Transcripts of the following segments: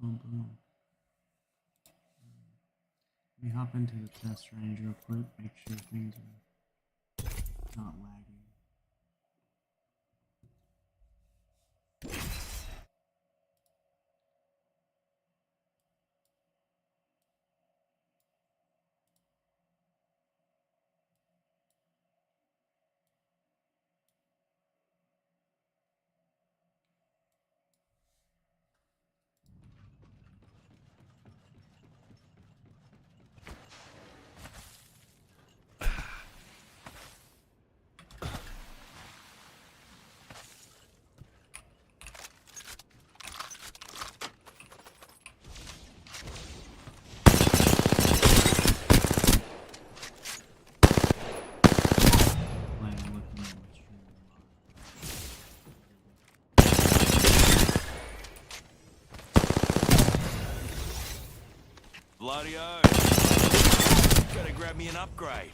Boom, boom. Let me hop into the test range real quick, make sure things are not lagging. Bloody oh. Gotta grab me an upgrade.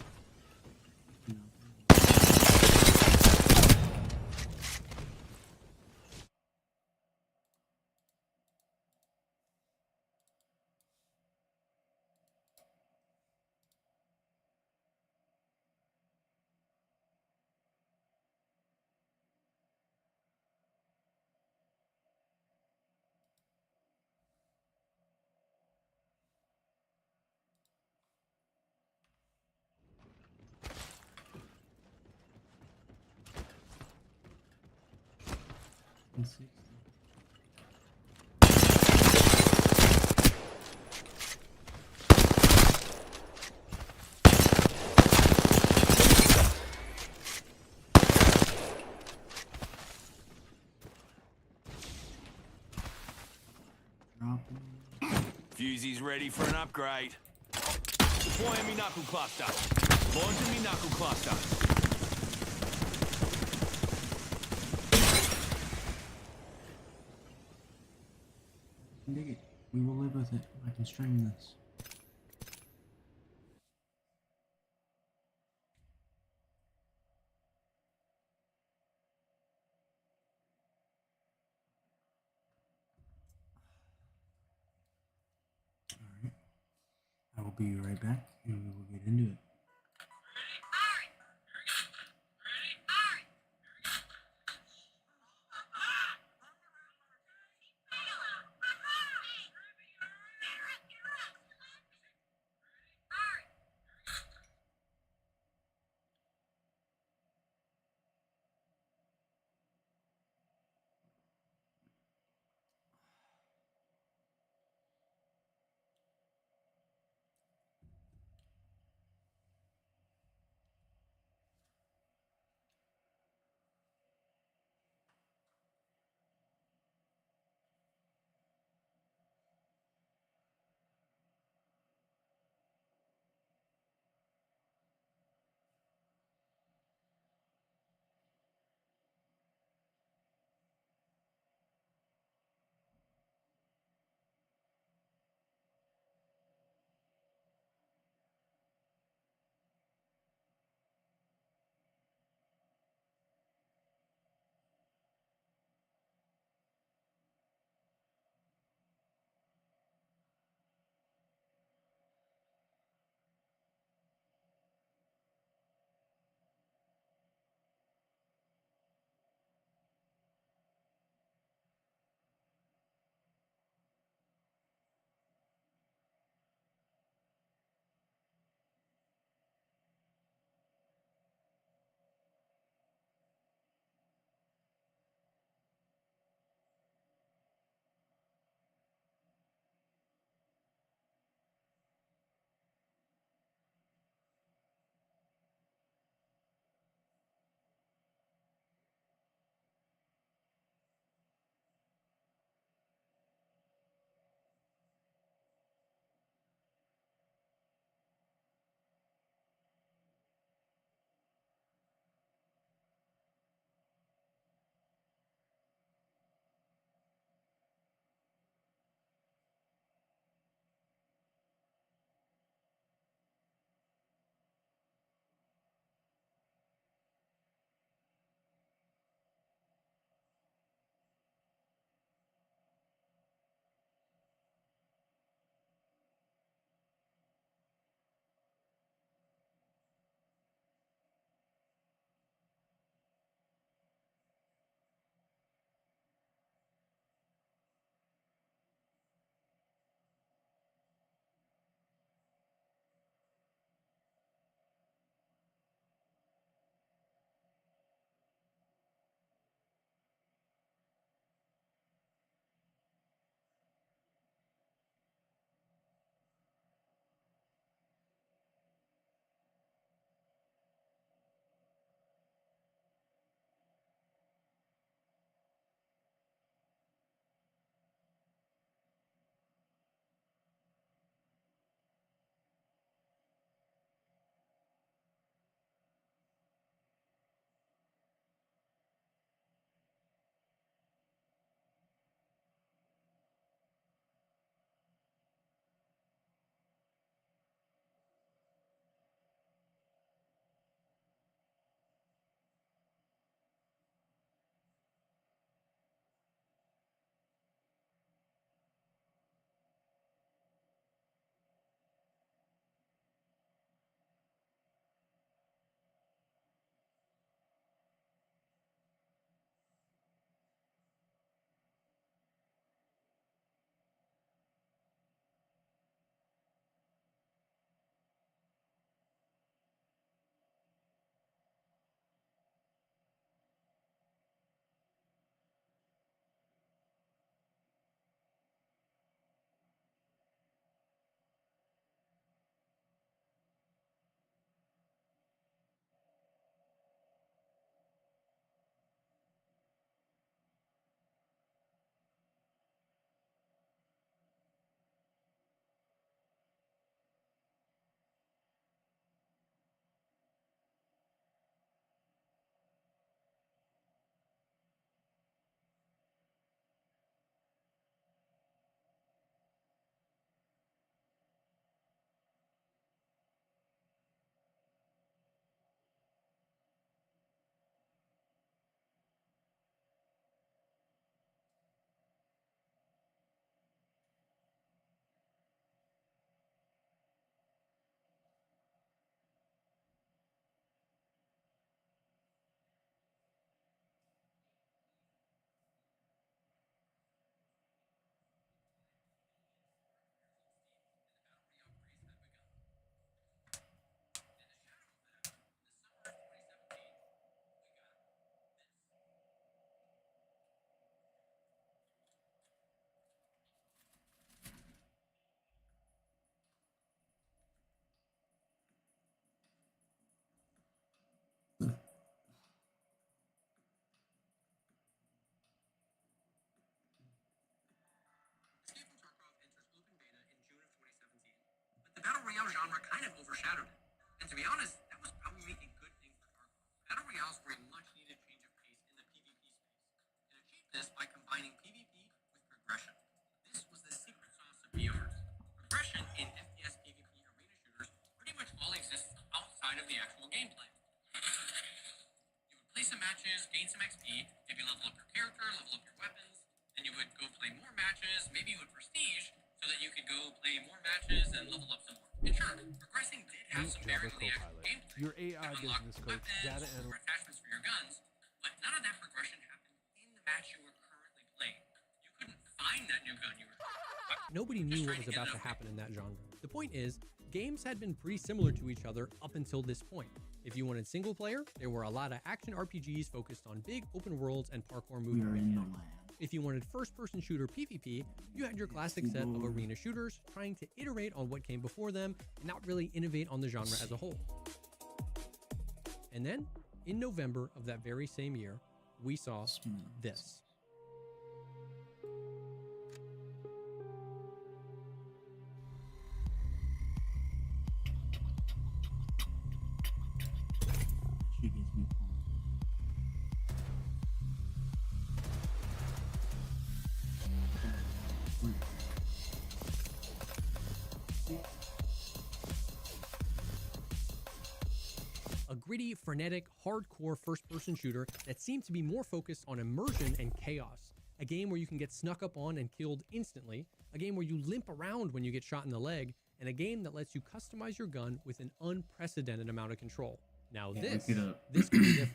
Fusey's ready for an upgrade. Deploying me knuckle cluster. Launching me knuckle cluster. Dig it. We will live with it. I can stream this. Alright. I will be right back and we will get into it. Royale genre kind of overshadowed it. And to be honest, that was probably a good thing for Tarkov. Battle Royales were a much-needed change of pace in the PvP space. It achieved this by combining PvP with progression. This was the secret sauce of BRs. Progression in FPS PvP arena shooters pretty much all exists outside of the actual gameplay. You would play some matches, gain some XP, maybe level up your character, level up your weapons, then you would go play more matches, maybe you would prestige, so that you could go play more matches and level up some more. And sure, progressing did have some bearing on the actual gameplay. Your AI You unlock business new coach, weapons, data or analyst. attachments for your guns, but none of that progression happened in the match you were currently playing. You couldn't find that new gun you were Nobody knew what was about to happen in that genre. The point is, games had been pretty similar to each other up until this point. If you wanted single player, there were a lot of action RPGs focused on big open worlds and parkour We are movement. in the lab. If you wanted first-person shooter PvP, you had your classic set of arena shooters trying to iterate on what came before them and not really innovate on the genre as a whole. And then, in November of that very same year, we saw Smooth. this. She gives me pause. A gritty, frenetic, hardcore first-person shooter that seemed to be more focused on immersion and chaos. A game where you can get snuck up on and killed instantly, a game where you limp around when you get shot in the leg, and a game that lets you customize your gun with an unprecedented amount of control. Now Yeah, this look it up. could be different.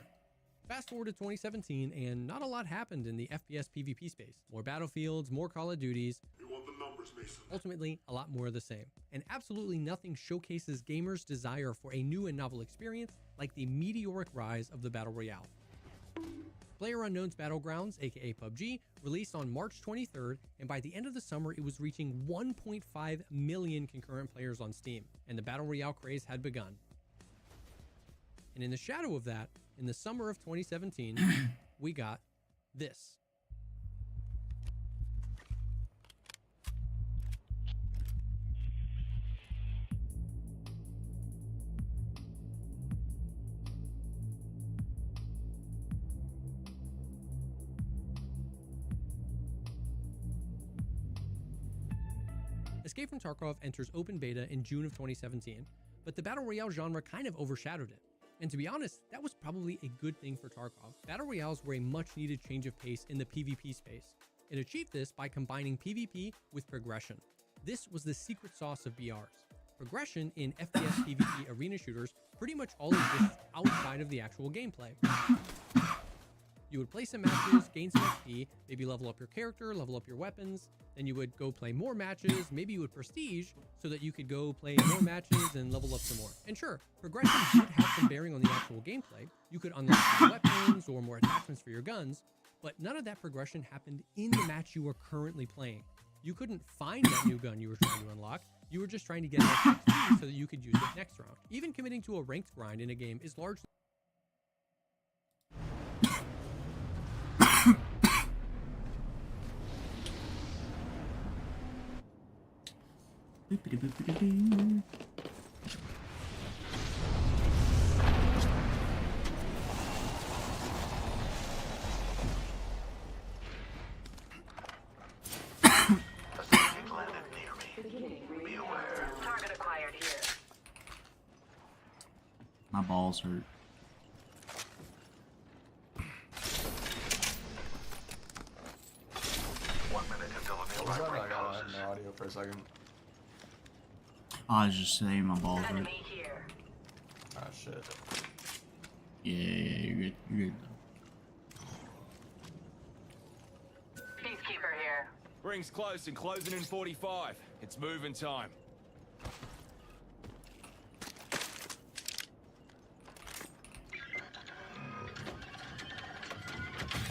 Fast forward to 2017, and not a lot happened in the FPS PvP space. More Battlefields, more Call of Duties, You want the numbers, Mason? ultimately a lot more of the same. And absolutely nothing showcases gamers' desire for a new and novel experience like the meteoric rise of the Battle Royale. PlayerUnknown's Battlegrounds, aka PUBG, released on March 23rd, and by the end of the summer it was reaching 1.5 million concurrent players on Steam, and the Battle Royale craze had begun. And in the shadow of that, in the summer of 2017, we got this. Escape from Tarkov enters open beta in June of 2017, but the Battle Royale genre kind of overshadowed it. And to be honest, that was probably a good thing for Tarkov. Battle Royales were a much needed change of pace in the PvP space. It achieved this by combining PvP with progression. This was the secret sauce of BRs. Progression in FPS PvP arena shooters pretty much all exists outside of the actual gameplay. You would play some matches, gain some XP, maybe level up your character, level up your weapons, then you would go play more matches, maybe you would prestige, so that you could go play more matches and level up some more. And sure, progression did have some bearing on the actual gameplay. You could unlock more weapons or more attachments for your guns, but none of that progression happened in the match you were currently playing. You couldn't find that new gun you were trying to unlock, you were just trying to get enough XP so that you could use it next round. Even committing to a ranked grind in a game is largely Boopity-boopity-doo. Pacific landed near me. Be aware. Target acquired here. My balls hurt. One minute until the What was nearby that? ring I got closes. no audio for a second. I was just saying my balls hurt. Enemy here. Ah, shit. Yeah, you're good. You're good. Peacekeeper here. Ring's close and closing in 45. It's moving time.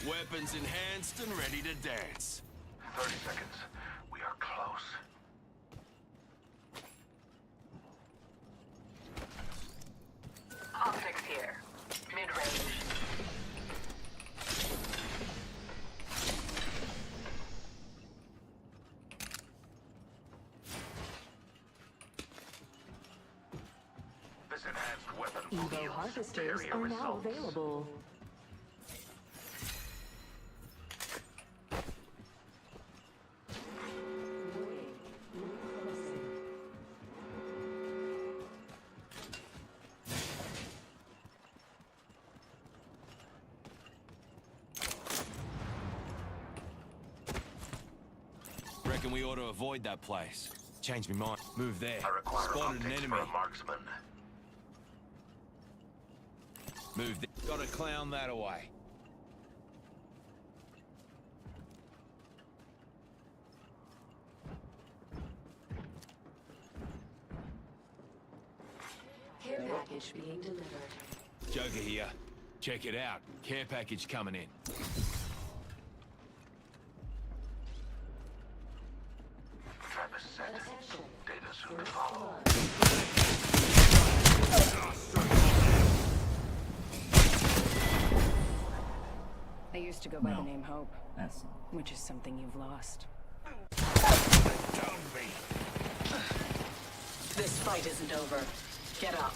Weapons enhanced and ready to dance. 30 seconds. We are close. Optics here. Mid-range. Evo harvesters superior are now results. available. Reckon we ought to avoid that place. Change my mind. Move there. I require Spotted an optics enemy. for a marksman. Move there. Gotta clown that away. Care package being delivered. Joker here. Check it out. Care package coming in. Trap is set. Attention. Data soon to follow. I used to go by No. the name Hope, That's which is something you've lost. Don't be. This fight isn't over. Get up.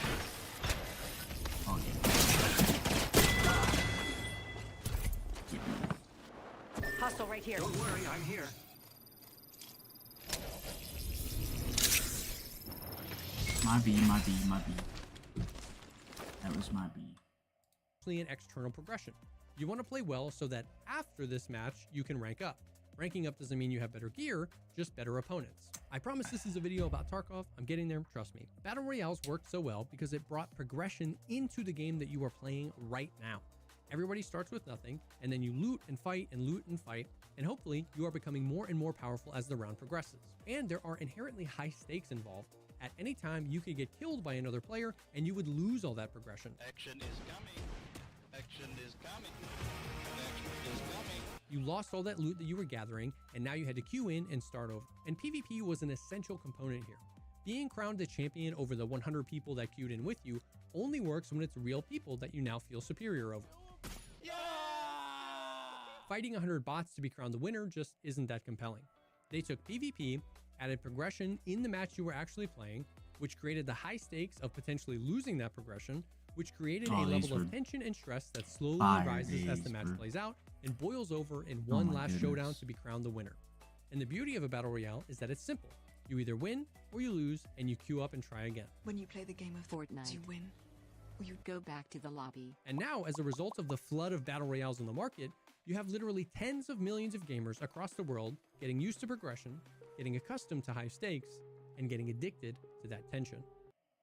oh yeah. Hostile right here. Don't worry, I'm here. My B, my B, my B. That was my B. An external progression. You want to play well so that after this match, you can rank up. Ranking up doesn't mean you have better gear, just better opponents. I promise this is a video about Tarkov. I'm getting there, trust me. Battle Royales worked so well because it brought progression into the game that you are playing right now. Everybody starts with nothing, and then you loot and fight and loot and fight, and hopefully you are becoming more and more powerful as the round progresses. And there are inherently high stakes involved. At any time, you could get killed by another player, and you would lose all that progression. Action is coming. Action is coming. Action is coming. You lost all that loot that you were gathering, and now you had to queue in and start over. And PvP was an essential component here. Being crowned a champion over the 100 people that queued in with you only works when it's real people that you now feel superior over. Fighting 100 bots to be crowned the winner just isn't that compelling. They took PvP, added progression in the match you were actually playing, which created the high stakes of potentially losing that progression, which created a Oh, these level were of tension and stress that slowly fire rises as the days, match bro. plays out and boils over in Oh one my last showdown goodness. to be crowned the winner. And the beauty of a battle royale is that it's simple. You either win or you lose, and you queue up and try again. When you play the game of Fortnite. you win, or you Go back to the lobby. And now, as a result of the flood of battle royales on the market, you have literally tens of millions of gamers across the world getting used to progression, getting accustomed to high stakes, and getting addicted to that tension.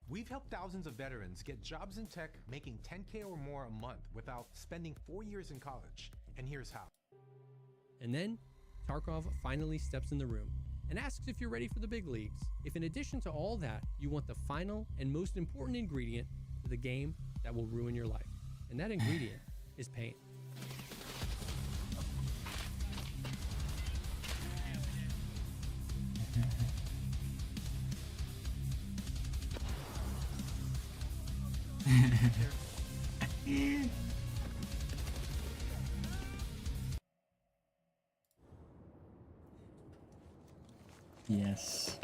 We've helped thousands of veterans get jobs in tech making $10K or more a month without spending 4 years in college. And here's how. And then, Tarkov finally steps in the room and asks if you're ready for the big leagues. If in addition to all that, you want the final and most important ingredient to the game that will ruin your life. And that ingredient is pain. Yes.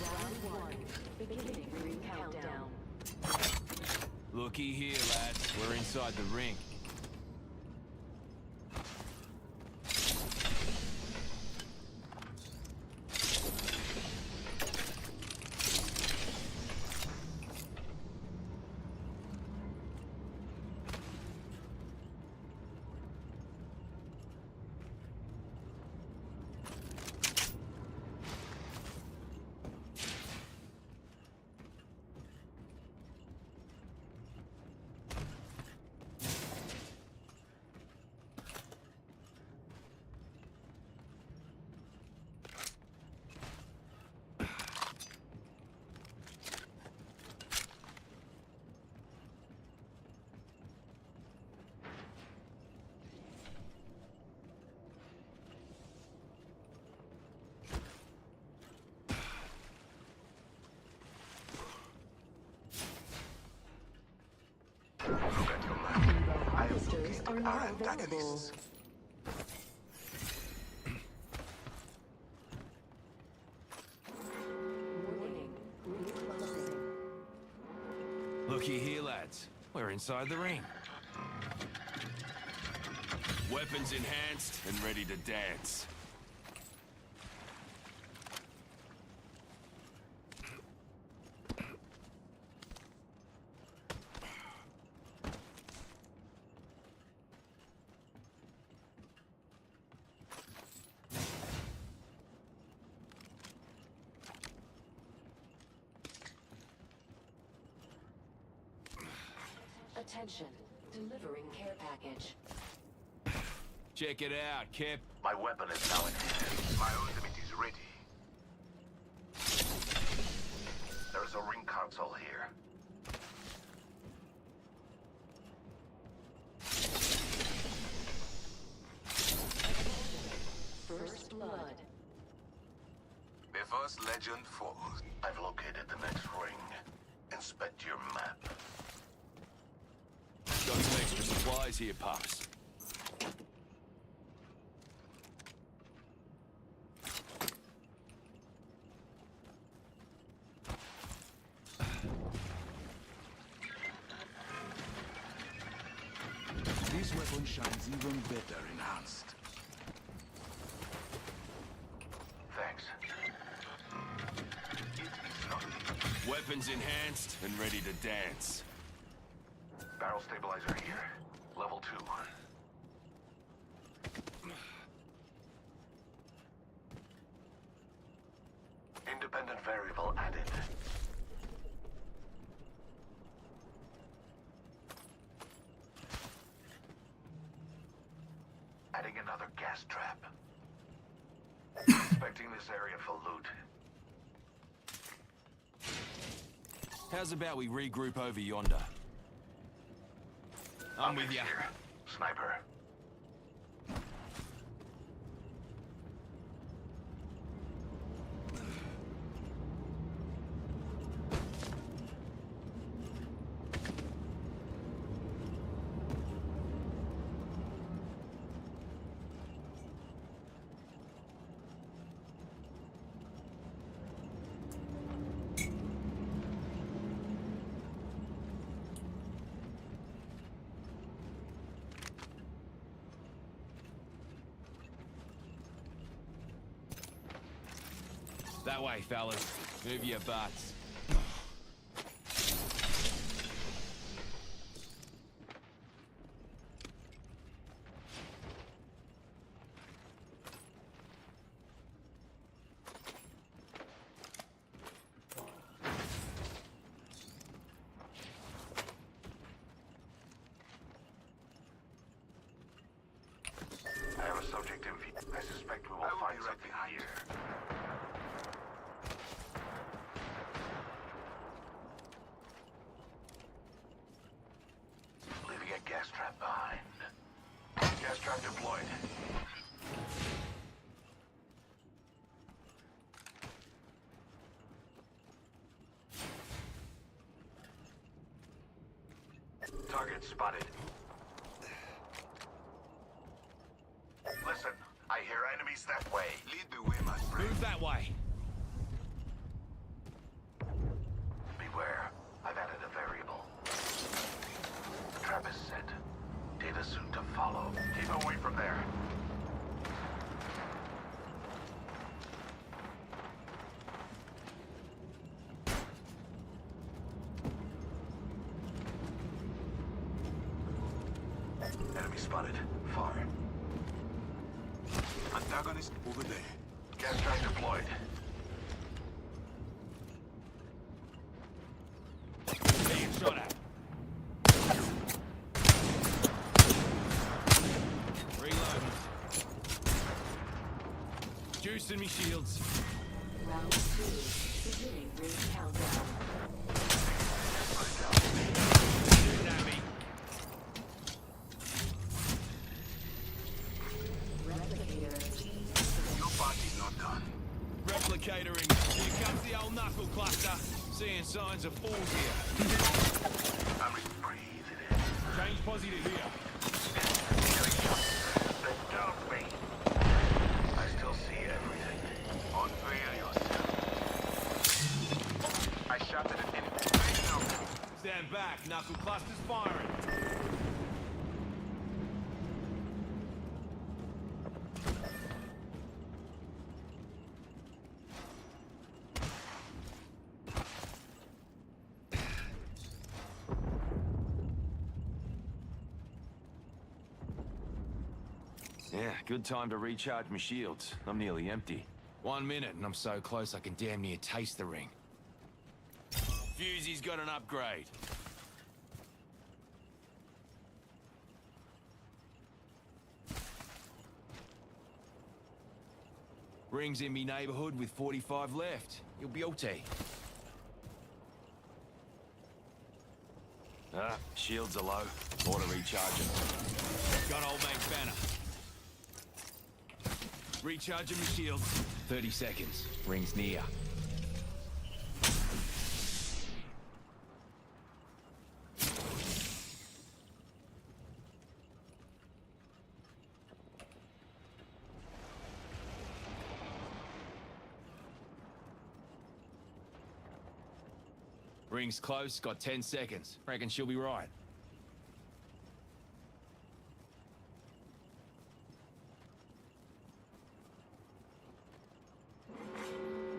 Round one. Beginning ring countdown. Looky here, lads. We're inside the ring. our antagonists. Warning. Ring closing. Looky here, lads. We're inside the ring. Weapons enhanced and ready to dance. Attention. Delivering care package. Check it out, Kip. My weapon is now in hand. My ultimate is ready. There is a ring console here. First blood. The first legend falls. I've located the next ring. Inspect your map. Got some extra supplies here, Pops. This weapon shines even better enhanced. Thanks. It is not. Weapons enhanced and ready to dance. Barrel stabilizer here. Level 2. Independent variable added. Adding another gas trap. Inspecting this area for loot. How's about we regroup over yonder? I'm with ya. Here. Sniper. That way, fellas. Move your butts. I have a subject in view. I suspect we will find something here. Leaving a gas trap behind. Gas trap deployed. Target spotted. Listen, I hear enemies that way. Lead the way, my friend. Move that way. Beware, I've added a variable. Trap is set. Data soon to follow. Keep away from there. Enemy spotted. Far. Antagonist over there. Gas trap deployed. Being shot at. Reloading. Juicing me shields. Round 2. Beginning ring countdown. Shooting at me. Replicator. Your party's not done. Replicatoring. Here comes the old knuckle cluster. Seeing signs of falls here. I'm breathe it in. Change posse to here. Don't be. I still see everything. Unveil yourself. I shot at an enemy. Stand back. Knuckle cluster's firing. Yeah, good time to recharge my shields. I'm nearly empty. 1 minute and I'm so close I can damn near taste the ring. Fusey's got an upgrade. Ring's in me neighborhood with 45 left. You'll be okay. Ah, shields are low. Auto recharging. Got old mate's banner. Recharging my shields. 30 seconds. Ring's near. Ring's close, got 10 seconds. Reckon she'll be right.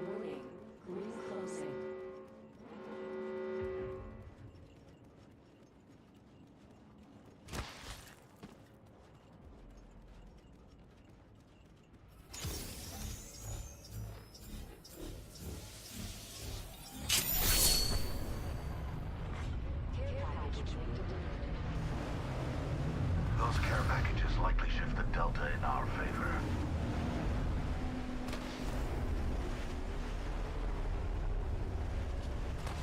Warning. Ring closing. Care package being delivered. Those care packages likely shift the delta in our favor.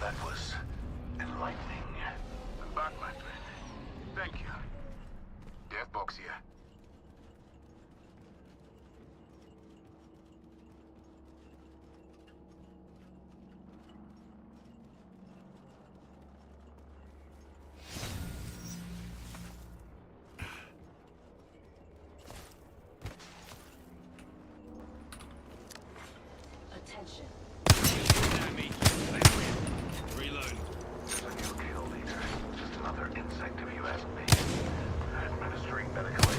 That was enlightening. I'm back, my friend. Thank you. Death box here. Attention. At me. Reload. There's a new kill leader. Just another insect if you ask me. Administering medical aid.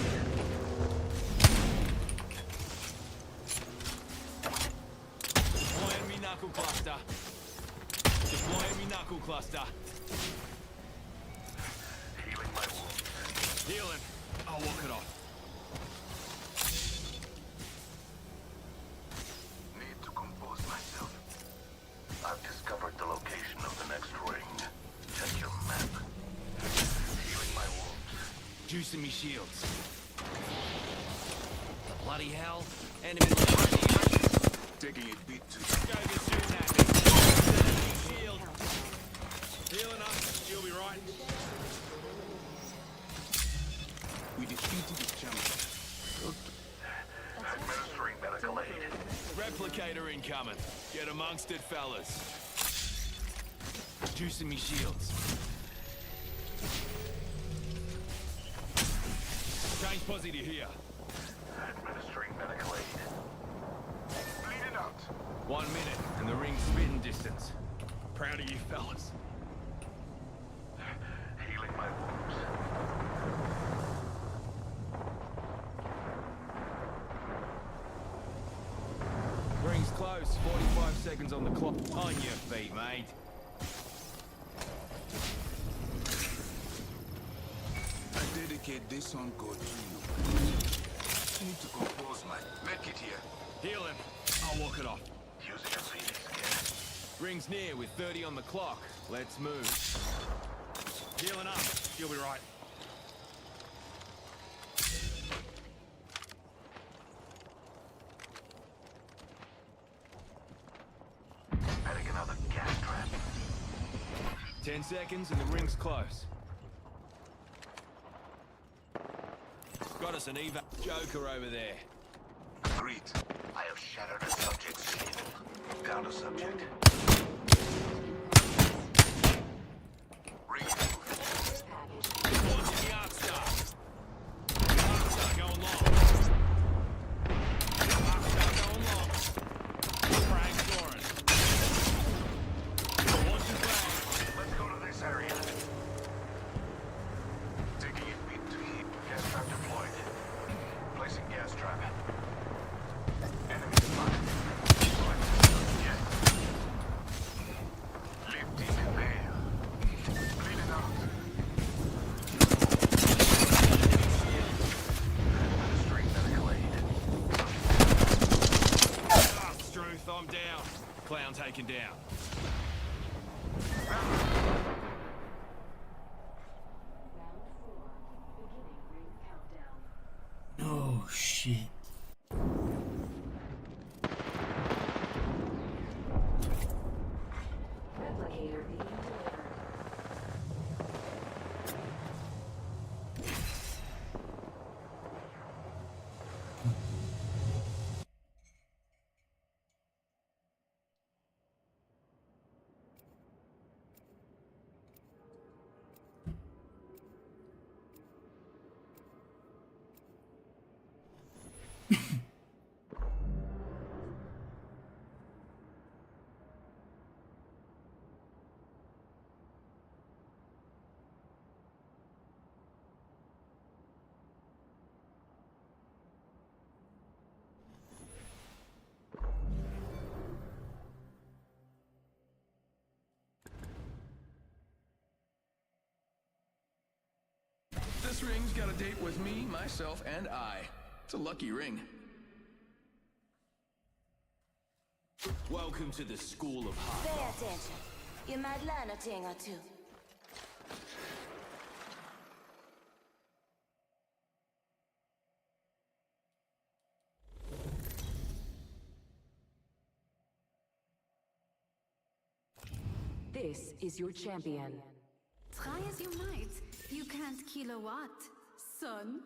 Deploying me knuckle cluster. Deploying me knuckle cluster. Healing my wounds. Healing. I'll walk it off. Need to compose myself. I've discovered the location of the next ring. Check your map. Healing my wounds. Juicing me shields. The bloody hell. Enemy left. Taking it beat to Go get shooting at me. Enemy shield. Healing up. You'll be right. We defeated the champion. administering medical aid. Replicator incoming. Get amongst it, fellas. Juicing me shields. Change posse to here. Administering medical aid. Bleeding out. 1 minute, and the ring's spitting distance. Proud of you, fellas. Healing my wounds. Ring's close. 45 seconds on the clock. On your feet, mate. I dedicate this encore to you. Need to compose my medkit here. Healing. I'll walk it off. Using a Phoenix skin. Ring's near with 30 on the clock. Let's move. Healing up. You'll be right. Adding another gas trap. 10 seconds and the ring's close. Got us an evac Joker over there. Agreed. I have shattered a subject's skin. Down a subject. Ring moved. Care package. Launching the Arc Star. Arc Star going long. down. Round 4. Beginning ring countdown. No shit. Replicator being delivered. This ring's got a date with me, myself, and I. It's a lucky ring. Welcome to the School of Pay Hard. attention. You might learn a thing or two. This is your champion. Try as you might, you can't kill a what, son?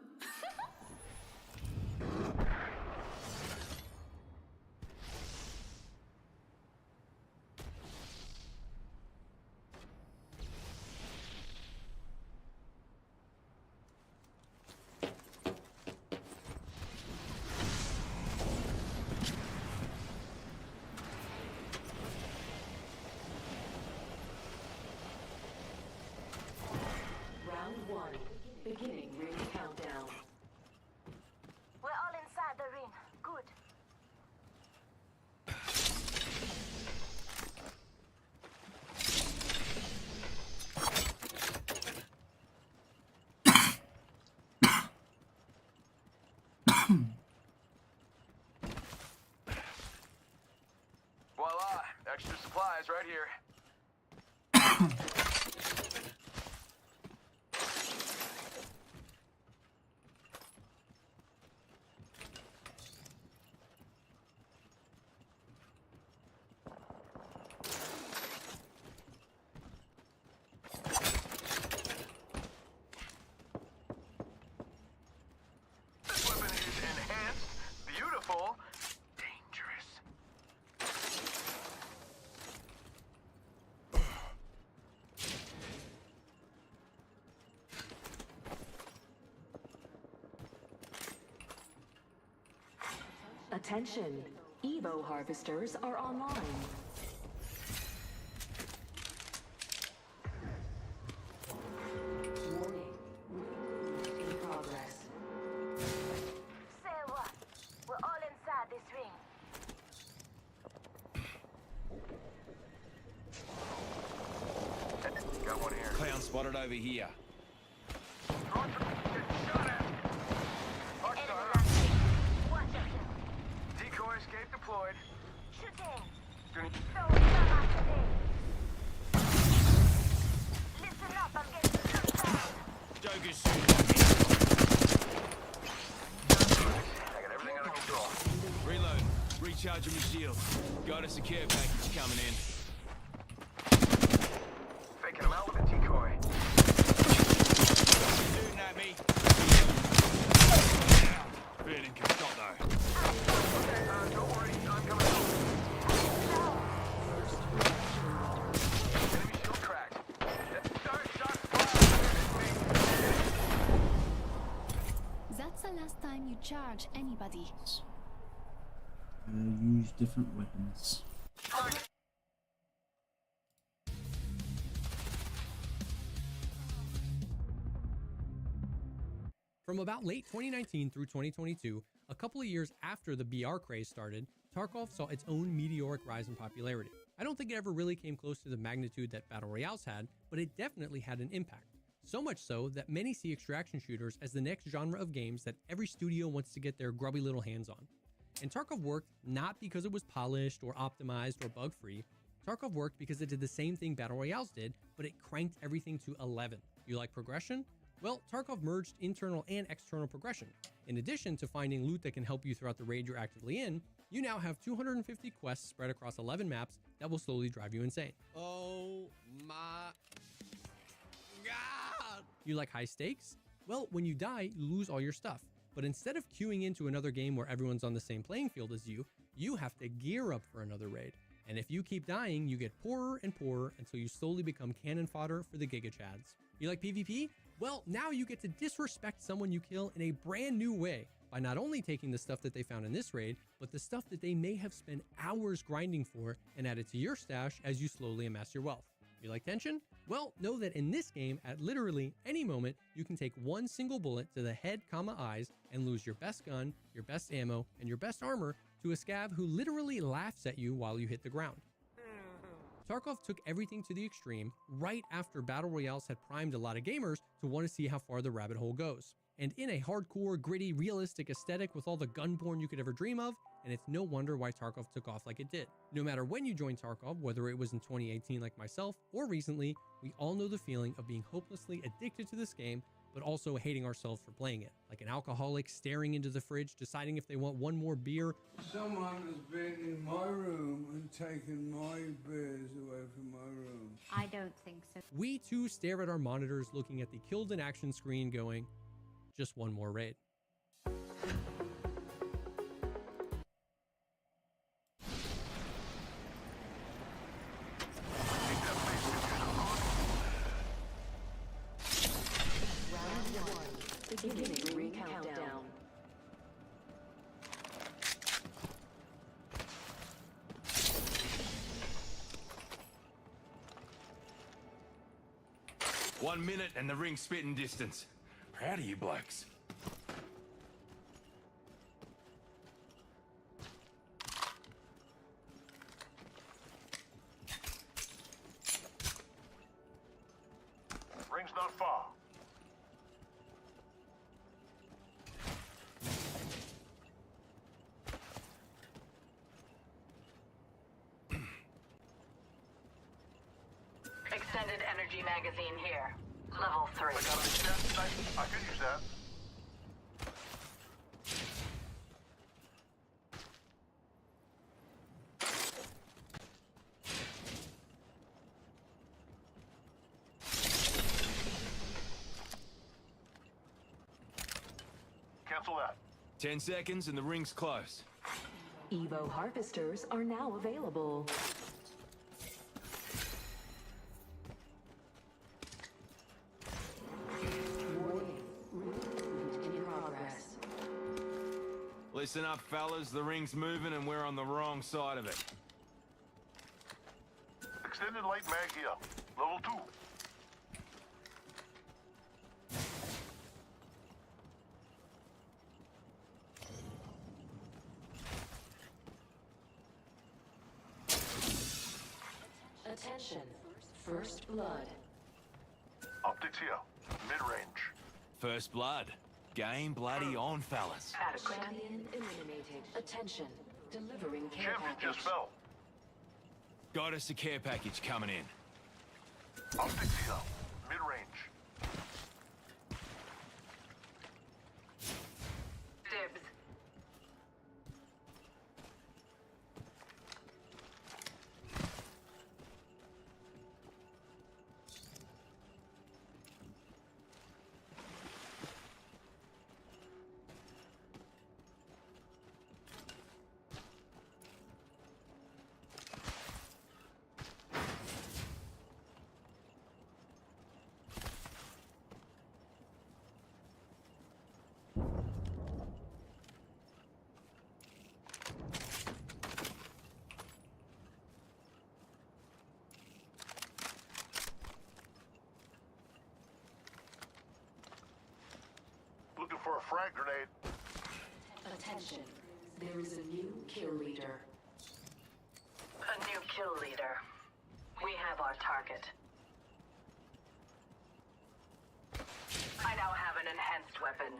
Round 1. Beginning ring countdown. We're all inside the ring. Good. Voila! Extra supplies right here. This weapon is enhanced, beautiful, dangerous. Attention. Evo harvesters are online. Warning. In progress. Say what? We're all inside this ring. Got one here. Clown spotted over here. Shot at. Arc Enemy star. last hit. Watch yourself. Decoy escape deployed. Shooting. Gonna- So some after this. Listen up, I'm getting shot down. Joker's shooting. I got everything under control. Reload. Recharging my shield. Got a secure package coming in. Faking him out with a decoy. Shooting at me. Feeling can stop though. Okay, don't worry. I'm coming out. Enemy shield cracked. Start shot fire. That's the last time you charge anybody. Use different weapons. From about late 2019 through 2022, a couple of years after the BR craze started, Tarkov saw its own meteoric rise in popularity. I don't think it ever really came close to the magnitude that Battle Royales had, but it definitely had an impact. So much so that many see extraction shooters as the next genre of games that every studio wants to get their grubby little hands on. And Tarkov worked not because it was polished or optimized or bug-free, Tarkov worked because it did the same thing Battle Royales did, but it cranked everything to 11. You like progression? Well, Tarkov merged internal and external progression. In addition to finding loot that can help you throughout the raid you're actively in, you now have 250 quests spread across 11 maps that will slowly drive you insane. Oh my god! You like high stakes? Well, when you die, you lose all your stuff. But instead of queuing into another game where everyone's on the same playing field as you, you have to gear up for another raid. And if you keep dying, you get poorer and poorer until you slowly become cannon fodder for the Giga Chads. You like PvP? Well, now you get to disrespect someone you kill in a brand new way by not only taking the stuff that they found in this raid, but the stuff that they may have spent hours grinding for and add it to your stash as you slowly amass your wealth. You like tension? Well, know that in this game, at literally any moment, you can take one single bullet to the head, eyes, and lose your best gun, your best ammo, and your best armor to a scav who literally laughs at you while you hit the ground. Tarkov took everything to the extreme right after Battle Royales had primed a lot of gamers to want to see how far the rabbit hole goes. And in a hardcore, gritty, realistic aesthetic with all the gun porn you could ever dream of, and it's no wonder why Tarkov took off like it did. No matter when you joined Tarkov, whether it was in 2018 like myself or recently, we all know the feeling of being hopelessly addicted to this game, but also hating ourselves for playing it. Like an alcoholic staring into the fridge, deciding if they want one more beer. Someone has been in my room and taken my beers away from my room. I don't think so. We too stare at our monitors looking at the killed in action screen going, just one more raid. Beginning ring countdown. One minute and the ring's spitting distance. Proud of you blokes. Ring's not far. Extended energy magazine here. Level 3. I got an extended sight. I could use that. Cancel that. 10 seconds and the ring's close. Evo harvesters are now available. Warning. Recruitment in progress. Listen up, fellas. The ring's moving and we're on the wrong side of it. Extended light mag here. Level 2. Attention. First blood. Optics here. Mid-range. First blood. Game bloody on, fellas. Champion eliminated. Attention. Delivering care Champion package. just fell. Got us a care package coming in. Optics here. Mid-range. Dibs. Looking for a frag grenade. Attention. There is a new kill leader. A new kill leader. We have our target. I now have an enhanced weapon.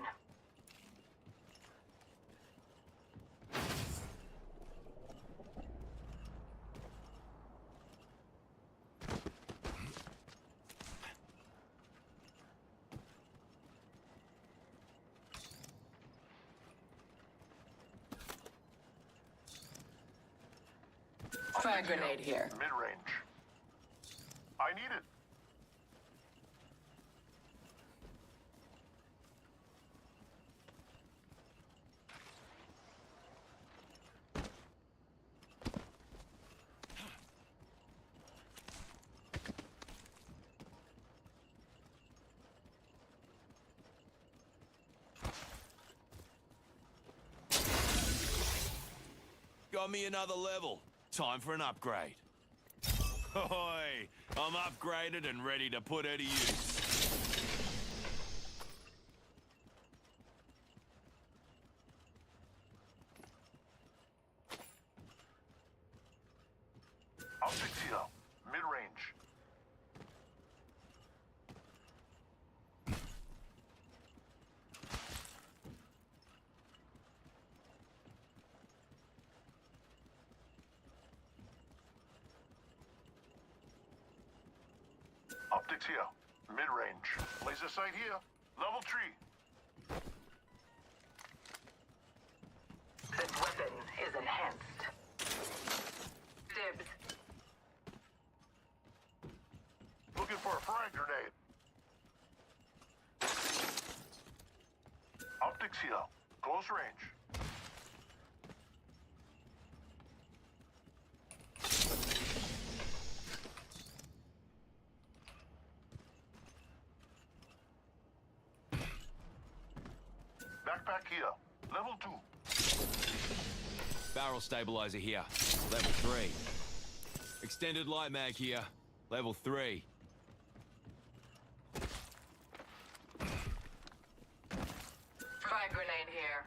Frag grenade here. Mid-range. I need it. Got me another level. Time for an upgrade. Hoy, I'm upgraded and ready to put her to use. Optics here. Mid-range. Optics here. Mid-range. Laser sight here. Level 3. This weapon is enhanced. Dibs. Looking for a frag grenade. Optics here. Close range. Backpack here. Level 2. Barrel stabilizer here. Level 3. Extended light mag here. Level 3. Frag grenade here.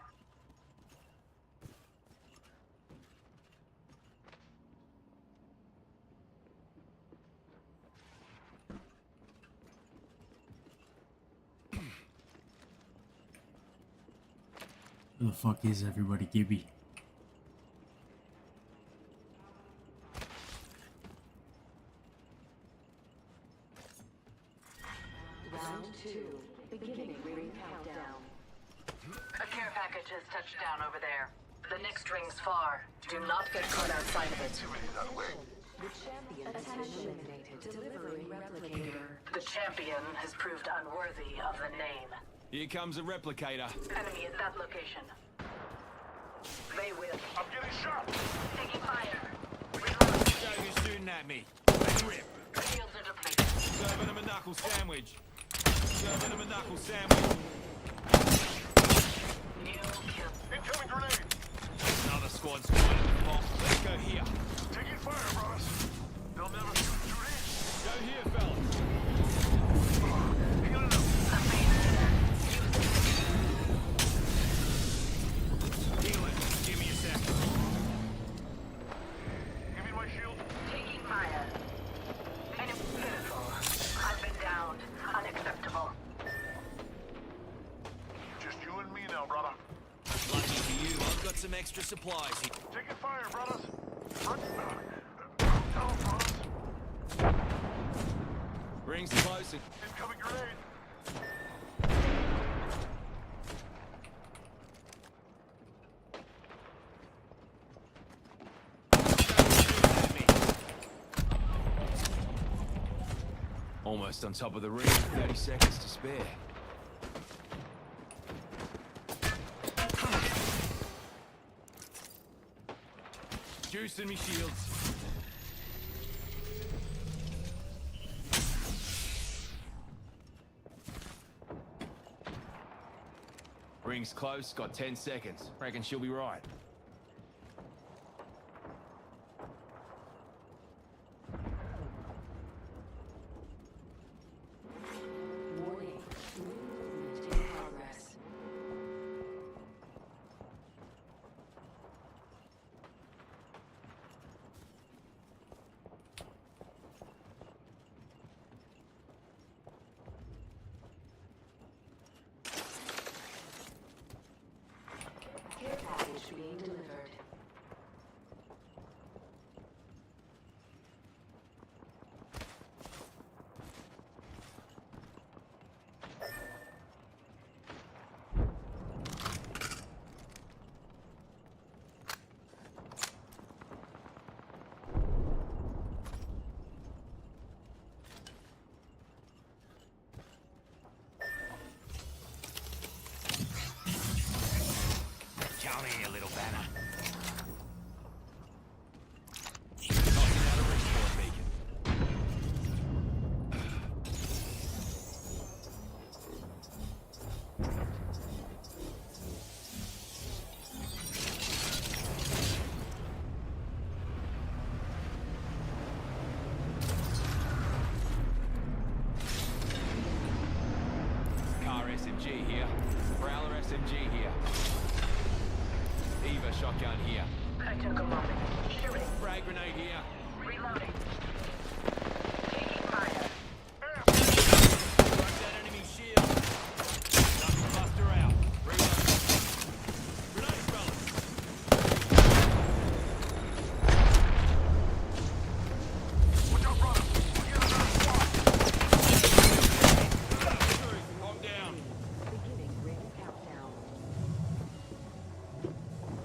Who the fuck is everybody, Gibby? Round 2. Beginning ring countdown. A care package has touched down over there. The next ring's far. Do not get caught outside of it. The champion has been eliminated. Delivering replicator. The champion has proved unworthy of the name. Here comes a replicator. Enemy at that location. They will. I'm getting shot. Taking fire. Go, who's shooting at me. Let's rip. Shields are depleted. Serving him a knuckle sandwich. Serving him a knuckle sandwich. New kill. Incoming grenade. Another squad spotted at the box. Let's go here. Taking fire, brothers. They'll never shoot through this. Go here, fellas. Healing up. Healing. Give me a sec. Give me my shield. Taking fire. And it's pitiful. I've been downed. Unacceptable. Just you and me now, brother. Lucky for you, I've got some extra supplies here. Taking fire, brothers. Down, brothers. Rings close. Incoming grenade. Almost on top of the ring, 30 seconds to spare. Juicing me shields. Ring's close, got 10 seconds. Reckon she'll be right. Warning. Movement in progress. Care package being SMG here. Eva shotgun here. I took a moment. Shooting. Frag grenade here. Reloading. Taking fire. Broke that enemy shield. Nothing buster out. Reload. Grenade, fellas. Watch out, brother. We get another squad. Calm down. Beginning ring countdown.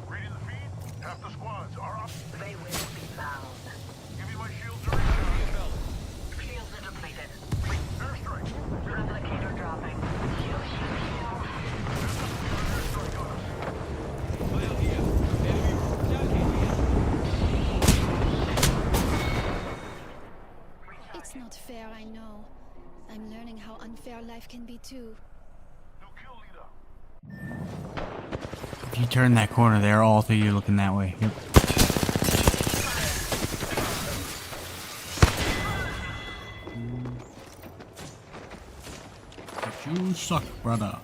Reading the feed? Half the squads are up. They will be found. Give me my shields to recharge. Shields are depleted. Airstrike. Replicator dropping. Heal, heal, heal. Airstrike on us. Fire here. Enemy target here. It's not fair, I know. I'm learning how unfair life can be too. New kill leader. If you turn that corner, they're all three of you looking that way. Yep. You suck, brother.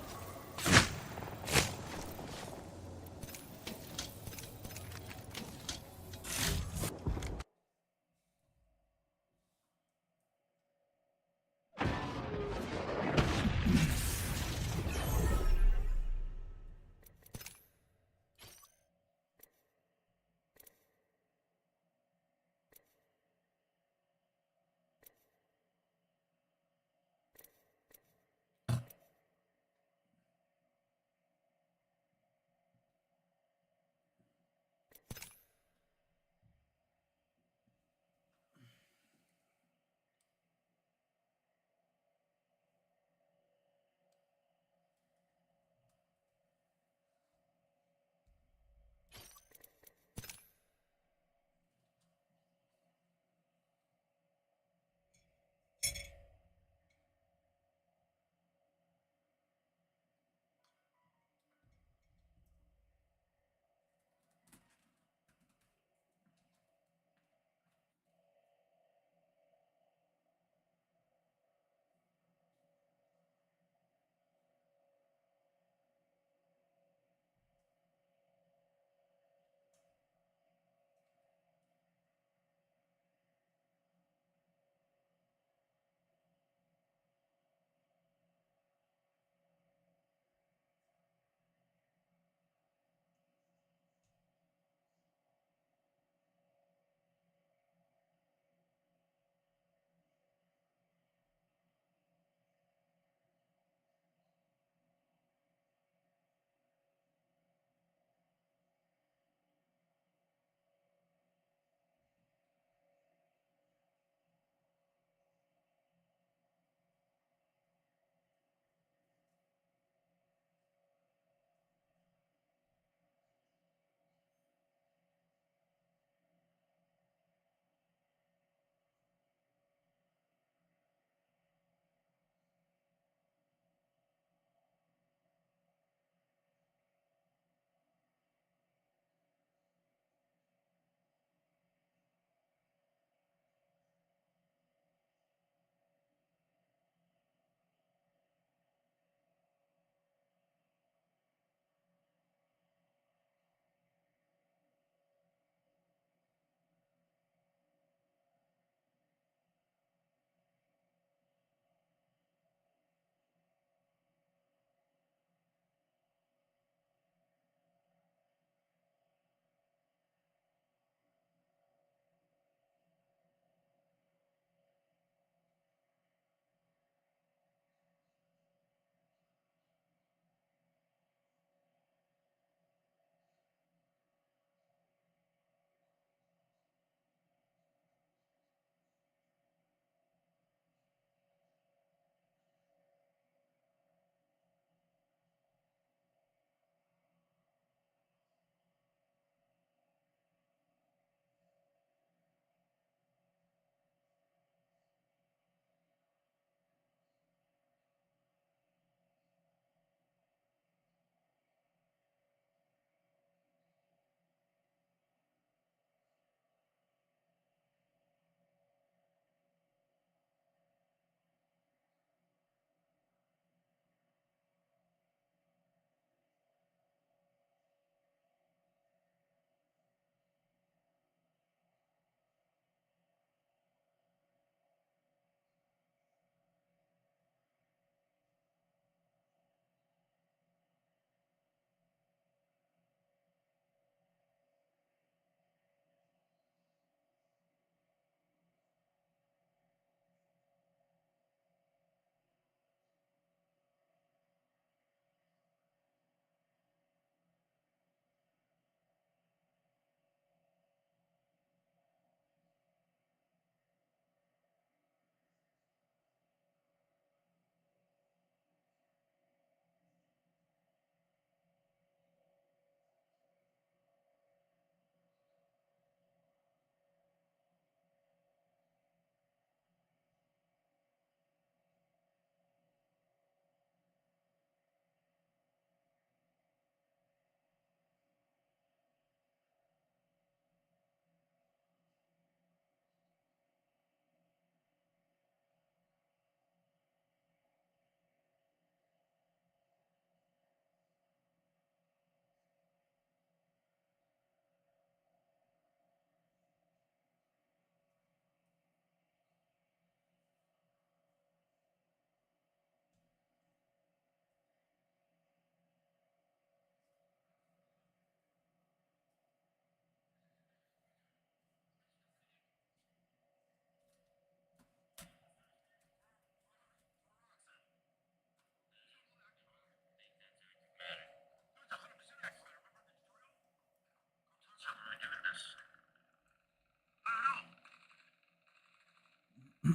I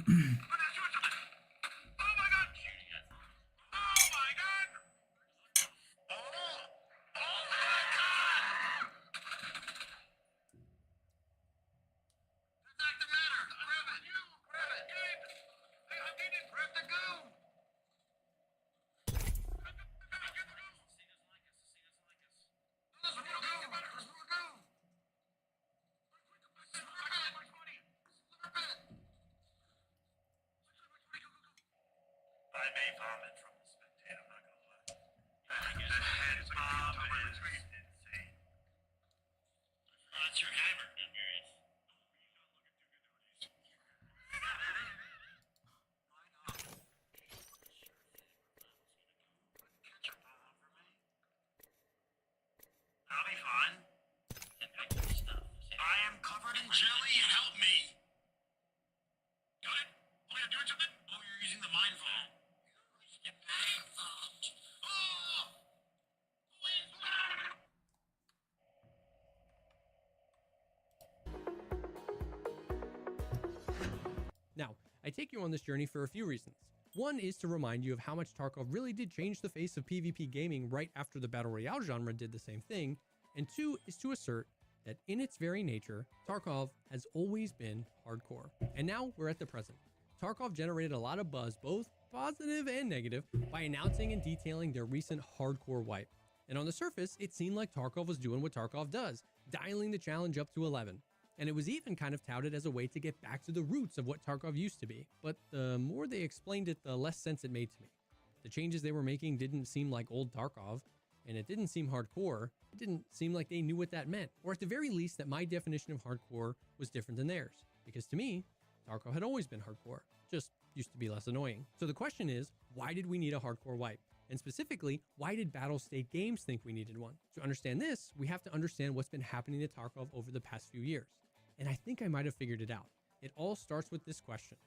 may vomit from the spectate, I'm not gonna lie. The head bomb is insane. That's your hammer. I'll be fine. I am covered in jelly. Help me. Got it? Oh, you're doing something? Oh, you're using the mind vault. Mind vault. Oh! Now, I take you on this journey for a few reasons. One is to remind you of how much Tarkov really did change the face of PvP gaming right after the Battle Royale genre did the same thing, and two is to assert that in its very nature, Tarkov has always been hardcore. And now we're at the present. Tarkov generated a lot of buzz, both positive and negative, by announcing and detailing their recent hardcore wipe. And on the surface, it seemed like Tarkov was doing what Tarkov does, dialing the challenge up to 11. And it was even kind of touted as a way to get back to the roots of what Tarkov used to be. But the more they explained it, the less sense it made to me. The changes they were making didn't seem like old Tarkov, and it didn't seem hardcore. It didn't seem like they knew what that meant, or at the very least that my definition of hardcore was different than theirs. Because to me, Tarkov had always been hardcore, just used to be less annoying. So the question is, why did we need a hardcore wipe? And specifically, why did Battlestate Games think we needed one? To understand this, we have to understand what's been happening to Tarkov over the past few years. And I think I might have figured it out. It all starts with this question.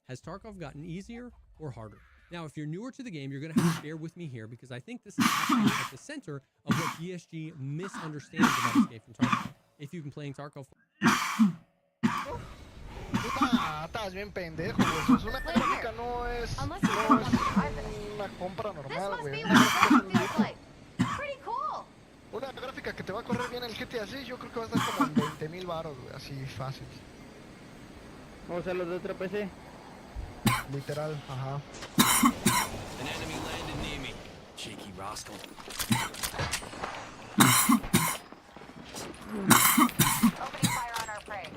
Has Tarkov gotten easier or harder? Now, if you're newer to the game, you're going to have to bear with me here because I think this is actually at the center of what BSG misunderstands about Escape from Tarkov. If you've been playing Tarkov... Estás bien pendejo, güey. Es una gráfica, no es una compra normal, güey. Una gráfica que te va a correr bien el GTA 6, yo creo que va a estar como en 20,000 baros, güey, así fácil. Vamos a los de otra PC. Literal, ajá. An enemy landed near me. Cheeky rascal. Opening fire on our prey.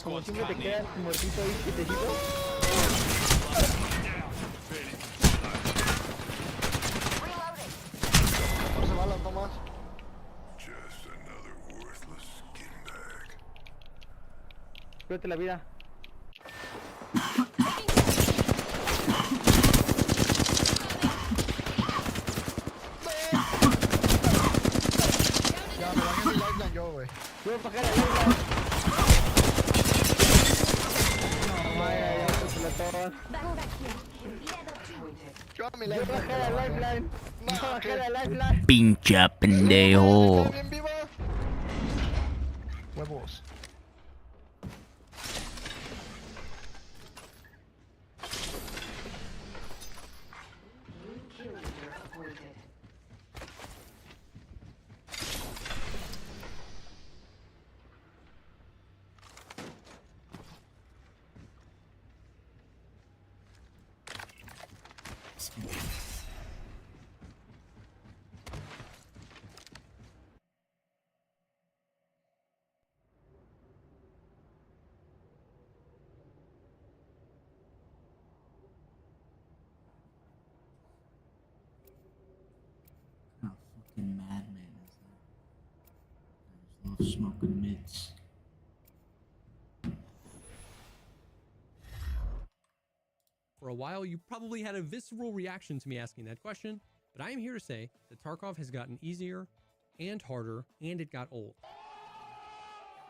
Como siempre te quedas muertito ahí, quietecito. 14 balas nomás. Just another worthless skin bag. Cuídate la vida. Ya, me bajé mi lifeline yo, güey. Voy a bajar el lifeline. Vaya, ya se explotó. Yo a mi Voy a bajar el lifeline. Voy a bajar el lifeline. Pinche pendejo. Bien viva. Huevos. How fucking madman is that? I just love smoking mids. for a while, you probably had a visceral reaction to me asking that question, but I am here to say that Tarkov has gotten easier and harder, and it got old.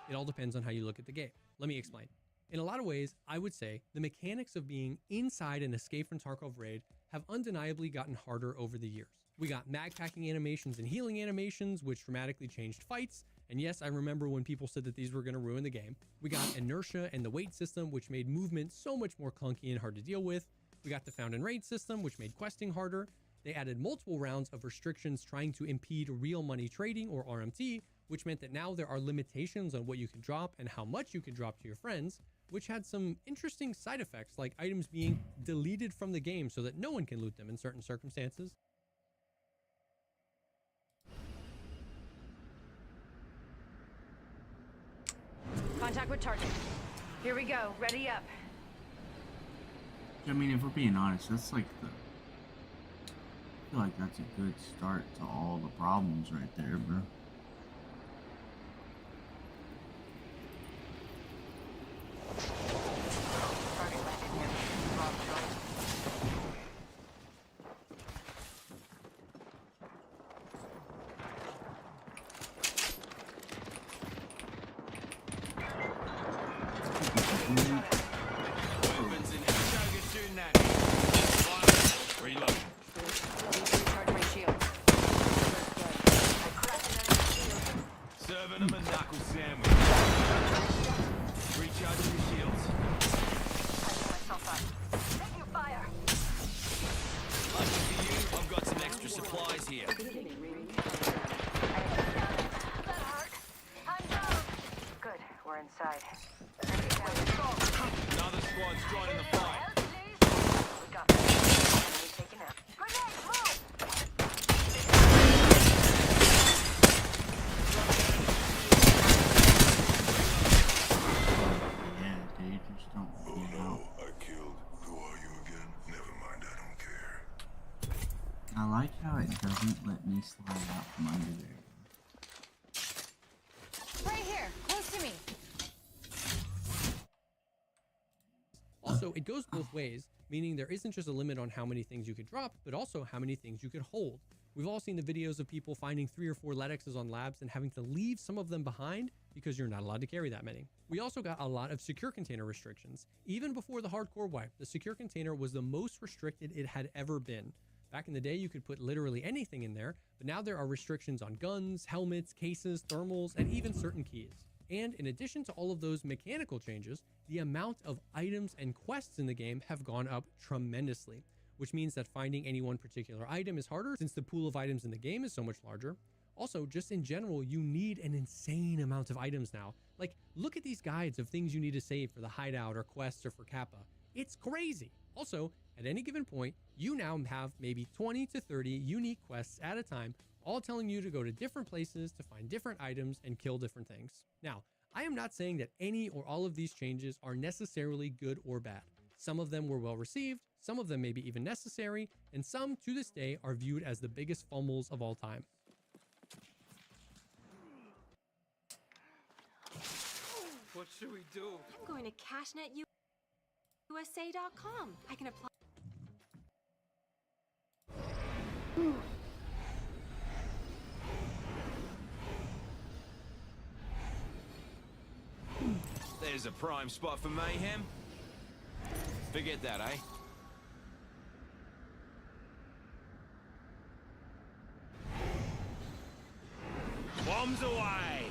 It all depends on how you look at the game. Let me explain. In a lot of ways, I would say the mechanics of being inside an Escape from Tarkov raid have undeniably gotten harder over the years. We got mag packing animations and healing animations, which dramatically changed fights. And yes, I remember when people said that these were going to ruin the game. We got inertia and the weight system, which made movement so much more clunky and hard to deal with. We got the found and raid system, which made questing harder. They added multiple rounds of restrictions trying to impede real money trading, or RMT, which meant that now there are limitations on what you can drop and how much you can drop to your friends, which had some interesting side effects like items being deleted from the game so that no one can loot them in certain circumstances. Contact with target. Here we go. Ready up. I mean, if we're being honest, that's like I feel like that's a good start to all the problems right there, bro. Weapons in target shooting at me. Reload. Recharge my shield. Serving them a knuckle sandwich. Recharging your shields. Myself up. Taking fire. Lucky for you, I've got some extra supplies here. That hurt. I'm down. Good. We're inside. Another squad's joining the fight. We got that. Enemy taken out. Grenade, move. Yeah, dude, just don't get out. I killed. Who are you again? Never mind, I don't care. I like how it doesn't let me slide out from under there. Right here. Close to me. Also, it goes both ways, meaning there isn't just a limit on how many things you could drop, but also how many things you could hold. We've all seen the videos of people finding 3 or 4 LEDXs on labs and having to leave some of them behind because you're not allowed to carry that many. We also got a lot of secure container restrictions. Even before the hardcore wipe, the secure container was the most restricted it had ever been. Back in the day, you could put literally anything in there, but now there are restrictions on guns, helmets, cases, thermals, and even certain keys. And in addition to all of those mechanical changes, the amount of items and quests in the game have gone up tremendously, which means that finding any one particular item is harder since the pool of items in the game is so much larger. Also, just in general, you need an insane amount of items now. Like, look at these guides of things you need to save for the hideout or quests or for Kappa. It's crazy. Also, at any given point, you now have maybe 20 to 30 unique quests at a time, all telling you to go to different places to find different items and kill different things. Now, I am not saying that any or all of these changes are necessarily good or bad. Some of them were well received, some of them may be even necessary, and some to this day are viewed as the biggest fumbles of all time. What should we do? I'm going to cashnetUSA.com. I can apply. There's a prime spot for mayhem. Forget that, eh? Bombs away!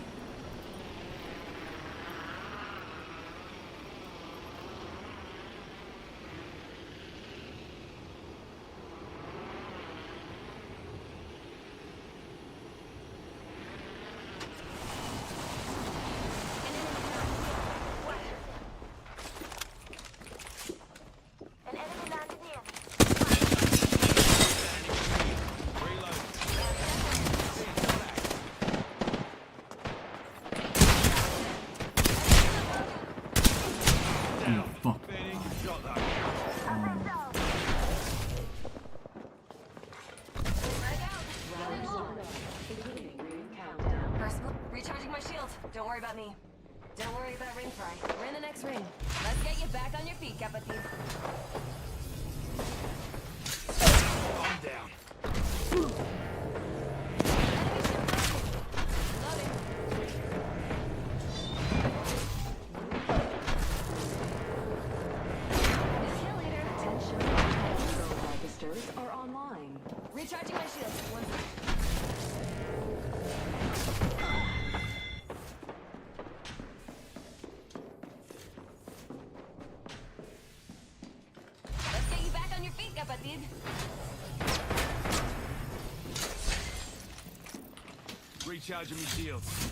An enemy landed near me. Oh, fuck. Personal. Recharging my shield. Don't worry about me. Don't worry about ring fry. We're in the next ring. Let's get you back on your feet, Kappa Team. online. Recharging my shields. One sec. Let's get you back on your feet, Kapatid. Recharging my shields.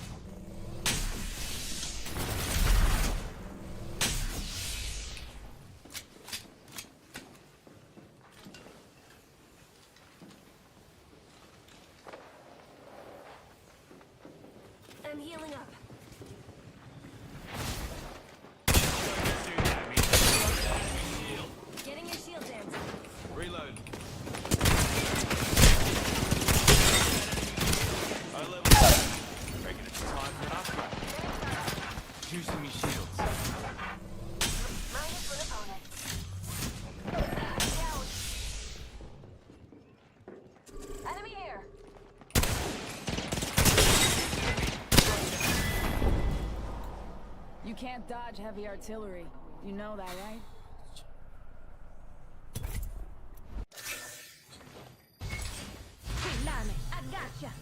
I'm healing up. Getting your shield dancing. Reload. I level up. Reckon it's time for an upgrade. Juicing me shields. Minus one opponent. Down. Enemy here. You can't dodge heavy artillery. You know that, right? I gotcha.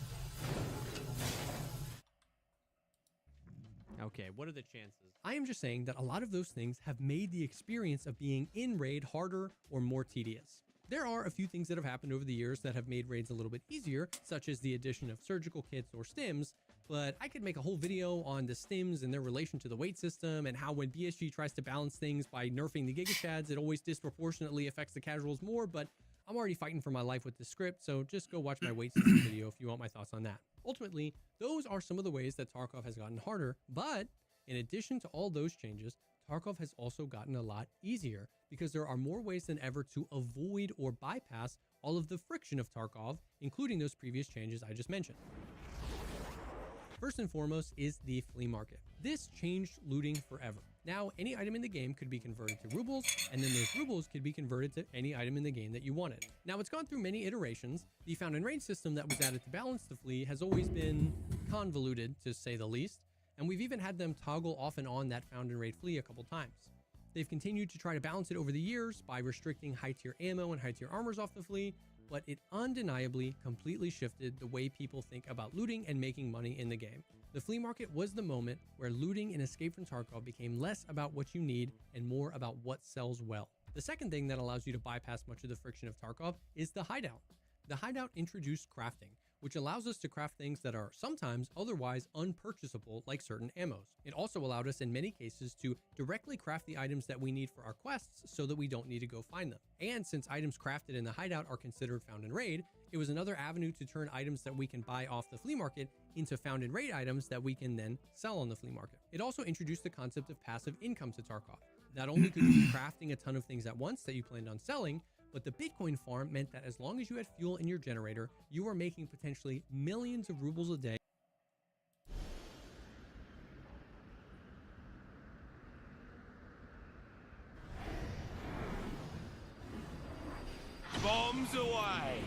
Okay, what are the chances? I am just saying that a lot of those things have made the experience of being in raid harder or more tedious. There are a few things that have happened over the years that have made raids a little bit easier, such as the addition of surgical kits or stims, but I could make a whole video on the stims and their relation to the weight system and how when BSG tries to balance things by nerfing the Giga Chads, it always disproportionately affects the casuals more, but I'm already fighting for my life with this script, so just go watch my weight system video if you want my thoughts on that. Ultimately, those are some of the ways that Tarkov has gotten harder, but in addition to all those changes, Tarkov has also gotten a lot easier because there are more ways than ever to avoid or bypass all of the friction of Tarkov, including those previous changes I just mentioned. First and foremost is the flea market. This changed looting forever. Now, any item in the game could be converted to rubles, and then those rubles could be converted to any item in the game that you wanted. Now, it's gone through many iterations. The found and raid system that was added to balance the flea has always been convoluted, to say the least, and we've even had them toggle off and on that found and raid flea a couple times. They've continued to try to balance it over the years by restricting high-tier ammo and high-tier armors off the flea, but it undeniably completely shifted the way people think about looting and making money in the game. The flea market was the moment where looting in Escape from Tarkov became less about what you need and more about what sells well. The second thing that allows you to bypass much of the friction of Tarkov is the hideout. The hideout introduced crafting, which allows us to craft things that are sometimes otherwise unpurchasable, like certain ammos. It also allowed us in many cases to directly craft the items that we need for our quests so that we don't need to go find them. And since items crafted in the hideout are considered found and raid, it was another avenue to turn items that we can buy off the flea market into found and raid items that we can then sell on the flea market. It also introduced the concept of passive income to Tarkov. Not only could you be crafting a ton of things at once that you planned on selling, but the Bitcoin farm meant that as long as you had fuel in your generator, you were making potentially millions of rubles a day. Bombs away!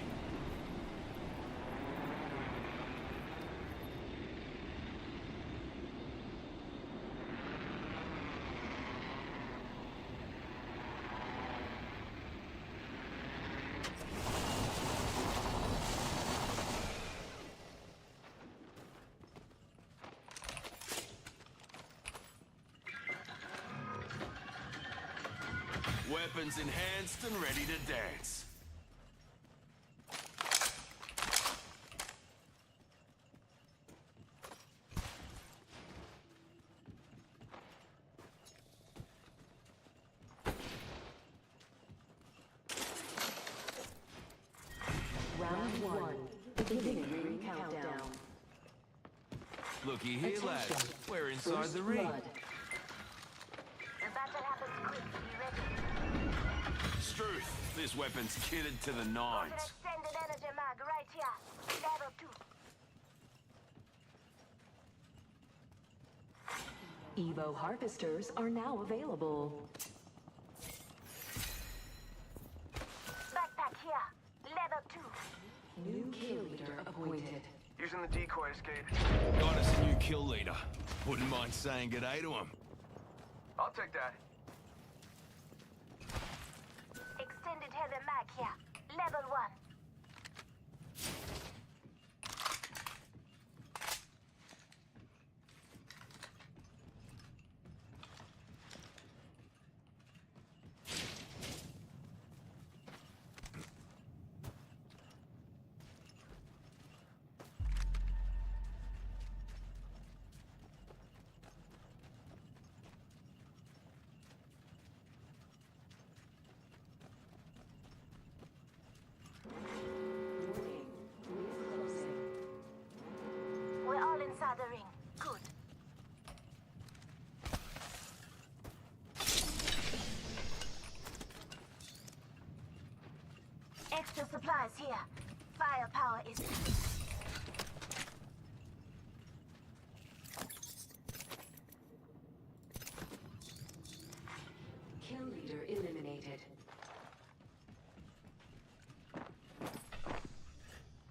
Weapons enhanced and ready to dance. Round 1. Beginning ring countdown. Looky here, lads. We're inside First the ring. blood. The battle happens quick. Be ready. Struth, this weapon's kitted to the nines. Extended energy mag right here. Level 2. Evo harvesters are now available. Backpack here. Level 2. New kill leader appointed. Using the decoy escape. Got us a new kill leader. Wouldn't mind saying g'day to him. I'll take that. Extended heavy mag here. Level 1. We're all inside the ring. Good. Extra supplies here. Firepower is... Kill leader eliminated.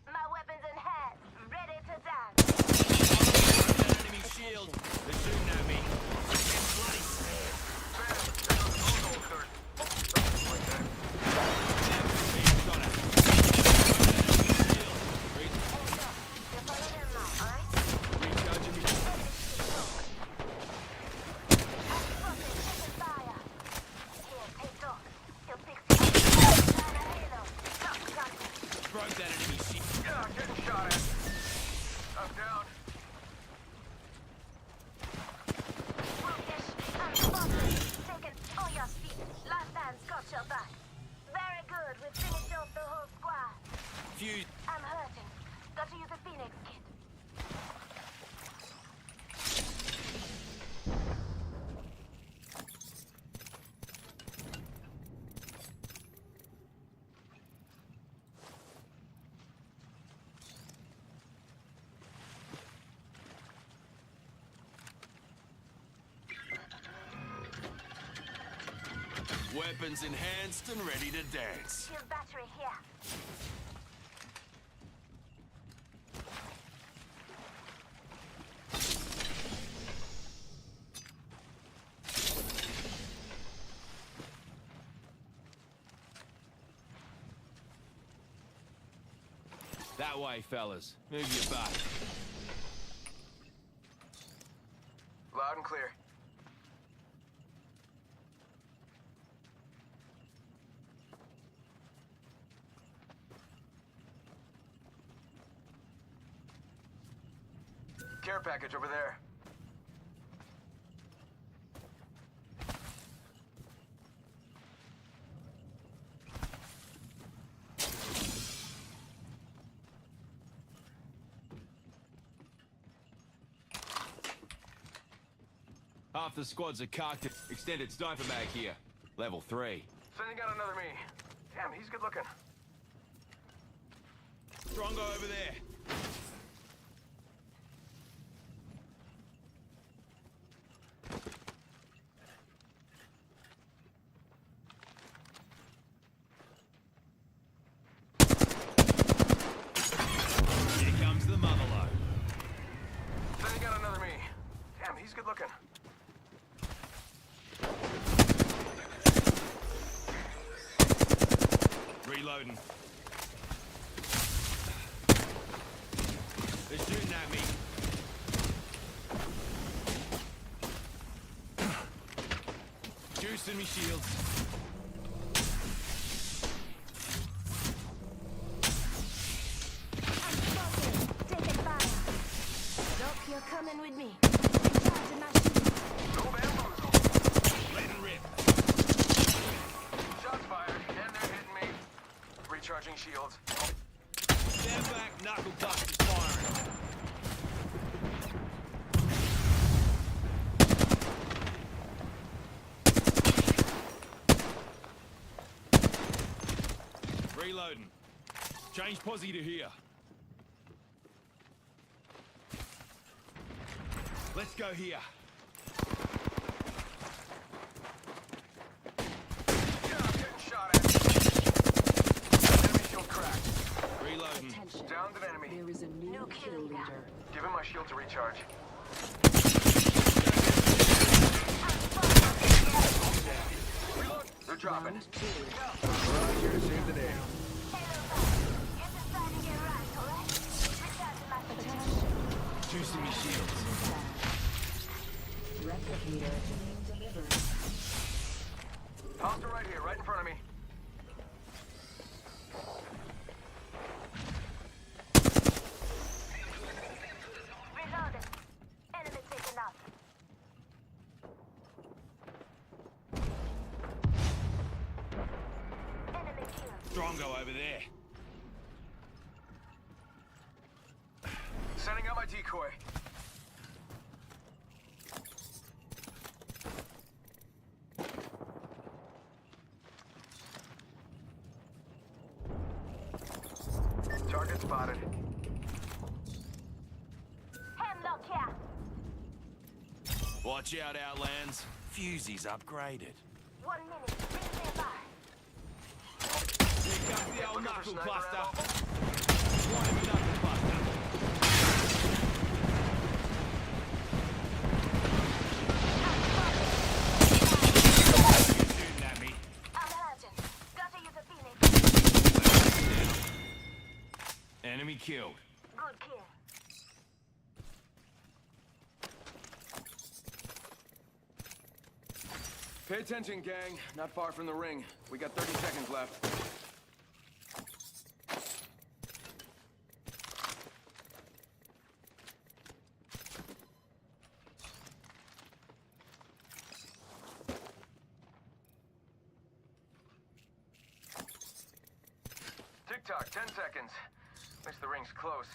My weapons in hand. Ready to dance. Enemy shield. They're shooting at me. Get place. Broke that enemy shield. Yeah, getting shot at. I'm down. Taken all your feet. Last man's got your back. Very good. We've finished off the whole squad. Fuse. I'm hurting. Got to use a Phoenix kit. Weapons enhanced and ready to dance. Shield battery here. That way, fellas. Move your butt. Loud and clear. Care package over there. Half the squads are cocked. Extended sniper mag here. Level 3. Sending out another me. Damn, he's good looking. Strongo over there. Here comes the motherload. Sending out another me. Damn, he's good looking. Reloading. They're shooting at me. Juicing me shields. Taking fire. Nope, you're coming with me. Recharging my shield. No bamboozle. Let it rip. Shots fired, and they're hitting me. Recharging shields. Stand back, knuckle busters firing. Reloading. Change posse to here. Let's go here. Yeah, I'm getting shot at. Enemy shield cracked. Reloading. Attention. Downed an enemy. There is a new kill leader. Give him my shield to recharge. Reload. They're dropping. Round 2. Right here to save the day. Drongo over there. Sending out my decoy. Target spotted. Hemlock here. Watch out, Outlands. Fusey's upgraded. 1 minute. Ring nearby. Here comes the old knuckle cluster. One of the knuckle cluster. Shooting at me. I'm urgent. Gotta use a Phoenix. Enemy killed. Good kill. Pay attention, gang. Not far from the ring. We got 30 seconds left. Tick-tock, 10 seconds. At least the ring's close.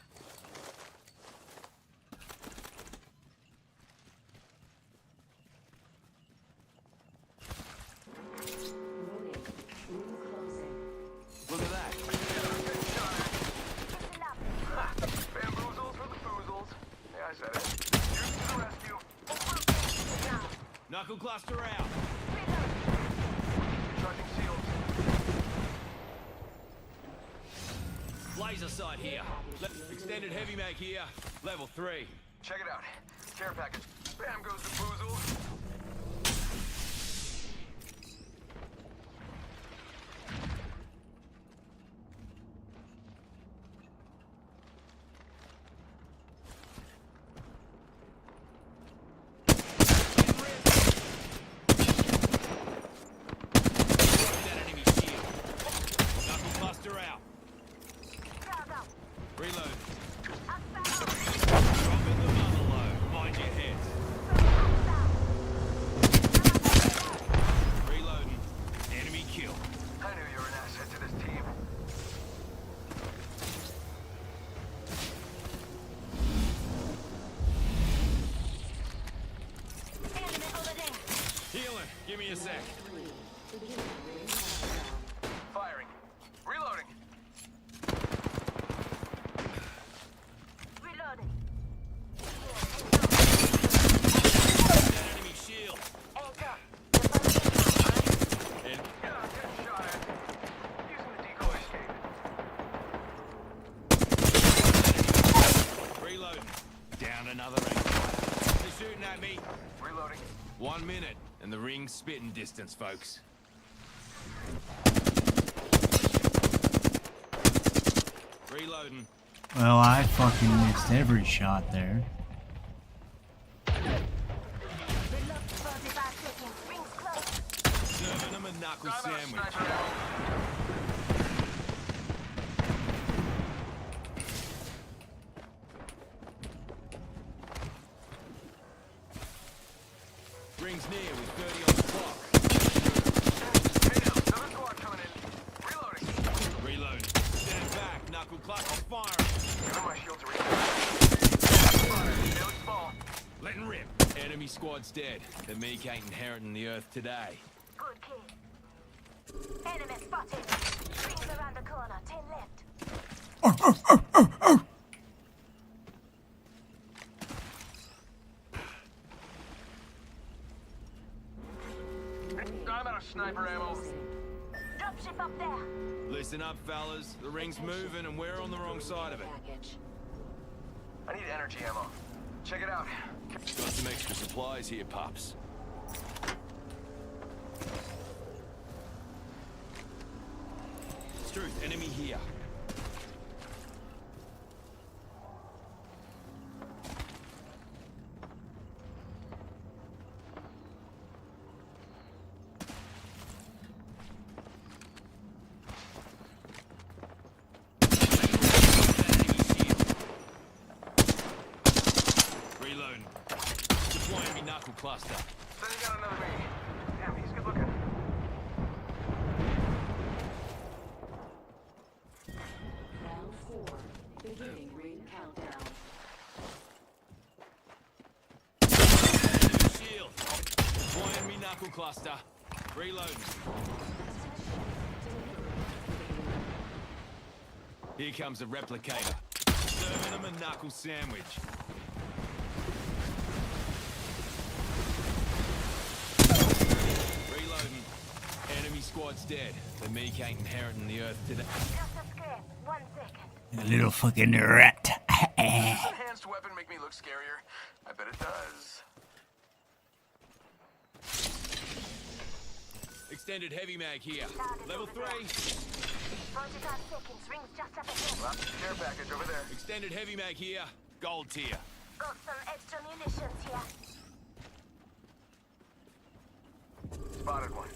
Look at that. Bamboozles for the foozles. Yeah, I said it. Shoot to the rescue. Knuckle cluster out. Charging shields. Laser sight here. Extended heavy mag here. Level 3. Check it out. Care package. Bam goes the foozle. That enemy shield. Knuckle cluster out. Reload. Dropping the mother load. Mind your heads. Reloading. Enemy kill. I knew you were an asset to this team. Healing. Give me a sec. Firing. Reloading. Reloading. That enemy shield. Anchor. And Get shot at. Using the decoy escape. reloading. Down another ring. They're shooting at me. Reloading. 1 minute, and the ring's spitting distance, folks. Reloading. Well, I fucking missed every shot there. Serving them a knuckle sandwich. Rings near with 30 on the clock. Hey now, another squad coming in. Reloading. Reload. Stand back. Knuckle clock on fire. Give my shield to reload. Letting rip. Enemy squad's dead. The meek ain't inheriting the earth today. Good kid. Enemy spotted. Rings around the corner. 10 left. I'm out of sniper ammo. Dropship up there. Listen up, fellas. The ring's moving and we're on the wrong side of it. I need energy ammo. Check it out. Got some extra supplies here, pups. Struth, enemy here. Reloading. Deploying me knuckle cluster. Sending out another me. Damn, he's good looking. Round 4. Beginning ring countdown. Shield. One enemy knuckle cluster. Reloading. Here comes the replicator. Serving them a knuckle sandwich. Reloading. Enemy squad's dead. The meek ain't inheriting the earth today. Just a script. 1 second. A little fucking rat. Does this enhanced weapon make me look scarier? I bet it does. Extended heavy mag here. Level 3. 45 seconds. Rings just up ahead. Last care package over there. Extended heavy mag here. Gold tier. Got some extra munitions here. Spotted one.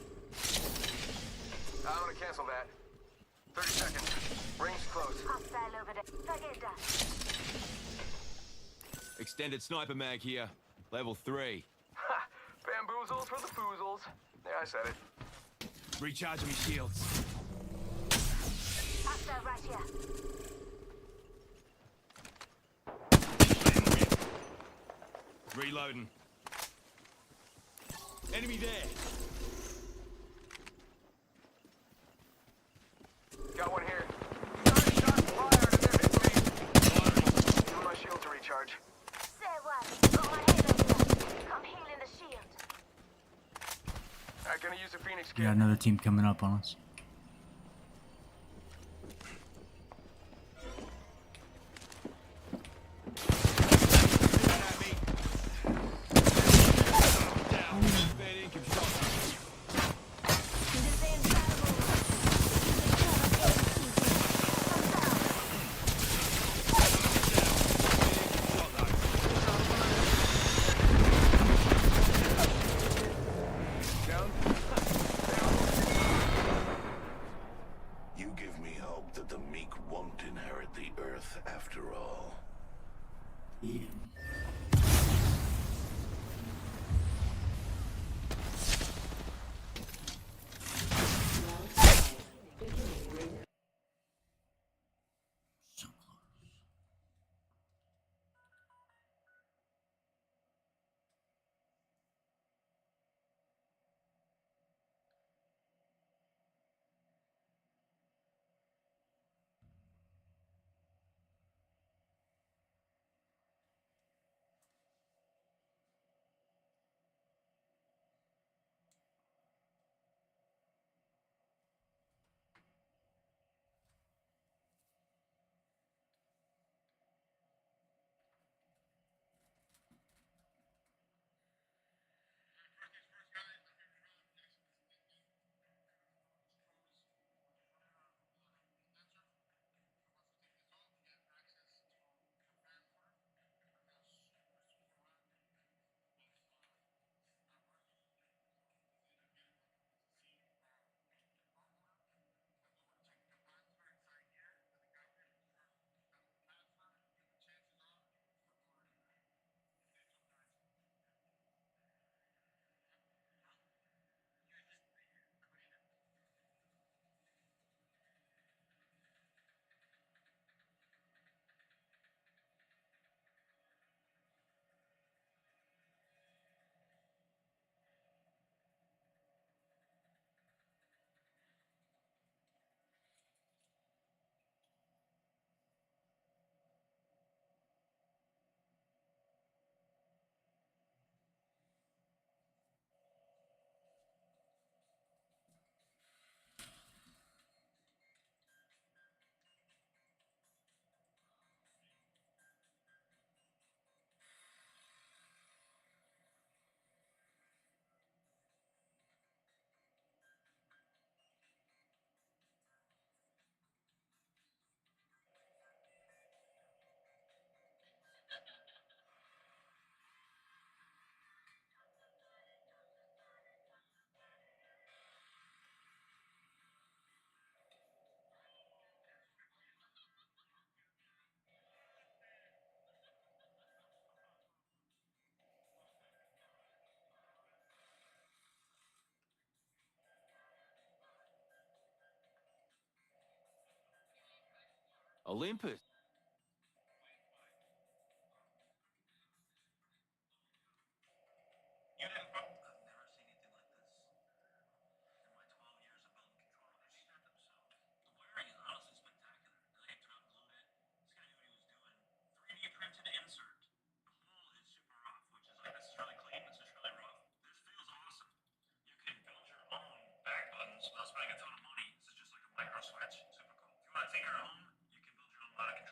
I'm gonna cancel that. 30 seconds. Rings close. Hostile over there. Forget that. Extended sniper mag here. Level 3. Ha! Bamboozles for the foozles. Yeah, I said it. Recharging me shields. Hostile right here. Reloading. Enemy there. Got one here. Shot fired and they're hitting me. Give my shield to recharge. Say what? Got my head over here. I'm healing the shield. Alright, gonna use a Phoenix We kit. got another team coming up on us. You give me hope that the meek won't inherit the earth after all. Yeah. So close. Olympus. You didn't. I've never seen anything like this. In my 12 years of building controllers, they strap themselves. The wiring is honestly spectacular. They top glued it. This guy knew what he was doing. 3D printed insert. The hole is super rough, which is like, this is really clean, this is really rough. This feels awesome. You can build your own back buttons without spending a ton of money. This is just like a micro switch. Super cool. If you want to take her home, you can build your own ladder controller.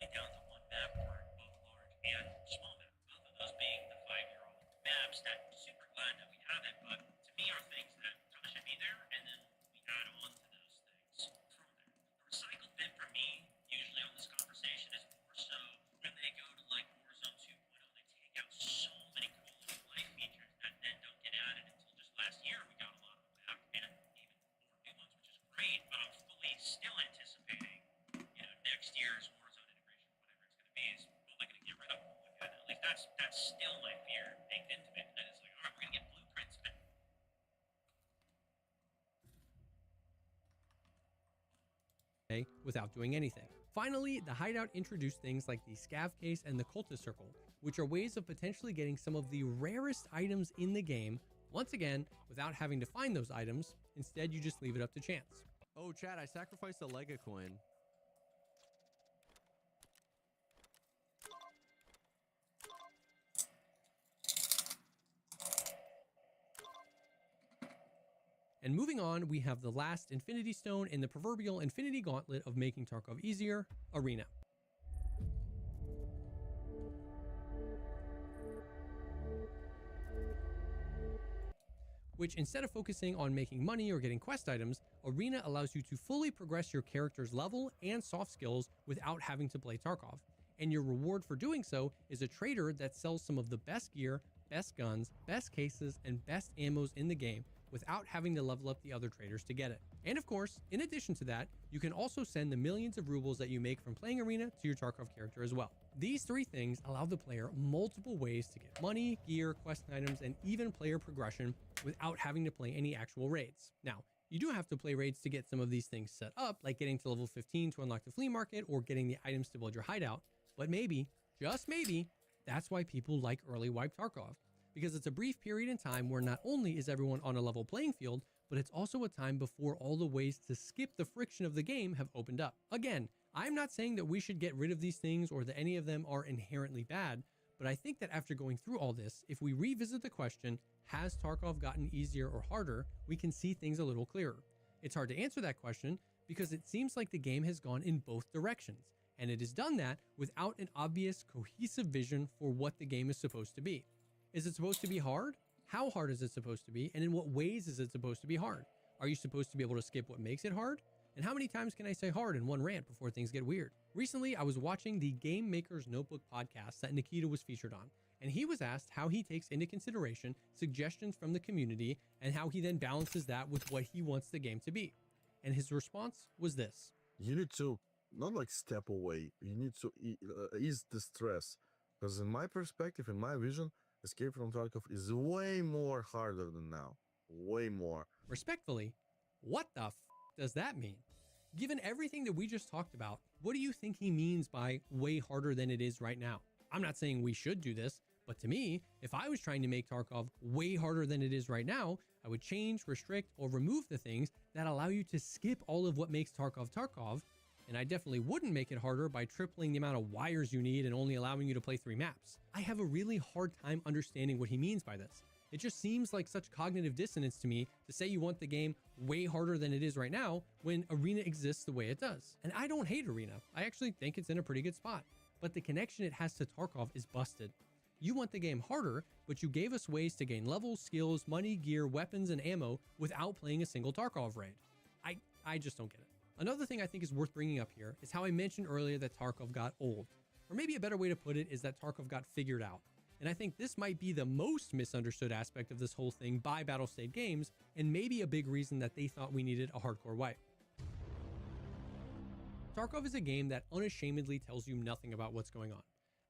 only down to one map for both large and small maps, both of those being the 5-year-old maps. That super glad that we have it, but to me are things that should be there, and then we add on to those things from there. The recycled bit for me, usually on this conversation, is more so when they go to like Warzone 2.0, they take out so many cool little life features that then don't get added until just last year. We got a lot of them back, and even more new ones, which is great, but I'm fully still anticipating, next year's Warzone integration, whatever it's going to be, is probably going to get rid of them. At least that's still my fear baked into it. And it's like, all right, we're going to get blueprints back. Without doing anything. Finally, the hideout introduced things like the scav case and the cultist circle, which are ways of potentially getting some of the rarest items in the game, once again, without having to find those items. Instead, you just leave it up to chance. Oh, Chad, I sacrificed a Lega coin. And moving on, we have the last Infinity Stone in the proverbial Infinity Gauntlet of making Tarkov easier, Arena. Which, instead of focusing on making money or getting quest items, Arena allows you to fully progress your character's level and soft skills without having to play Tarkov. And your reward for doing so is a trader that sells some of the best gear, best guns, best cases, and best ammos in the game, without having to level up the other traders to get it. And of course, in addition to that, you can also send the millions of rubles that you make from playing Arena to your Tarkov character as well. These three things allow the player multiple ways to get money, gear, quest items, and even player progression without having to play any actual raids. Now, you do have to play raids to get some of these things set up, like getting to level 15 to unlock the flea market or getting the items to build your hideout, but maybe, just maybe, that's why people like early wipe Tarkov. Because it's a brief period in time where not only is everyone on a level playing field, but it's also a time before all the ways to skip the friction of the game have opened up. Again, I'm not saying that we should get rid of these things or that any of them are inherently bad, but I think that after going through all this, if we revisit the question, has Tarkov gotten easier or harder, we can see things a little clearer. It's hard to answer that question because it seems like the game has gone in both directions, and it has done that without an obvious cohesive vision for what the game is supposed to be. Is it supposed to be hard? How hard is it supposed to be? And in what ways is it supposed to be hard? Are you supposed to be able to skip what makes it hard? And how many times can I say hard in one rant before things get weird? Recently, I was watching the Game Maker's Notebook podcast that Nikita was featured on, and he was asked how he takes into consideration suggestions from the community and how he then balances that with what he wants the game to be. And his response was this. You need to not like step away. You need to ease the stress. Because in my perspective, in my vision, Escape from Tarkov is way more harder than now. Way more. Respectfully, what the f does that mean? Given everything that we just talked about, what do you think he means by way harder than it is right now? I'm not saying we should do this, but to me, if I was trying to make Tarkov way harder than it is right now, I would change, restrict, or remove the things that allow you to skip all of what makes Tarkov Tarkov, and I definitely wouldn't make it harder by tripling the amount of wires you need and only allowing you to play 3 maps. I have a really hard time understanding what he means by this. It just seems like such cognitive dissonance to me to say you want the game way harder than it is right now when Arena exists the way it does. And I don't hate Arena. I actually think it's in a pretty good spot. But the connection it has to Tarkov is busted. You want the game harder, but you gave us ways to gain levels, skills, money, gear, weapons, and ammo without playing a single Tarkov raid. I just don't get it. Another thing I think is worth bringing up here is how I mentioned earlier that Tarkov got old. Or maybe a better way to put it is that Tarkov got figured out. And I think this might be the most misunderstood aspect of this whole thing by Battlestate Games, and maybe a big reason that they thought we needed a hardcore wipe. Tarkov is a game that unashamedly tells you nothing about what's going on.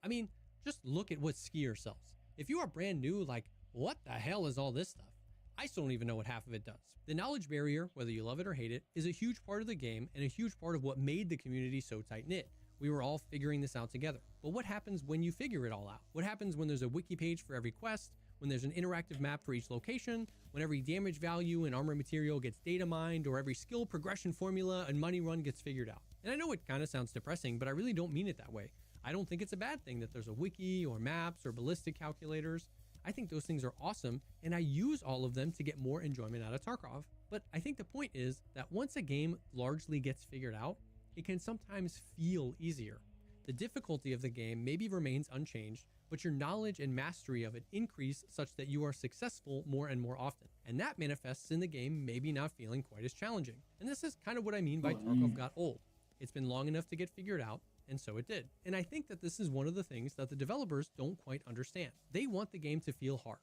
I mean, just look at what Skier sells. If you are brand new, like, what the hell is all this stuff? I still don't even know what half of it does. The knowledge barrier, whether you love it or hate it, is a huge part of the game and a huge part of what made the community so tight-knit. We were all figuring this out together. But what happens when you figure it all out? What happens when there's a wiki page for every quest, when there's an interactive map for each location, when every damage value and armor material gets data mined, or every skill progression formula and money run gets figured out? And I know it kind of sounds depressing, but I really don't mean it that way. I don't think it's a bad thing that there's a wiki or maps or ballistic calculators. I think those things are awesome, and I use all of them to get more enjoyment out of Tarkov. But I think the point is that once a game largely gets figured out, it can sometimes feel easier. The difficulty of the game maybe remains unchanged, but your knowledge and mastery of it increase such that you are successful more and more often. And that manifests in the game maybe not feeling quite as challenging. And this is kind of what I mean by Tarkov got old. It's been long enough to get figured out, and so it did. And I think that this is one of the things that the developers don't quite understand. They want the game to feel hard.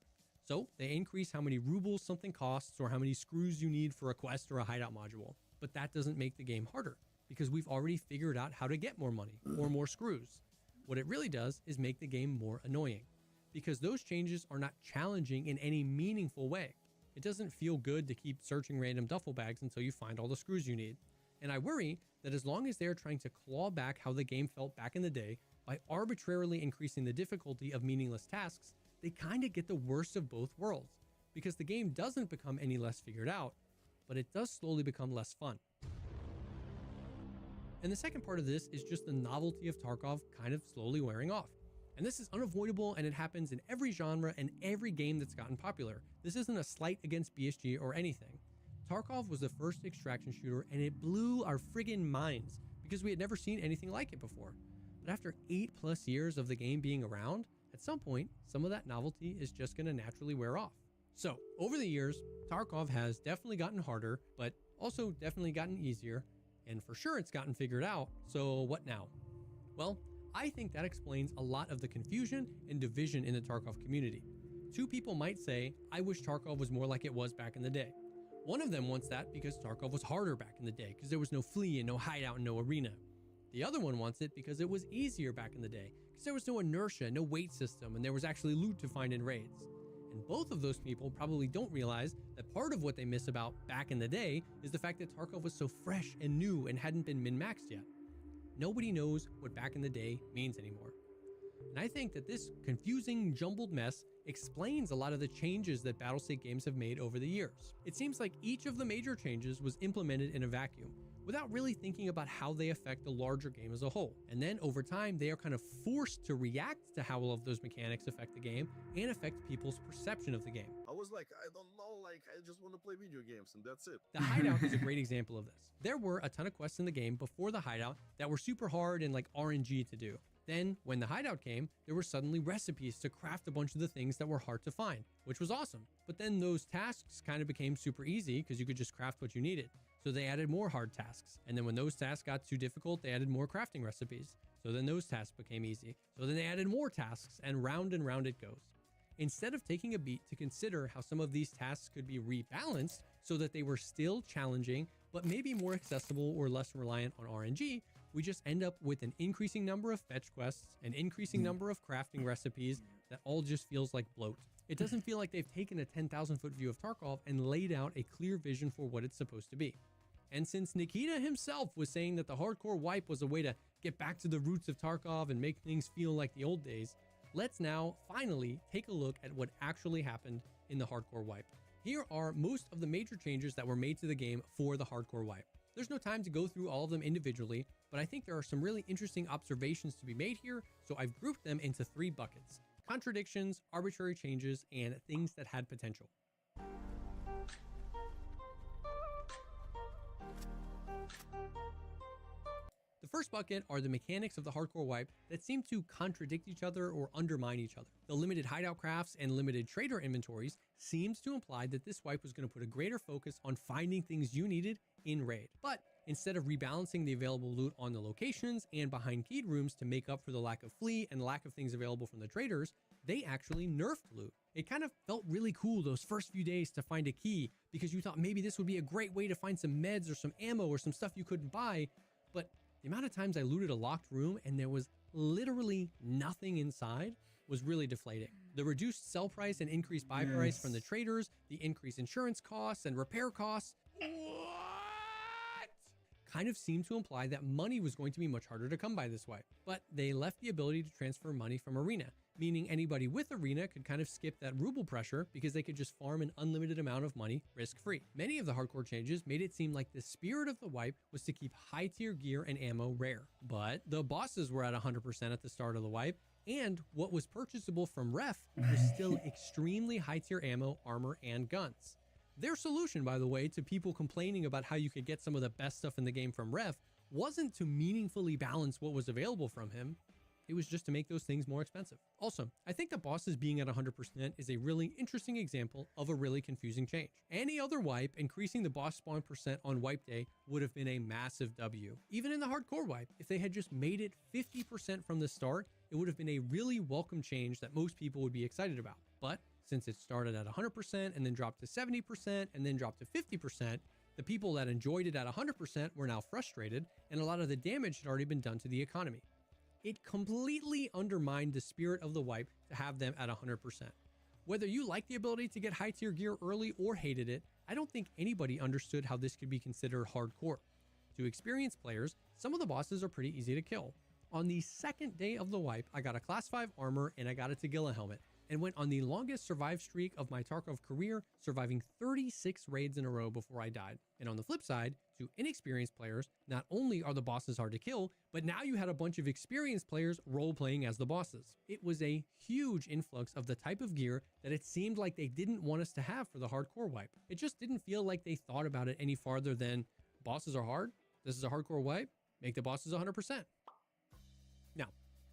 So they increase how many rubles something costs or how many screws you need for a quest or a hideout module. But that doesn't make the game harder, because we've already figured out how to get more money or more screws. What it really does is make the game more annoying, because those changes are not challenging in any meaningful way. It doesn't feel good to keep searching random duffel bags until you find all the screws you need. And I worry that as long as they're trying to claw back how the game felt back in the day by arbitrarily increasing the difficulty of meaningless tasks, they kind of get the worst of both worlds, because the game doesn't become any less figured out, but it does slowly become less fun. And the second part of this is just the novelty of Tarkov kind of slowly wearing off. And this is unavoidable, and it happens in every genre and every game that's gotten popular. This isn't a slight against BSG or anything. Tarkov was the first extraction shooter, and it blew our friggin' minds because we had never seen anything like it before. But after 8+ years of the game being around, at some point, some of that novelty is just gonna naturally wear off. So, over the years, Tarkov has definitely gotten harder, but also definitely gotten easier. And for sure it's gotten figured out, so what now? Well, I think that explains a lot of the confusion and division in the Tarkov community. Two people might say, I wish Tarkov was more like it was back in the day. One of them wants that because Tarkov was harder back in the day, because there was no flea and no hideout and no arena. The other one wants it because it was easier back in the day, because there was no inertia, no weight system, and there was actually loot to find in raids. And both of those people probably don't realize that part of what they miss about back in the day is the fact that Tarkov was so fresh and new and hadn't been min-maxed yet. Nobody knows what back in the day means anymore. And I think that this confusing, jumbled mess explains a lot of the changes that Battlestate games have made over the years. It seems like each of the major changes was implemented in a vacuum, without really thinking about how they affect the larger game as a whole. And then over time, they are kind of forced to react to how all of those mechanics affect the game and affect people's perception of the game. I was like, I don't know, like, I just want to play video games and that's it. The hideout is a great example of this. There were a ton of quests in the game before the hideout that were super hard and like RNG to do. Then when the hideout came, there were suddenly recipes to craft a bunch of the things that were hard to find, which was awesome. But then those tasks kind of became super easy because you could just craft what you needed. So they added more hard tasks. And then when those tasks got too difficult, they added more crafting recipes. So then those tasks became easy. So then they added more tasks, and round it goes. Instead of taking a beat to consider how some of these tasks could be rebalanced so that they were still challenging, but maybe more accessible or less reliant on RNG, we just end up with an increasing number of fetch quests, an increasing number of crafting recipes that all just feels like bloat. It doesn't feel like they've taken a 10,000-foot view of Tarkov and laid out a clear vision for what it's supposed to be. And since Nikita himself was saying that the hardcore wipe was a way to get back to the roots of Tarkov and make things feel like the old days, let's now finally take a look at what actually happened in the hardcore wipe. Here are most of the major changes that were made to the game for the hardcore wipe. There's no time to go through all of them individually, but I think there are some really interesting observations to be made here, so I've grouped them into 3 buckets: contradictions, arbitrary changes, and things that had potential. The first bucket are the mechanics of the hardcore wipe that seem to contradict each other or undermine each other. The limited hideout crafts and limited trader inventories seems to imply that this wipe was going to put a greater focus on finding things you needed in raid. But instead of rebalancing the available loot on the locations and behind keyed rooms to make up for the lack of flea and lack of things available from the traders, they actually nerfed loot. It kind of felt really cool those first few days to find a key because you thought maybe this would be a great way to find some meds or some ammo or some stuff you couldn't buy, but the amount of times I looted a locked room and there was literally nothing inside was really deflating. The reduced sell price and increased buy price from the traders, the increased insurance costs and repair costs, kind of seemed to imply that money was going to be much harder to come by this way. But they left the ability to transfer money from Arena, meaning anybody with Arena could kind of skip that ruble pressure because they could just farm an unlimited amount of money risk-free. Many of the hardcore changes made it seem like the spirit of the wipe was to keep high-tier gear and ammo rare. But the bosses were at 100% at the start of the wipe, and what was purchasable from Ref was still extremely high-tier ammo, armor, and guns. Their solution, by the way, to people complaining about how you could get some of the best stuff in the game from Ref wasn't to meaningfully balance what was available from him. It was just to make those things more expensive. Also, I think the bosses being at 100% is a really interesting example of a really confusing change. Any other wipe, increasing the boss spawn percent on wipe day would have been a massive W. Even in the hardcore wipe, if they had just made it 50% from the start, it would have been a really welcome change that most people would be excited about. But since it started at 100% and then dropped to 70% and then dropped to 50%, the people that enjoyed it at 100% were now frustrated, and a lot of the damage had already been done to the economy. It completely undermined the spirit of the wipe to have them at 100%. Whether you liked the ability to get high tier gear early or hated it, I don't think anybody understood how this could be considered hardcore. To experienced players, some of the bosses are pretty easy to kill. On the second day of the wipe, I got a class 5 armor and I got a Tagilla helmet, and went on the longest survive streak of my Tarkov career, surviving 36 raids in a row before I died. And on the flip side, to inexperienced players, not only are the bosses hard to kill, but now you had a bunch of experienced players role-playing as the bosses. It was a huge influx of the type of gear that it seemed like they didn't want us to have for the hardcore wipe. It just didn't feel like they thought about it any farther than, bosses are hard, this is a hardcore wipe, make the bosses 100%. Now,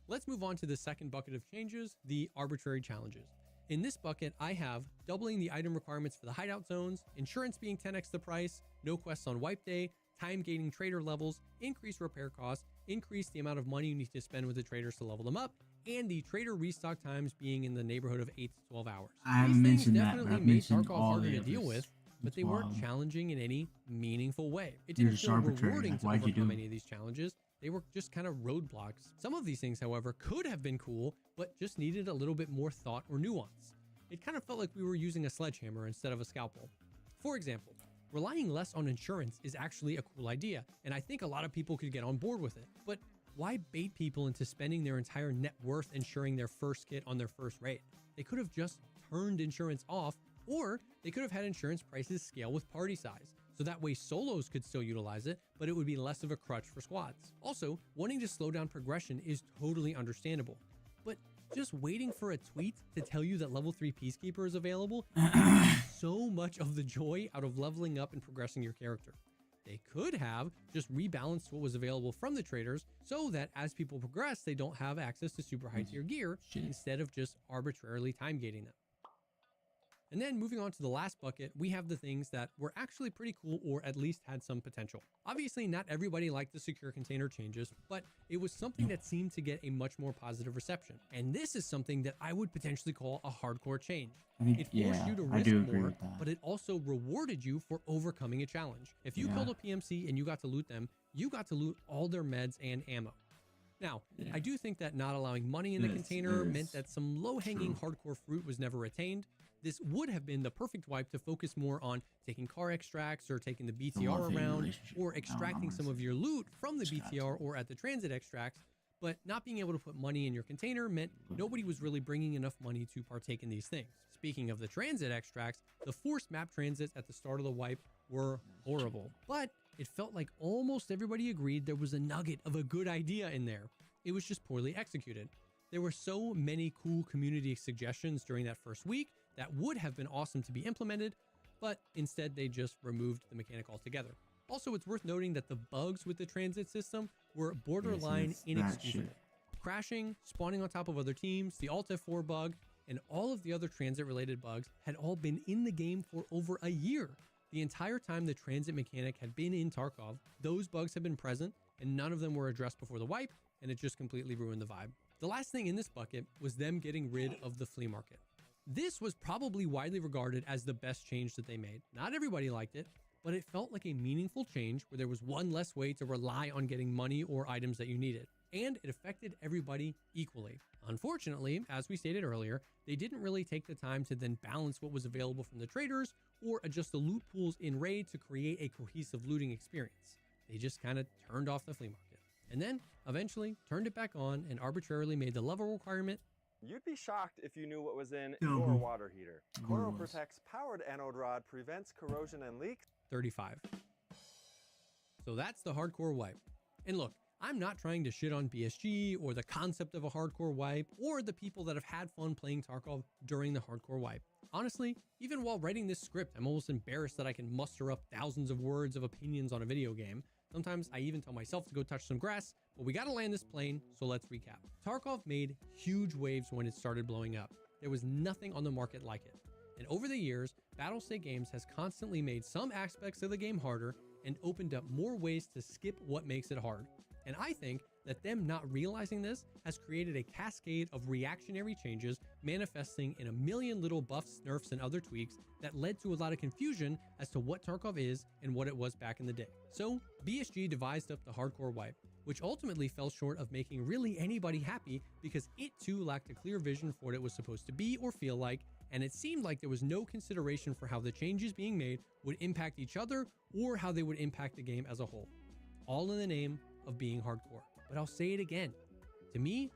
let's move on to the second bucket of changes, the arbitrary challenges. In this bucket, I have doubling the item requirements for the hideout zones, insurance being 10x the price, no quests on wipe day, time gating trader levels, increased repair costs, increase the amount of money you need to spend with the traders to level them up, and the trader restock times being in the neighborhood of 8 to 12 hours. I haven't mentioned that, but definitely I've made mentioned Tarkov all harder the to deal others. with, but they It's weren't wild. challenging in any meaningful way. It They're didn't just feel arbitrary. rewarding Like, to why'd you do overcome it? any of these challenges. They were just kind of roadblocks. Some of these things, however, could have been cool, but just needed a little bit more thought or nuance. It kind of felt like we were using a sledgehammer instead of a scalpel. For example, relying less on insurance is actually a cool idea, and I think a lot of people could get on board with it. But why bait people into spending their entire net worth insuring their first kit on their first raid? They could have just turned insurance off, or they could have had insurance prices scale with party size. So that way solos could still utilize it, but it would be less of a crutch for squads. Also, wanting to slow down progression is totally understandable, but just waiting for a tweet to tell you that level 3 Peacekeeper is available takes so much of the joy out of leveling up and progressing your character. They could have just rebalanced what was available from the traders so that as people progress, they don't have access to super high tier gear instead of just arbitrarily time gating them. And then moving on to the last bucket, we have the things that were actually pretty cool or at least had some potential. Obviously, not everybody liked the secure container changes, but it was something that seemed to get a much more positive reception. And this is something that I would potentially call a hardcore change. I think, It forced yeah, you to I risk do agree more, with that. but it also rewarded you for overcoming a challenge. If you Yeah. killed a PMC and you got to loot them, you got to loot all their meds and ammo. Now, I do think that not allowing money in the container meant that some low-hanging hardcore fruit was never attained. This would have been the perfect wipe to focus more on taking car extracts or taking the BTR love-hate around relationship. or extracting some of your loot from the BTR or at the transit extracts, but not being able to put money in your container meant nobody was really bringing enough money to partake in these things. Speaking of the transit extracts, the forced map transits at the start of the wipe were horrible, but it felt like almost everybody agreed there was a nugget of a good idea in there. It was just poorly executed. There were so many cool community suggestions during that first week that would have been awesome to be implemented, but instead they just removed the mechanic altogether. Also, it's worth noting that the bugs with the transit system were borderline that's that inexcusable. shit. Crashing, spawning on top of other teams, the Alt F4 bug, and all of the other transit related bugs had all been in the game for over a year. The entire time the transit mechanic had been in Tarkov, those bugs had been present and none of them were addressed before the wipe, and it just completely ruined the vibe. The last thing in this bucket was them getting rid of the flea market. This was probably widely regarded as the best change that they made. Not everybody liked it, but it felt like a meaningful change where there was one less way to rely on getting money or items that you needed, and it affected everybody equally. Unfortunately, as we stated earlier, they didn't really take the time to then balance what was available from the traders or adjust the loot pools in raid to create a cohesive looting experience. They just kind of turned off the flea market, and then eventually turned it back on and arbitrarily made the level requirement. You'd be shocked if you knew what was in Oh, your who? water heater. Who Coro was? protects powered anode rod, prevents corrosion and leaks. 35. So that's the hardcore wipe. And look, I'm not trying to shit on BSG or the concept of a hardcore wipe or the people that have had fun playing Tarkov during the hardcore wipe. Honestly, even while writing this script, I'm almost embarrassed that I can muster up thousands of words of opinions on a video game. Sometimes I even tell myself to go touch some grass, but we gotta land this plane, so let's recap. Tarkov made huge waves when it started blowing up. There was nothing on the market like it. And over the years, Battlestate Games has constantly made some aspects of the game harder and opened up more ways to skip what makes it hard. And I think that them not realizing this has created a cascade of reactionary changes manifesting in a million little buffs, nerfs, and other tweaks that led to a lot of confusion as to what Tarkov is and what it was back in the day. So BSG devised up the hardcore wipe, which ultimately fell short of making really anybody happy because it too lacked a clear vision for what it was supposed to be or feel like, and it seemed like there was no consideration for how the changes being made would impact each other or how they would impact the game as a whole. All in the name of being hardcore. But I'll say it again. To me,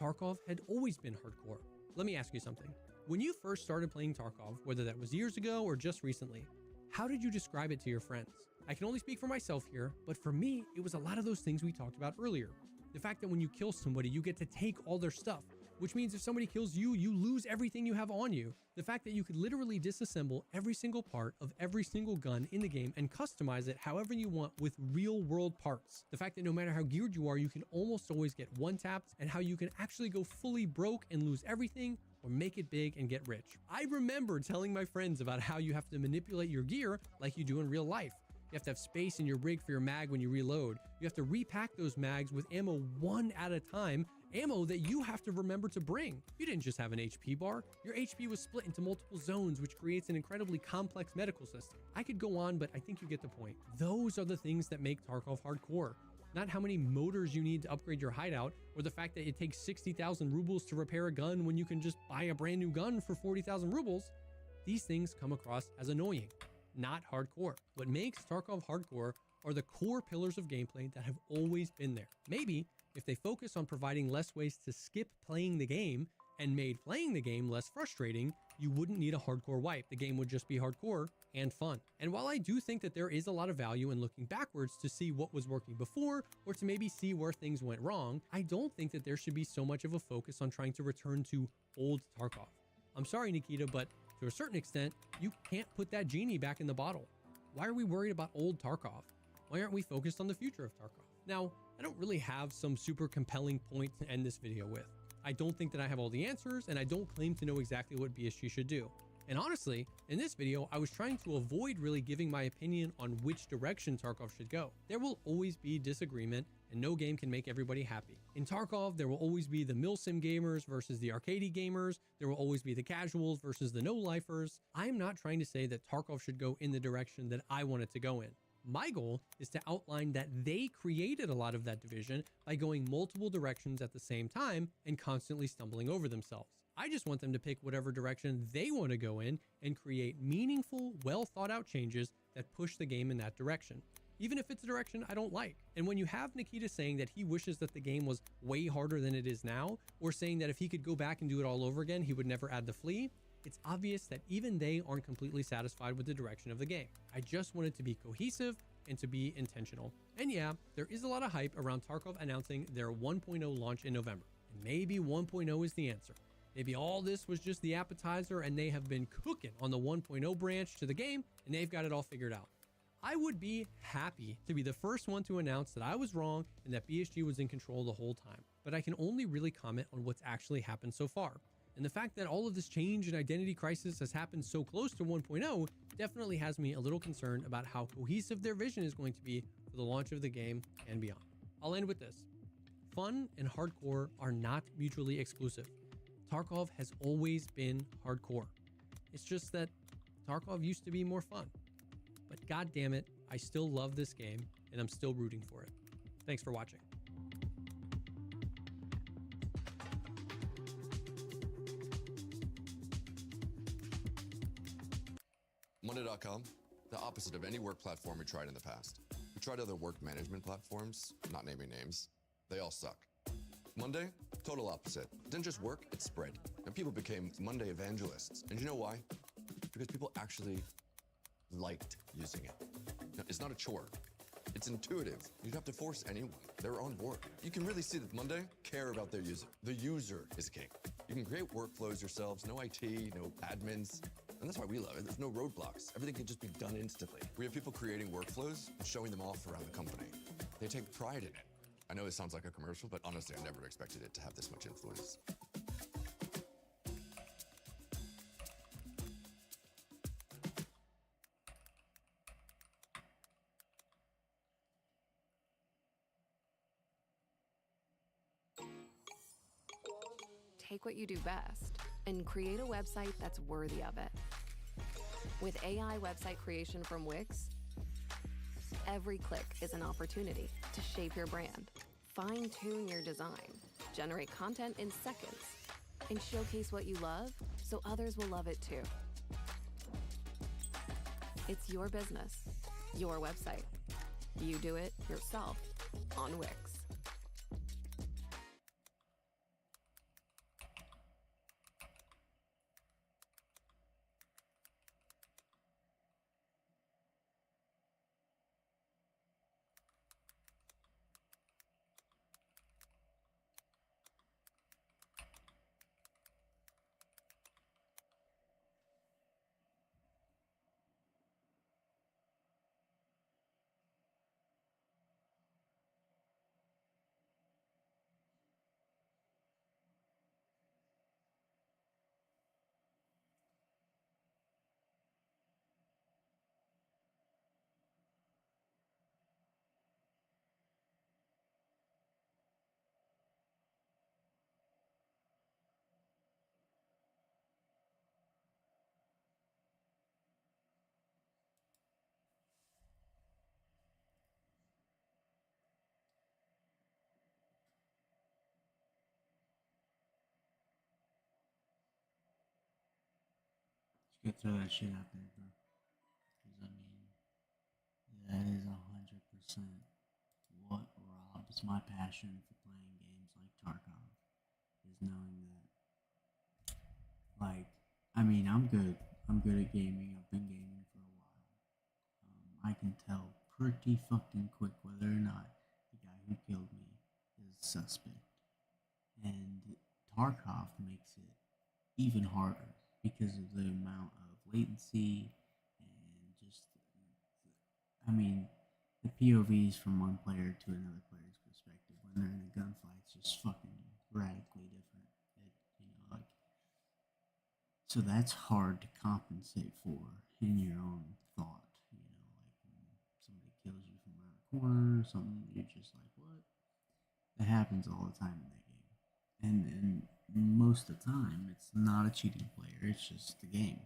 Tarkov had always been hardcore. Let me ask you something. When you first started playing Tarkov, whether that was years ago or just recently, how did you describe it to your friends? I can only speak for myself here, but for me, it was a lot of those things we talked about earlier. The fact that when you kill somebody, you get to take all their stuff, which means if somebody kills you, you lose everything you have on you. The fact that you could literally disassemble every single part of every single gun in the game and customize it however you want with real world parts. The fact that no matter how geared you are, you can almost always get one tapped, and how you can actually go fully broke and lose everything or make it big and get rich. I remember telling my friends about how you have to manipulate your gear like you do in real life. You have to have space in your rig for your mag when you reload. You have to repack those mags with ammo one at a time, ammo that you have to remember to bring. You didn't just have an HP bar. Your HP was split into multiple zones, which creates an incredibly complex medical system. I could go on, but I think you get the point. Those are the things that make Tarkov hardcore. Not how many motors you need to upgrade your hideout, or the fact that it takes 60,000 rubles to repair a gun when you can just buy a brand new gun for 40,000 rubles. These things come across as annoying, not hardcore. What makes Tarkov hardcore are the core pillars of gameplay that have always been there. Maybe if they focus on providing less ways to skip playing the game and made playing the game less frustrating, you wouldn't need a hardcore wipe. The game would just be hardcore and fun. And while I do think that there is a lot of value in looking backwards to see what was working before, or to maybe see where things went wrong, I don't think that there should be so much of a focus on trying to return to old Tarkov. I'm sorry, Nikita, but to a certain extent, you can't put that genie back in the bottle. Why are we worried about old Tarkov? Why aren't we focused on the future of Tarkov? Now, I don't really have some super compelling point to end this video with. I don't think that I have all the answers, and I don't claim to know exactly what BSG should do. And honestly, in this video, I was trying to avoid really giving my opinion on which direction Tarkov should go. There will always be disagreement, and no game can make everybody happy. In Tarkov, there will always be the milsim gamers versus the arcadey gamers. There will always be the casuals versus the no-lifers. I'm not trying to say that Tarkov should go in the direction that I want it to go in. My goal is to outline that they created a lot of that division by going multiple directions at the same time and constantly stumbling over themselves. I just want them to pick whatever direction they want to go in and create meaningful, well thought out changes that push the game in that direction, even if it's a direction I don't like. And when you have Nikita saying that he wishes that the game was way harder than it is now, or saying that if he could go back and do it all over again, he would never add the flea, it's obvious that even they aren't completely satisfied with the direction of the game. I just want it to be cohesive and to be intentional. And yeah, there is a lot of hype around Tarkov announcing their 1.0 launch in November. And maybe 1.0 is the answer. Maybe all this was just the appetizer and they have been cooking on the 1.0 branch to the game and they've got it all figured out. I would be happy to be the first one to announce that I was wrong and that BSG was in control the whole time. But I can only really comment on what's actually happened so far. And the fact that all of this change and identity crisis has happened so close to 1.0 definitely has me a little concerned about how cohesive their vision is going to be for the launch of the game and beyond. I'll end with this. Fun and hardcore are not mutually exclusive. Tarkov has always been hardcore. It's just that Tarkov used to be more fun. But god damn it, I still love this game and I'm still rooting for it. Thanks for watching. Monday.com, the opposite of any work platform we tried in the past. We tried other work management platforms, not naming names. They all suck. Monday, total opposite. It didn't just work, it spread. And people became Monday evangelists. And you know why? Because people actually liked using it. Now, it's not a chore. It's intuitive. You don't have to force anyone. They're on board. You can really see that Monday care about their user. The user is king. You can create workflows yourselves, no IT, no admins. And that's why we love it. There's no roadblocks. Everything can just be done instantly. We have people creating workflows and showing them off around the company. They take pride in it. I know it sounds like a commercial, but honestly, I never expected it to have this much influence. Take what you do best and create a website that's worthy of it. With AI website creation from Wix, every click is an opportunity to shape your brand, fine-tune your design, generate content in seconds, and showcase what you love so others will love it too. It's your business, your website. You do it yourself on Wix. Just gotta throw that shit out there, bro. Because, I mean, that is 100% what robs my passion for playing games like Tarkov. Is knowing that, like, I mean, I'm good. I'm good at gaming. I've been gaming for a while. I can tell pretty fucking quick whether or not the guy who killed me is suspect. And Tarkov makes it even harder because of the amount of latency and just, I mean, the POVs from one player to another player's perspective when they're in a gunfight is just fucking radically different. Like, so that's hard to compensate for in your own thought. Like when somebody kills you from around the corner or something, you're just like, what? That happens all the time in that game. And most of the time, it's not a cheating player, it's just the game.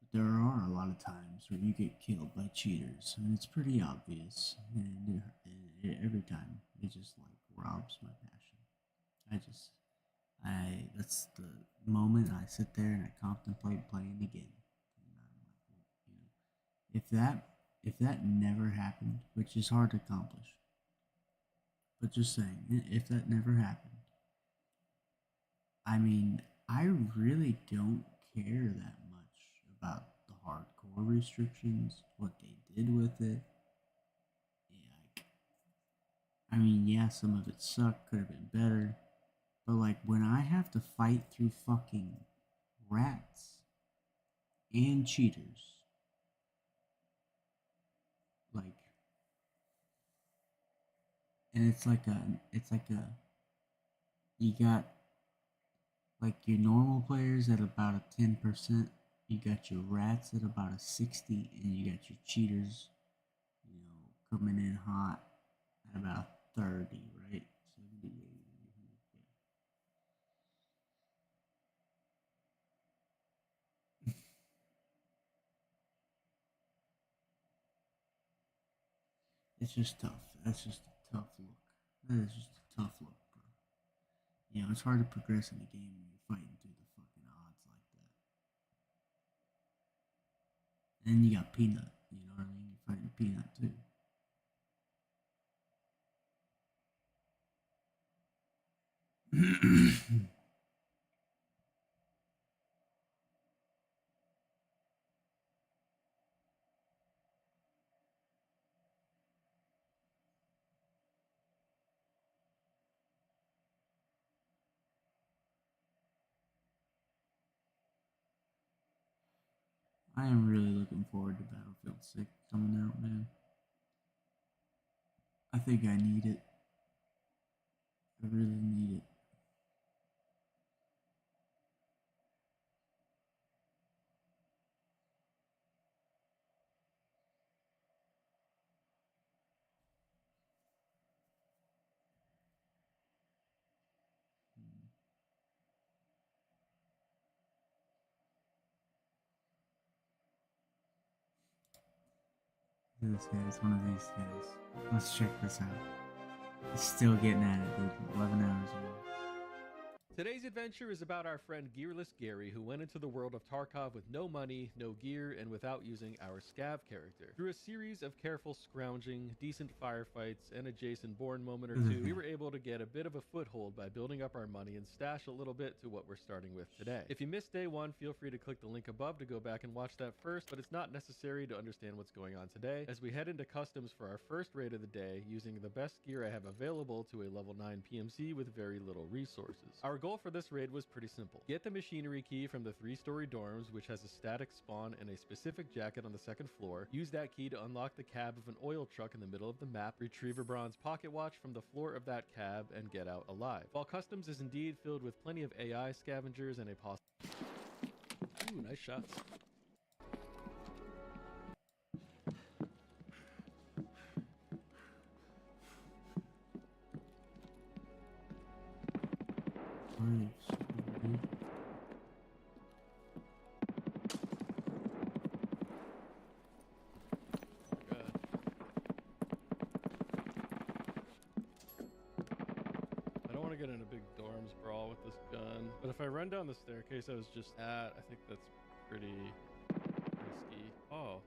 But there are a lot of times where you get killed by cheaters, and it's pretty obvious. And every time, it just like robs my passion. That's the moment I sit there and I contemplate playing the game. And I'm like, if that never happened, which is hard to accomplish, but just saying, if that never happened, I mean, I really don't care that much about the hardcore restrictions, what they did with it. I mean, yeah, some of it sucked, could have been better, but like when I have to fight through fucking rats and cheaters, like, and it's like you got like your normal players at about a 10%, you got your rats at about a 60, and you got your cheaters, coming in hot at about 30, right? 70, 80, yeah. It's just tough. That's just a tough look. That is just a tough look, bro. It's hard to progress in a game when you're fighting through the fucking odds like that. And you got Peanut, you know what I mean? You're fighting Peanut too. I am really looking forward to Battlefield 6 coming out, man. I think I need it. I really need it. This guy is one of these guys. Let's check this out. He's still getting at it, dude. 11 hours ago. Today's adventure is about our friend Gearless Gary, who went into the world of Tarkov with no money, no gear, and without using our Scav character. Through a series of careful scrounging, decent firefights, and a Jason Bourne moment or two, we were able to get a bit of a foothold by building up our money and stash a little bit to what we're starting with today. If you missed day one, feel free to click the link above to go back and watch that first, but it's not necessary to understand what's going on today, as we head into customs for our first raid of the day, using the best gear I have available to a level 9 PMC with very little resources. Our goal for this raid was pretty simple. Get the machinery key from the 3-story dorms, which has a static spawn and a specific jacket on the 2nd floor. Use that key to unlock the cab of an oil truck in the middle of the map. Retrieve a bronze pocket watch from the floor of that cab and get out alive. While customs is indeed filled with plenty of AI scavengers and a Ooh, nice shots. Get in a big dorms brawl with this gun, but if I run down the staircase I was just at, I think that's pretty risky. Oh,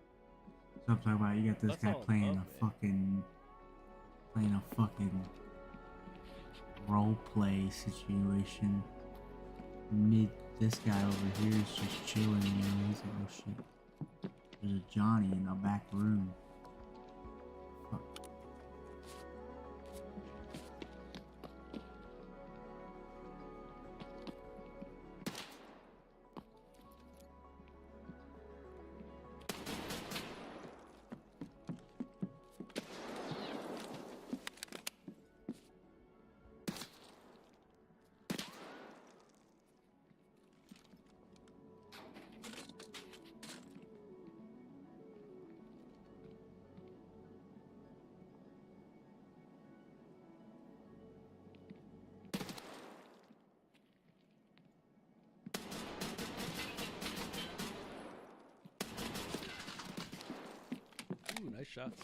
So I'm talking about, you got this That's guy all playing above a fucking role play situation. This guy over here is just chilling, you know. He's like, oh shit, there's a Johnny in the back room. Fuck. ooh, nice shots.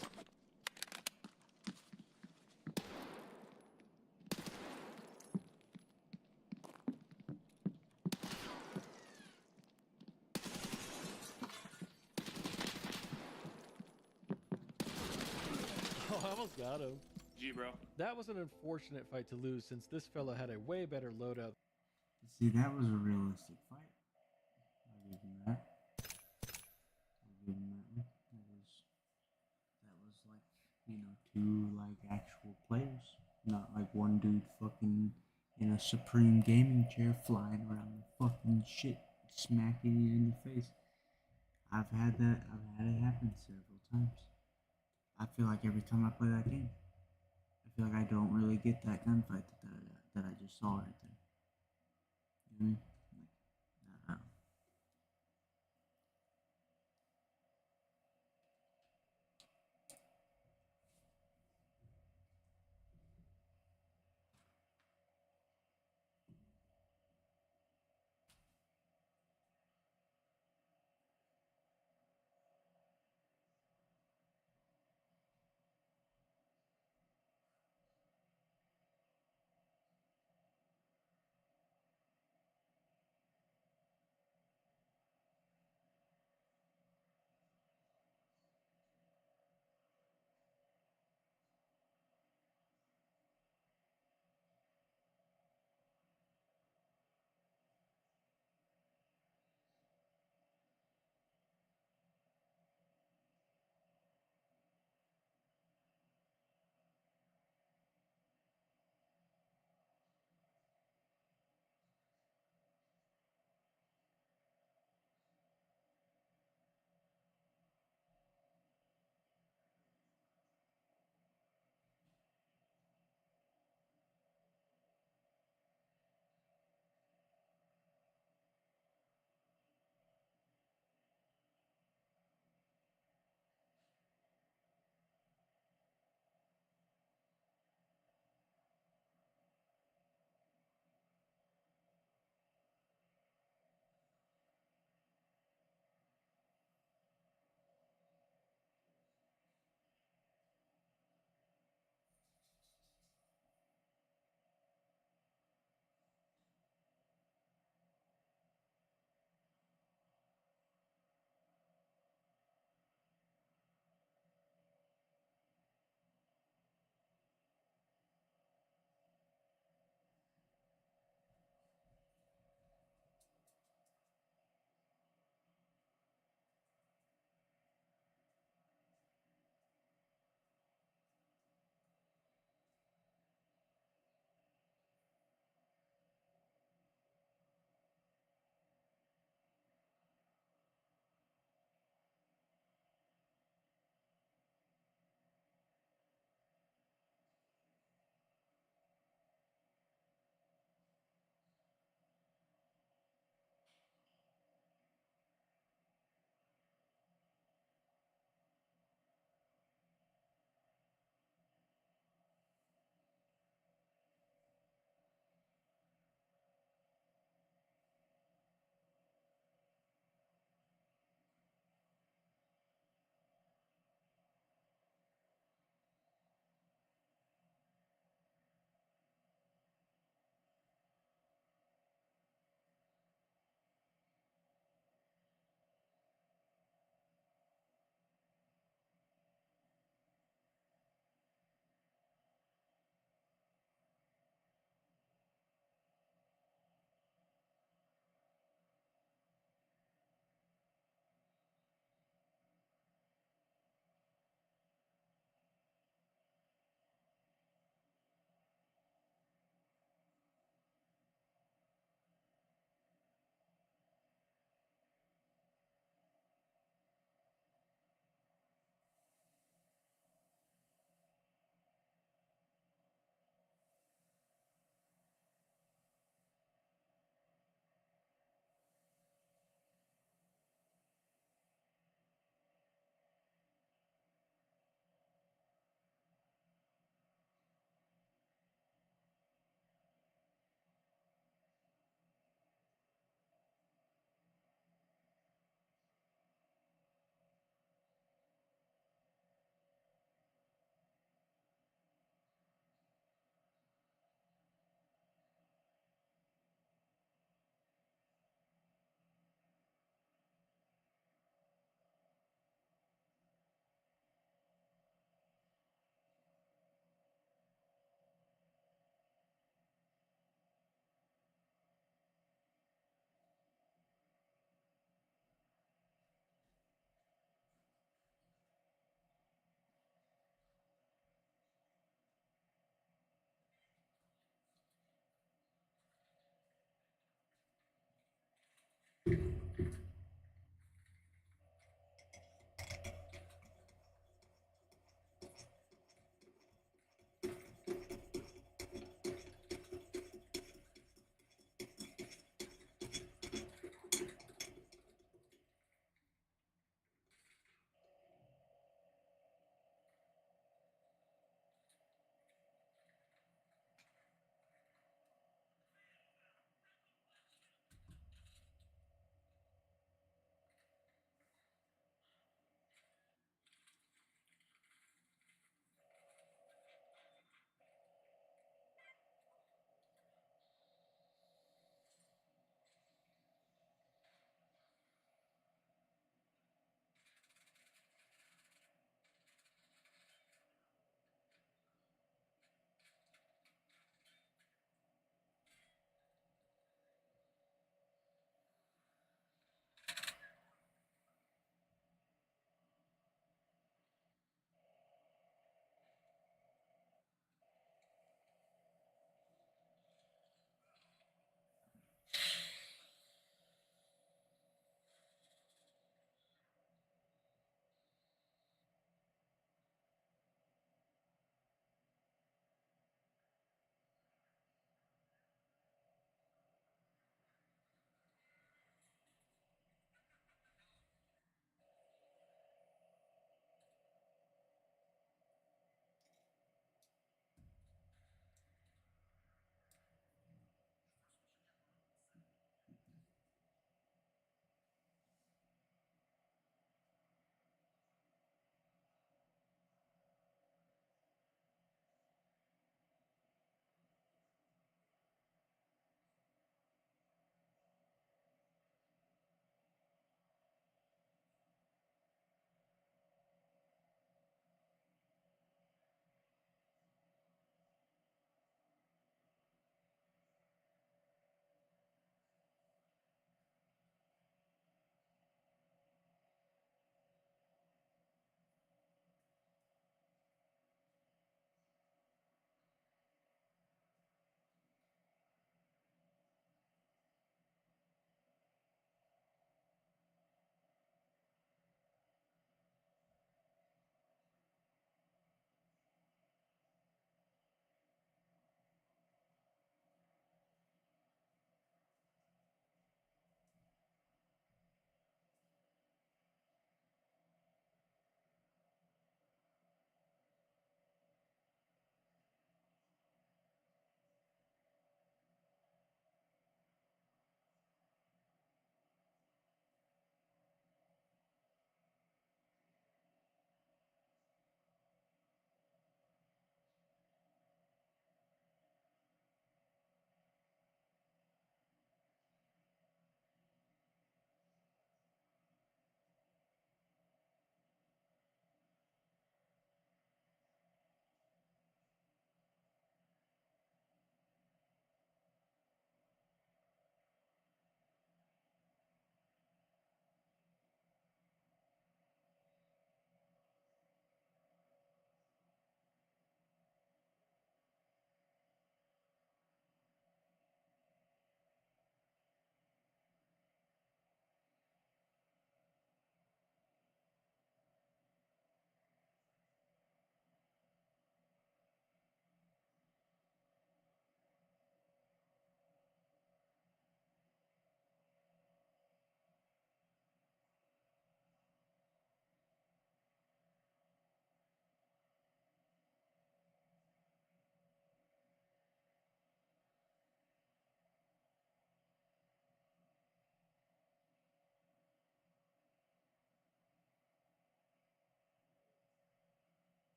Oh, I almost got him. G, bro. That was an unfortunate fight to lose, since this fella had a way better loadout. See, that was a realistic fight. I'll give him that. I'll give him that one. That was like, you know, two like actual players, not like one dude fucking in a Supreme gaming chair flying around the fucking shit, smacking you in the face. I've had it happen several times. I feel like every time I play that game, I feel like I don't really get that gunfight that I just saw right there. You know what I mean? Like, I don't know.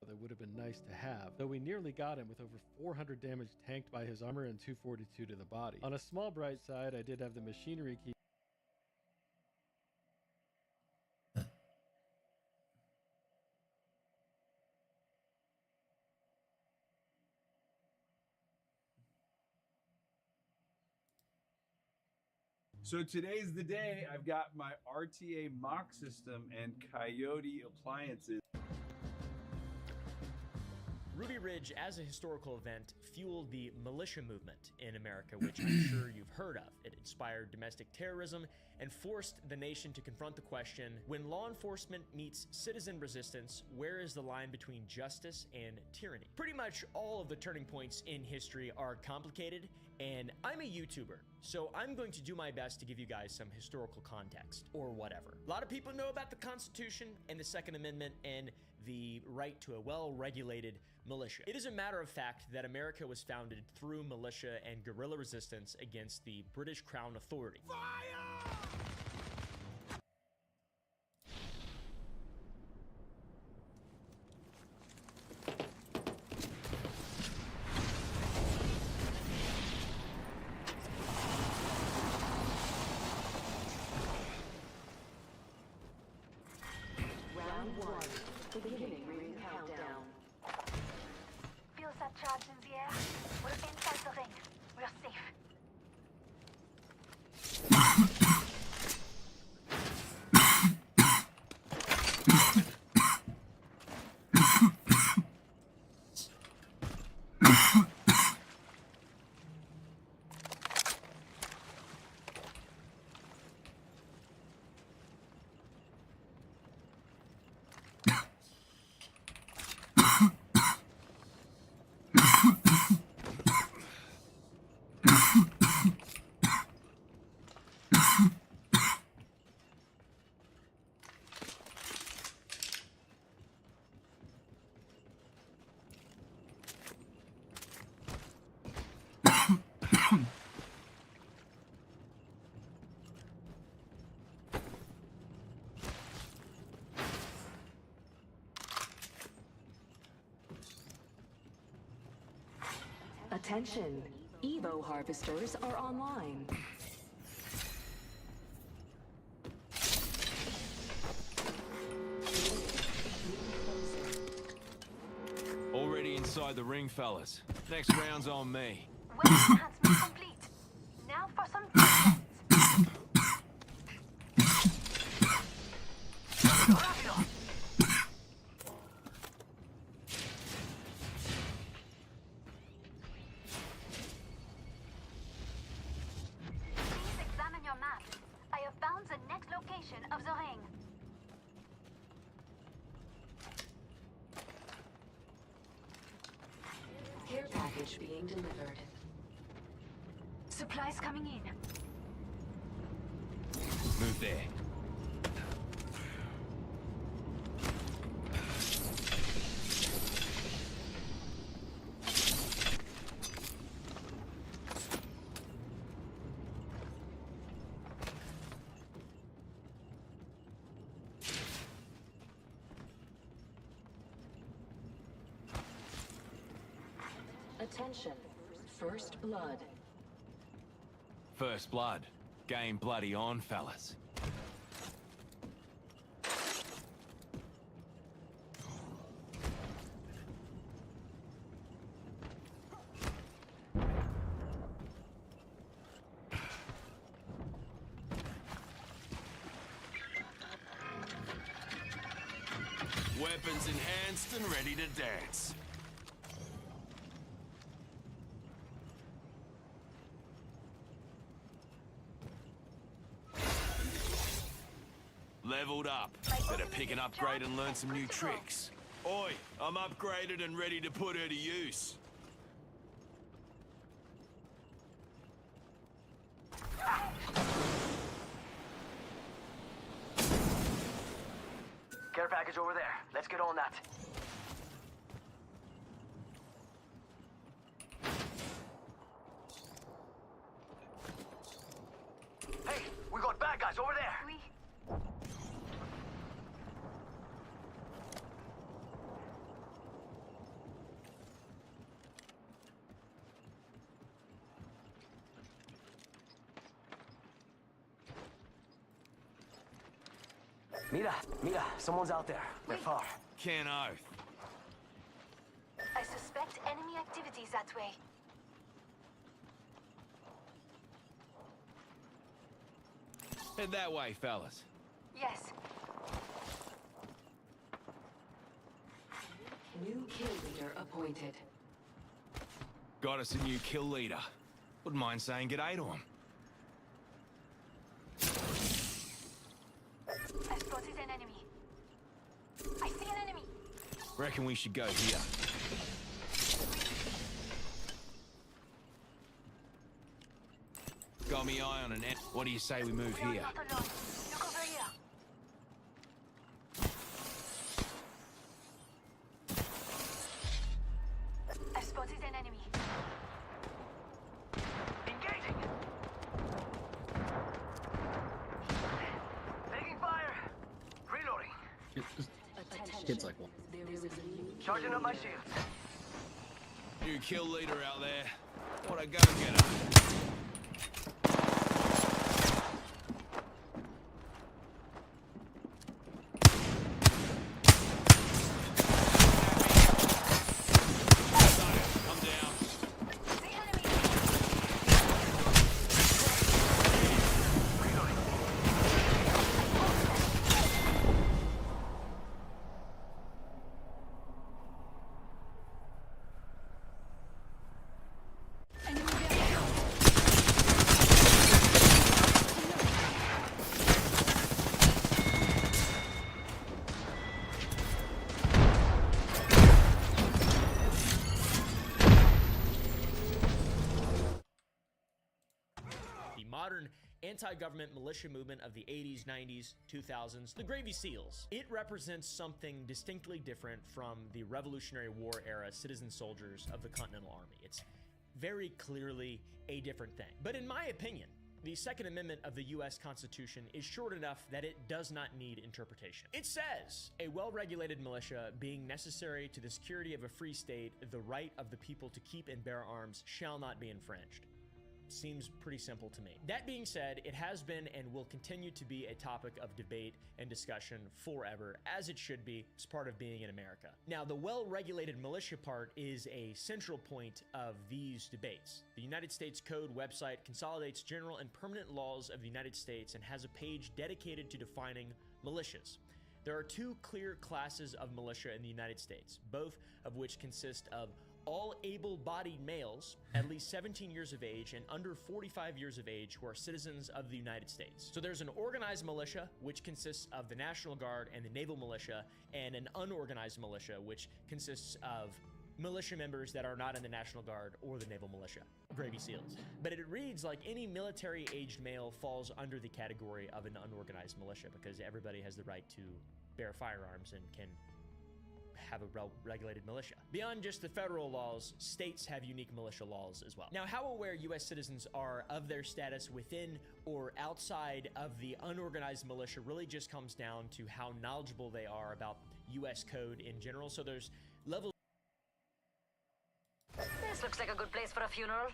that would have been nice to have, though we nearly got him with over 400 damage tanked by his armor and 242 to the body. On a small bright side, I did have the machinery key. So today's the day. I've got my RTA mock system and Coyote appliances. Ruby Ridge, as a historical event, fueled the militia movement in America, which I'm sure you've heard of. It inspired domestic terrorism and forced the nation to confront the question, when law enforcement meets citizen resistance, where is the line between justice and tyranny? Pretty much all of the turning points in history are complicated, and I'm a YouTuber, so I'm going to do my best to give you guys some historical context, or whatever. A lot of people know about the Constitution and the Second Amendment and the right to a well-regulated militia. It is a matter of fact that America was founded through militia and guerrilla resistance against the British Crown authority. Round 1. Beginning ring countdown. Feels that charge in the air? We're inside the ring. We're safe. Attention, Evo harvesters are online. Already inside the ring, fellas. Next round's on me. Weapon enhancement complete. Now for some defense. Please examine your map. I have found the next location of the ring. Care package being delivered. Supplies coming in. Move there. Attention, first blood. First blood. Game bloody on, fellas. Weapons enhanced and ready to dance. Leveled up. Better pick an upgrade and learn some new tricks. Oi, I'm upgraded and ready to put her to use. Care package over there. Let's get on that. Hey, we got bad guys over there. Mira, someone's out there. They're far. Can't oath. I suspect enemy activities that way. Head that way, fellas. Yes. New kill leader appointed. Got us a new kill leader. Wouldn't mind saying g'day to him. I spotted an enemy. I see an enemy. Reckon we should go here. Got me eye on an end. What do you say we move here? Not alone. Look over here. I spotted an enemy. Engaging! Taking fire! Reloading. Kids like one. Charging up my shields. New kill leader out there. What a go-getter. Modern anti-government militia movement of the 80s, 90s, 2000s, the Gravy Seals. It represents something distinctly different from the Revolutionary War era citizen soldiers of the Continental Army. It's very clearly a different thing. But in my opinion, the Second Amendment of the US Constitution is short enough that it does not need interpretation. It says, a well-regulated militia being necessary to the security of a free state, the right of the people to keep and bear arms shall not be infringed. Seems pretty simple to me. That being said, it has been and will continue to be a topic of debate and discussion forever, as it should be. It's part of being in America. Now, the well-regulated militia part is a central point of these debates. The United States Code website consolidates general and permanent laws of the United States and has a page dedicated to defining militias. There are two clear classes of militia in the United States, both of which consist of all able-bodied males at least 17 years of age and under 45 years of age who are citizens of the United States. So there's an organized militia, which consists of the National Guard and the Naval Militia, and an unorganized militia, which consists of militia members that are not in the National Guard or the Naval Militia, Gravy Seals. But it reads like any military-aged male falls under the category of an unorganized militia because everybody has the right to bear firearms and can have a regulated militia. Beyond just the federal laws, states have unique militia laws as well. Now, how aware U.S. citizens are of their status within or outside of the unorganized militia really just comes down to how knowledgeable they are about U.S. code in general. So there's levels. This looks like a good place for a funeral.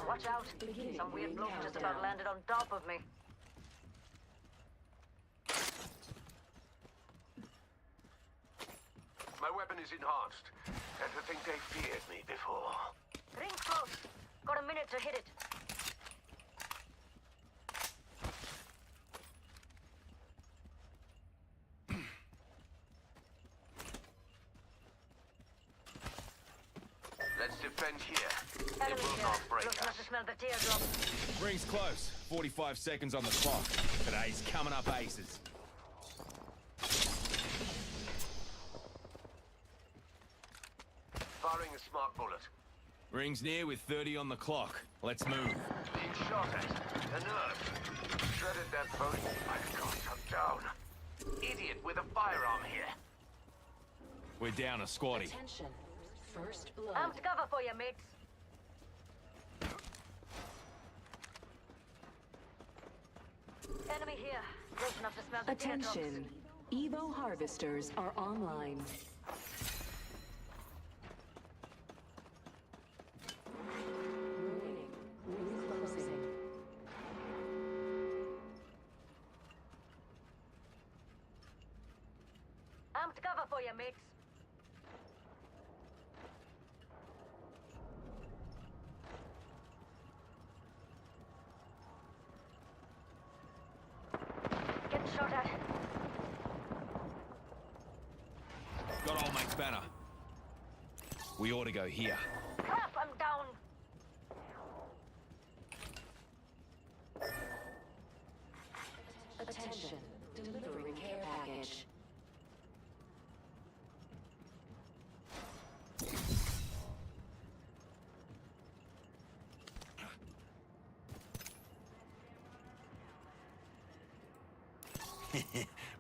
Watch out! Some weird bloke just about landed on top of me. My weapon is enhanced. And to think they feared me before. Ring's close. Got a minute to hit it. Let's defend here. They Enemy will here. not break Close enough us. to smell the teardrop. Ring's close. 45 seconds on the clock. Today's coming up aces. Firing a smart bullet. Ring's near with 30 on the clock. Let's move. Being shot at. A nerve. Shredded that phone. I can't come down. Idiot with a firearm here. We're down a squatty. Attention. First blood. Amped cover for you, mates. Enemy here. Close enough to smell the teardrops. Attention. Evo harvesters are online. I'm to cover for you, mates. Getting shot at. Got old mate's banner. We ought to go here. Crap, I'm down. Attention, delivering care package.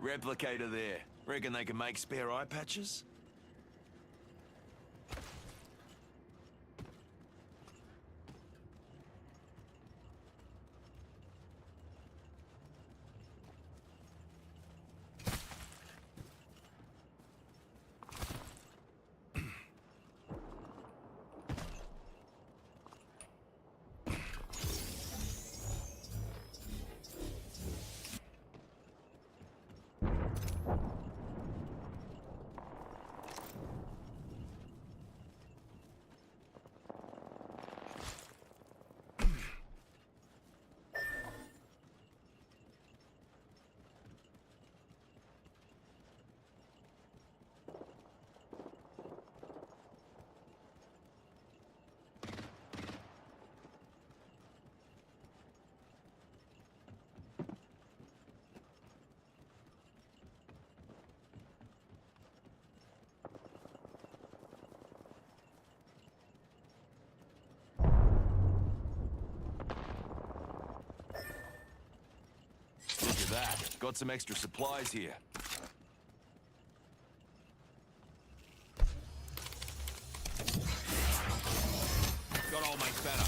Replicator there. Reckon they can make spare eye patches? Look at that. Got some extra supplies here. Got old mate's banner.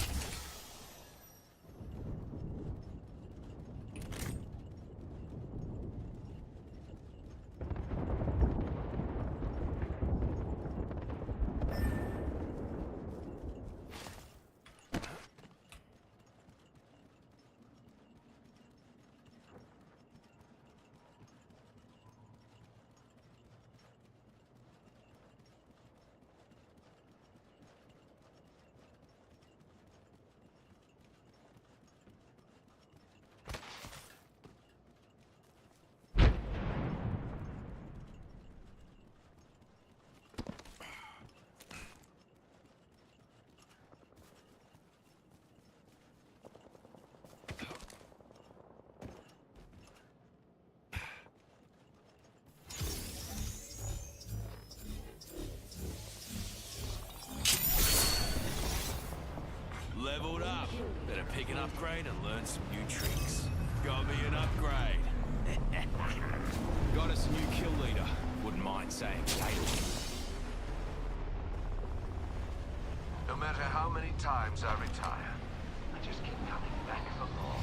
Leveled up. Better pick an upgrade and learn some new tricks. Got me an upgrade. Got us a new kill leader. Wouldn't mind saying fatal. No matter how many times I retire, I just keep coming back for more.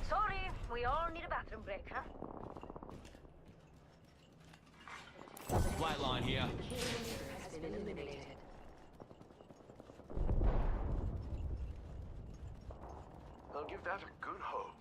Sorry, we all need a bathroom break, huh? Flatline here. Has been eliminated. I'll give that a good home.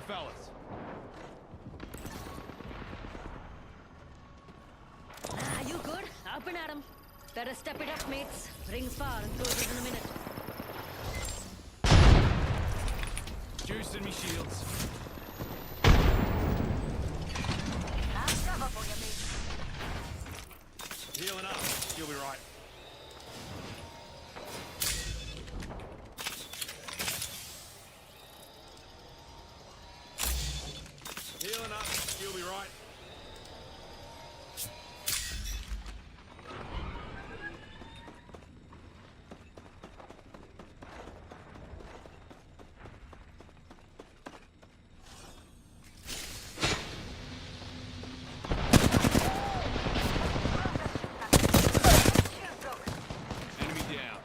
fellas. Ah, you good? Up and at 'em. Better step it up, mates. Rings far and closes in a minute. Juicing me shields. Have cover for you, mate. Healing up. You'll be right. Healing up. You'll be right. Enemy down.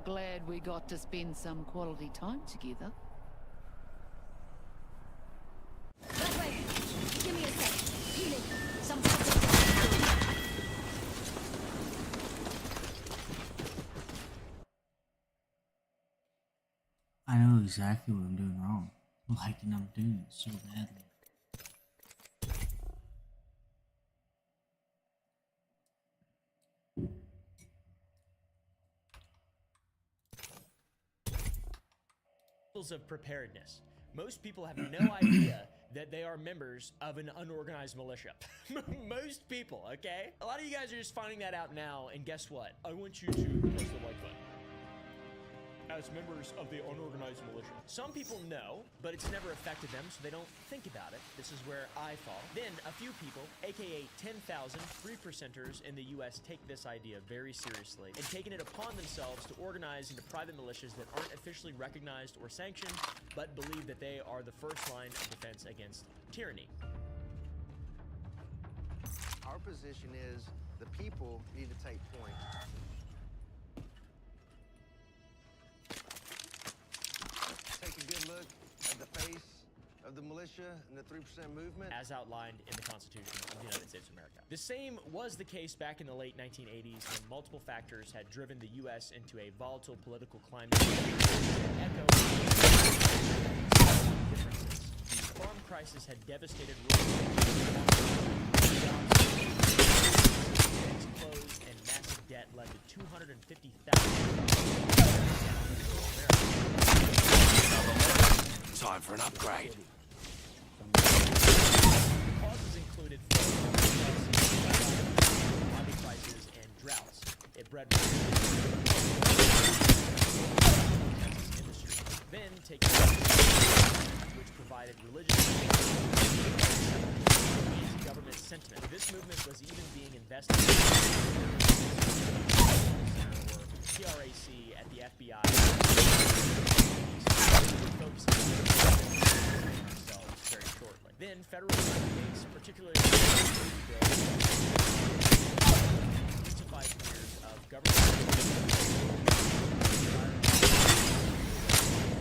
Glad we got to spend some quality time together. That way. Give me a sec. Healing. Some I know exactly what I'm doing wrong. Like, and I'm doing it so badly. Levels of preparedness. Most people have no idea that they are members of an unorganized militia. Most people, okay? A lot of you guys are just finding that out now, and guess what? I want you to press the like button. As members of the unorganized militia. Some people know, but it's never affected them, so they don't think about it. This is where I fall. Then a few people, aka 10,000 3%ers in the US, take this idea very seriously and taking it upon themselves to organize into private militias that aren't officially recognized or sanctioned, but believe that they are the first line of defense against tyranny. Our position is the people need to take point. Take a good look at the face of the militia and the 3% movement. As outlined in the Constitution of the United States of America. The same was the case back in the late 1980s when multiple factors had driven the U.S. into a volatile political climate. Echo differences. The farm crisis had devastated rural closed and massive debt led to 250,000 Time for an upgrade. Causes included commodity prices and droughts. It bred industry. Then taking which provided religious anti-government sentiment. This movement was even being investigated or TRAC at the FBI. Themselves very shortly. Then federal mandates, particularly 25 years of government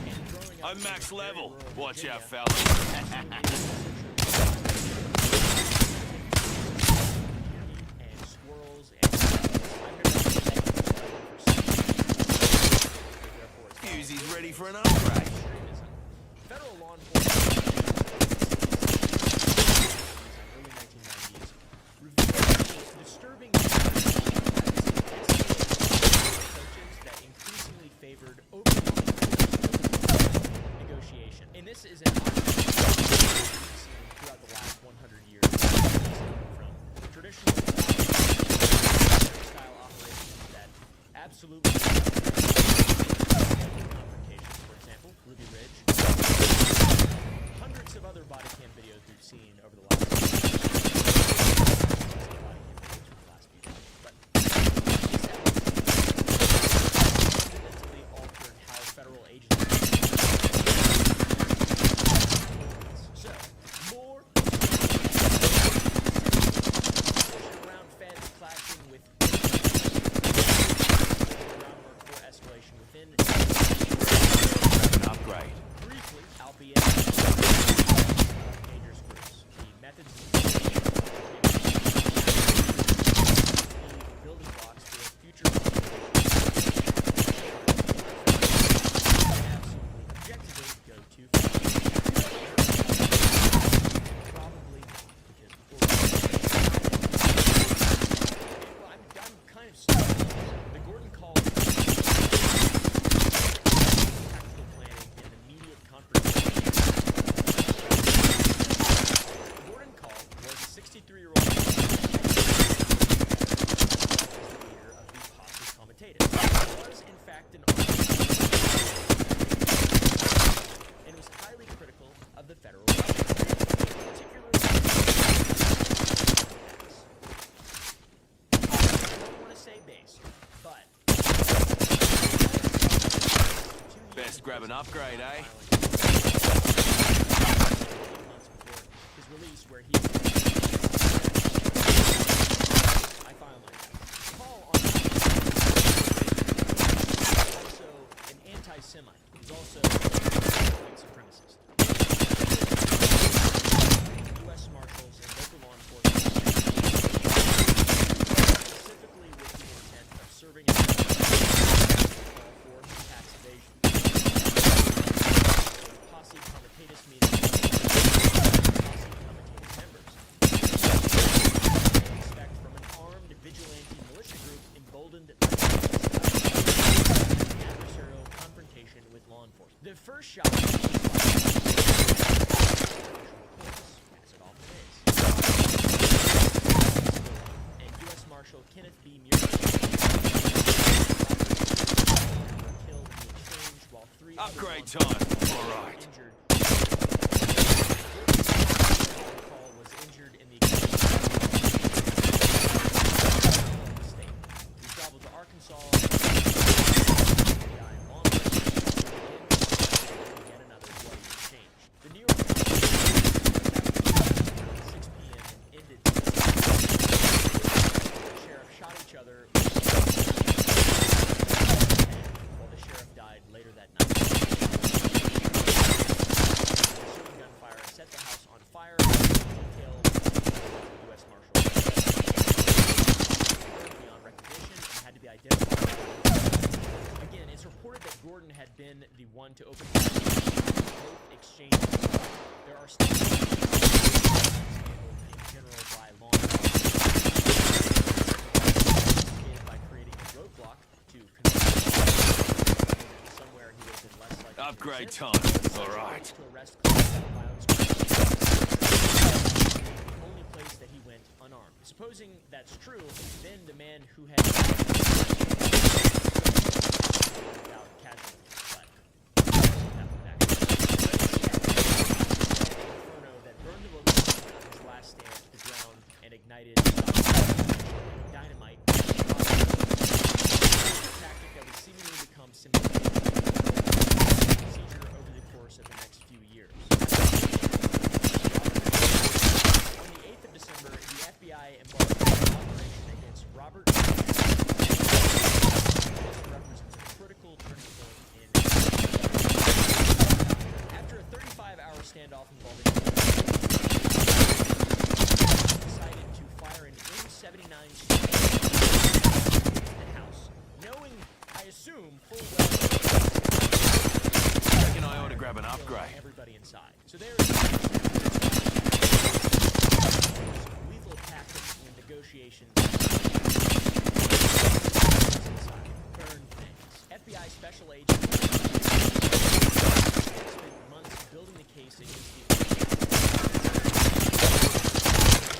and growing up. I'm max level. Watch out, fella. And squirrels Fusey's ready for an upgrade. Federal law enforcement in the early 1990s revealed disturbing approaches that increasingly favored open negotiation. And this is an grab an upgrade, eh? His release, where he I file my call on also an anti-Semite. He's also a white supremacist. U.S. Marshals and local law enforcement, specifically with the intent of serving as a for tax evasion. A posse comitatus meeting posse comitatus members. Expect from an armed vigilante militia group emboldened by adversarial confrontation with law enforcement. The first shot as it often is. And U.S. Marshal Kenneth B. Muir were killed in the exchange, while 3 Upgrade time. All right. Injured. Paul was injured in the state. He traveled to Arkansas. Yet another bloody exchange. The New York Times 6 p.m. and ended. The sheriff shot each other while the sheriff died later that night. Ensuing gunfire set the house on fire. Detail U.S. Marshal beyond recognition and had to be identified. Again, it's reported that Gordon had been the one to open both exchanges. There are still in general by law enforcement by creating a roadblock to somewhere he would have been less likely Upgrade time. All right. to arrest only place that he went unarmed. Supposing that's true, then the man who had without casualties, but Inferno that burned the location on his last stand to the ground and ignited dynamite. A tactic that would seemingly become simulated procedure over the course of the next few years. On the 8th of December, the FBI embarked on an operation against Robert. This represents a critical turning point in. After a 35-hour standoff involving decided to fire an M79 in the house, knowing, I assume, full well. I reckon I ought to grab an upgrade. Everybody inside. So there is lethal tactics in negotiations. Burn things. FBI special agents spent months building the case against the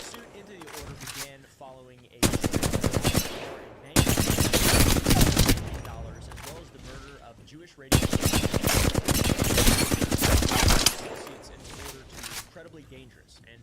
suit into the order began following a bank dollars as well as the murder of Jewish radio associates in order to be incredibly dangerous and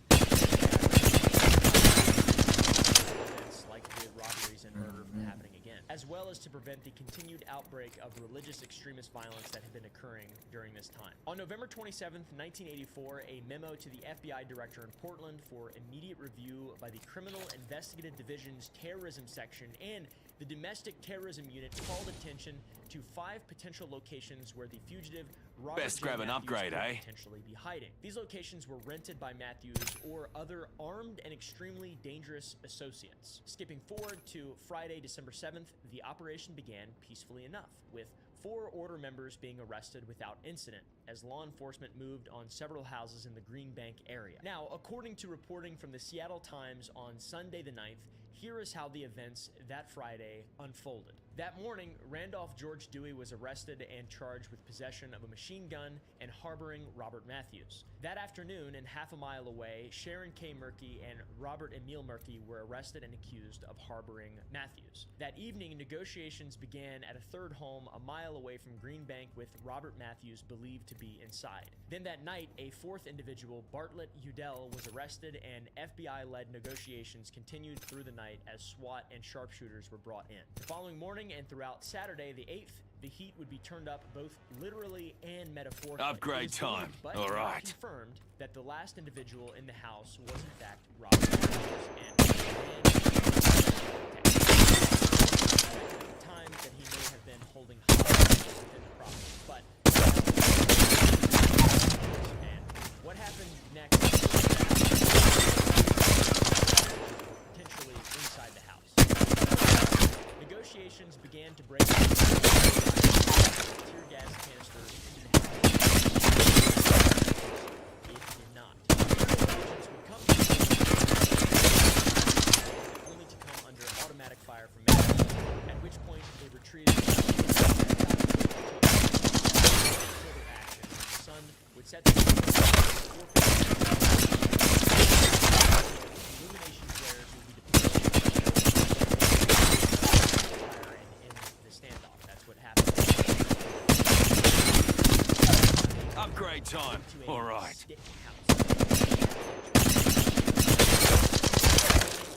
events like the robberies and murder from happening again, as well as to prevent the continued outbreak of religious extremist violence that had been occurring during this time. On November 27th, 1984, a memo to the FBI director in Portland for immediate review by the Criminal Investigative Division's Terrorism Section and the Domestic Terrorism Unit called attention to 5 potential locations where the fugitive Robert Best J. grab an Matthews upgrade, could eh? potentially be hiding. These locations were rented by Matthews or other armed and extremely dangerous associates. Skipping forward to Friday, December 7th, the operation began peacefully enough, with 4 order members being arrested without incident as law enforcement moved on several houses in the Green Bank area. Now, according to reporting from the Seattle Times on Sunday the 9th, here is how the events that Friday unfolded. That morning, Randolph George Dewey was arrested and charged with possession of a machine gun and harboring Robert Matthews. That afternoon, and half a mile away, Sharon K. Murky and Robert Emil Murky were arrested and accused of harboring Matthews. That evening, negotiations began at a third home a mile away from Green Bank with Robert Matthews believed to would be inside. Then that night, a fourth individual, Bartlett Udell, was arrested, and FBI-led negotiations continued through the night as SWAT and sharpshooters were brought in. The following morning and throughout Saturday, the 8th, the heat would be turned up both literally and metaphorically. Upgrade It is time. believed, but All not right. confirmed that the last individual in the house was in fact Robert Matthews, and at the time that he may have been holding hostage within the property. But and what happened next? Potentially inside the house. Negotiations began to break down. Tear gas canisters into the house. It did not. Agents would come only to come under automatic fire from Matthews, at which point they retreated. Further action. The sun would set the illumination flares would be deployed in the standoff. That's what happened. Upgrade time. All right.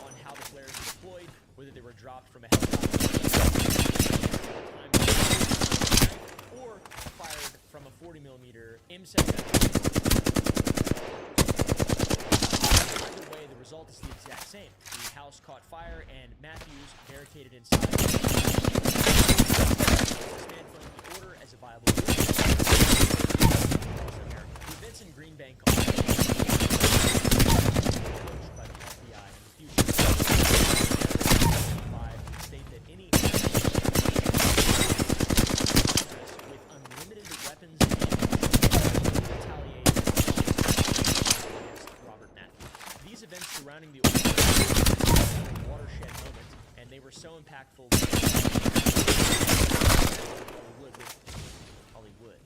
On how the flares were deployed, whether they were dropped from a helicopter or fired from a 40mm M7. Either way, the result is the exact same. The house caught fire, and Matthews barricaded inside. Stand for the order as a viable the events in Green Bank are approached by the FBI in the future. State that any with unlimited weapons and retaliate against Robert Matthews. These events surrounding the order were a watershed moment, and they were so impactful that Hollywood.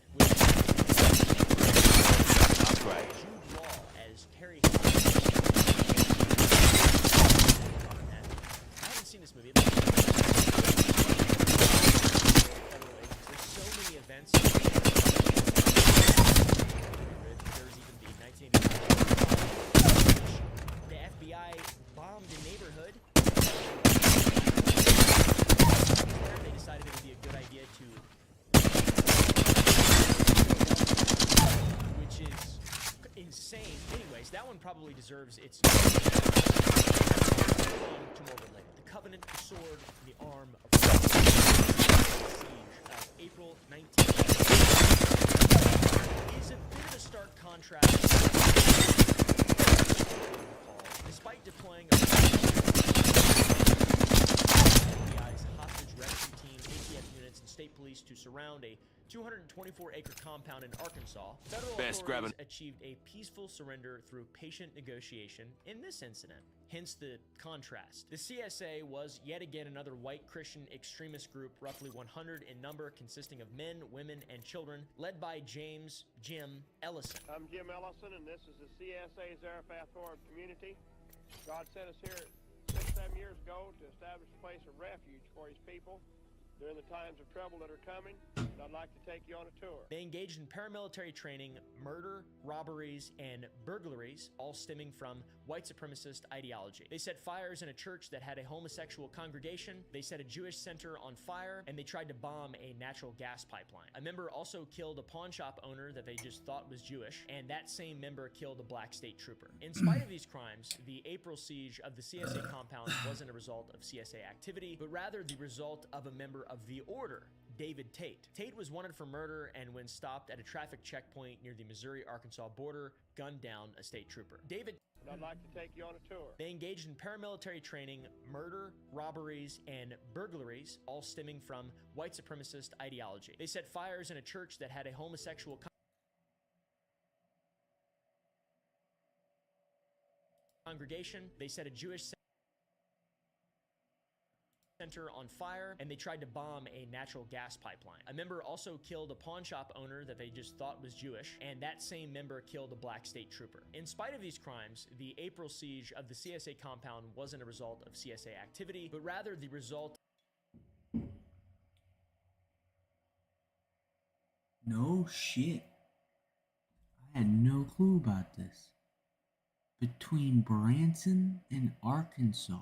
Upgrade. Jude Law as Terry. I haven't seen this movie. There's so many events. There's even the 1985 the FBI bombed a neighborhood. They decided it would be a good idea to, which is insane. Anyways, that one probably deserves its to more related. The Covenant, the Sword, the Arm of the Siege of April 1990 is a bit of a stark contrast. Despite deploying FBI's hostage rescue team, ATF units, and state police to surround a 224-acre compound in Arkansas, federal authorities achieved a peaceful surrender through patient negotiation in this incident. Hence the contrast. The CSA was yet again another white Christian extremist group, roughly 100 in number, consisting of men, women, and children, led by Jim Ellison. I'm Jim Ellison, and this is the CSA Zarephath Horeb community. God sent us here 6-7 years ago to establish a place of refuge for his people during the times of trouble that are coming, and I'd like to take you on a tour. They engaged in paramilitary training, murder, robberies, and burglaries, all stemming from white supremacist ideology. They set fires in a church that had a homosexual congregation, they set a Jewish center on fire, and they tried to bomb a natural gas pipeline. A member also killed a pawn shop owner that they just thought was Jewish, and that same member killed a black state trooper. In spite of these crimes, the April siege of the CSA compound wasn't a result of CSA activity, but rather the result of a member of the Order, David Tate. Tate was wanted for murder, and when stopped at a traffic checkpoint near the Missouri-Arkansas border, gunned down a state trooper. David. And I'd like to take you on a tour. They engaged in paramilitary training, murder, robberies, and burglaries, all stemming from white supremacist ideology. They set fires in a church that had a homosexual congregation. They set a Jewish center on fire, and they tried to bomb a natural gas pipeline. A member also killed a pawn shop owner that they just thought was Jewish, and that same member killed a black state trooper. In spite of these crimes, the April siege of the CSA compound wasn't a result of CSA activity, but rather the result. No shit. I had no clue about this. Between Branson and Arkansas.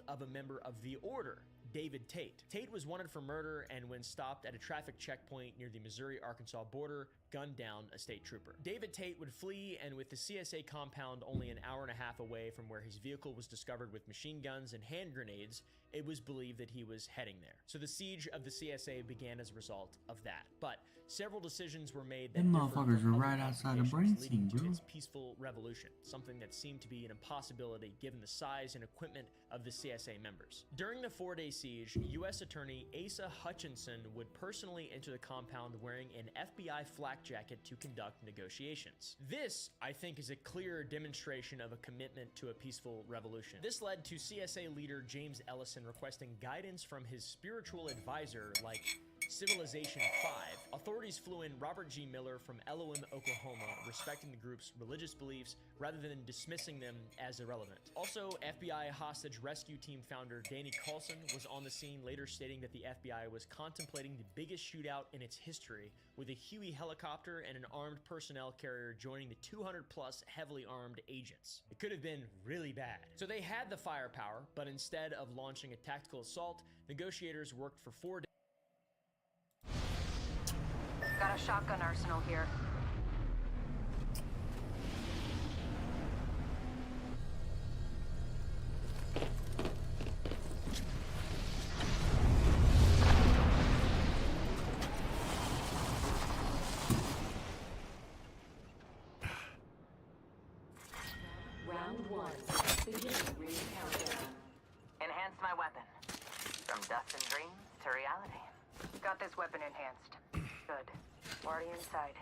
Of a member of the Order, David Tate. Tate was wanted for murder and when stopped at a traffic checkpoint near the Missouri-Arkansas border, gunned down a state trooper. David Tate would flee, and with the CSA compound only an hour and a half away from where his vehicle was discovered with machine guns and hand grenades, it was believed that he was heading there. So the siege of the CSA began as a result of that. But several decisions were made that Them differed motherfuckers from were other right outside of complications, Branson, leading to bro. its peaceful revolution, something that seemed to be an impossibility given the size and equipment of the CSA members. During the 4-day siege, U.S. Attorney Asa Hutchinson would personally enter the compound wearing an FBI flak jacket to conduct negotiations. This, I think, is a clear demonstration of a commitment to a peaceful revolution. This led to CSA leader James Ellison requesting guidance from his spiritual advisor like Civilization 5. Authorities flew in Robert G. Miller from Elohim, Oklahoma, respecting the group's religious beliefs rather than dismissing them as irrelevant. Also, FBI hostage rescue team founder Danny Carlson was on the scene, later stating that the FBI was contemplating the biggest shootout in its history, with a Huey helicopter and an armed personnel carrier joining the 200-plus heavily armed agents. It could have been really bad. So they had the firepower, but instead of launching a tactical assault, negotiators worked for 4 days. Got a shotgun arsenal here. Round 1. Beginning ring countdown. Enhance my weapon. From dust and dreams to reality. Got this weapon enhanced. Good. Already inside.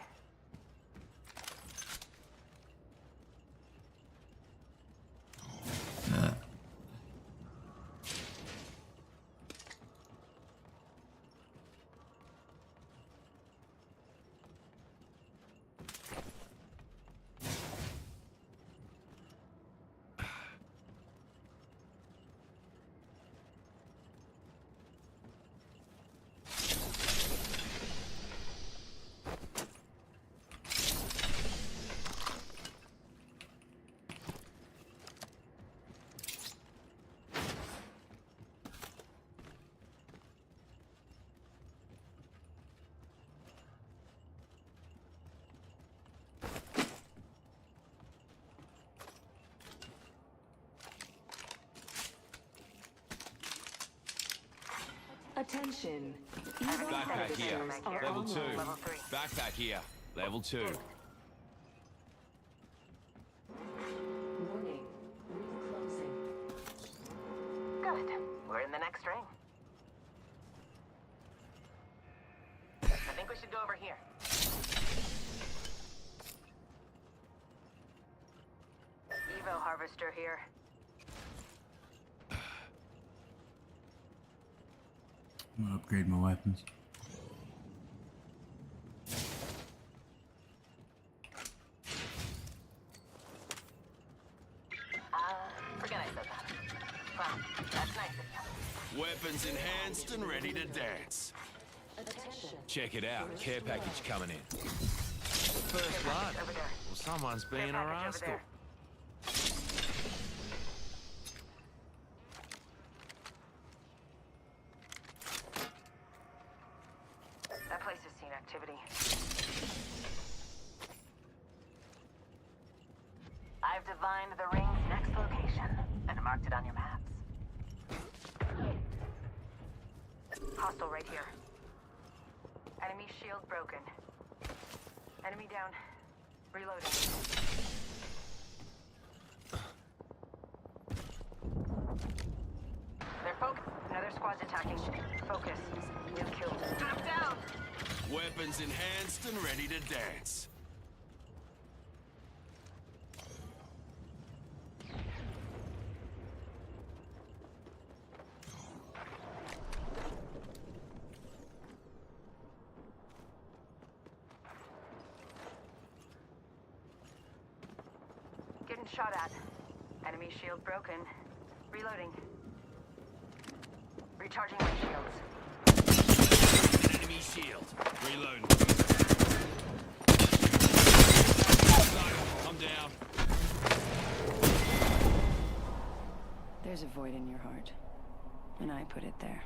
Attention. Backpack here. Are Level 2. online. Backpack here. Level 2. Warning. Ring closing. Good. We're in the next ring. I think we should go over here. Evo harvester here. I'm gonna upgrade my weapons. Forget I said that. Well, that's nice of you. Weapons enhanced and ready to dance. Attention. Check it out. Care package coming in. First blood. Over there. Well, someone's being a Care package over rascal. there. That place has seen activity. I've divined the ring's next location and marked it on your maps. Hostile right here. Enemy shield broken. Enemy down. Reloading. They're focused. Another squad's attacking. Focus. New kill. Drop down! Weapons enhanced and ready to dance. Getting shot at. Enemy shield broken. Reloading. Recharging my shields. Enemy shield. Reloading. I'm down. There's a void in your heart, and I put it there.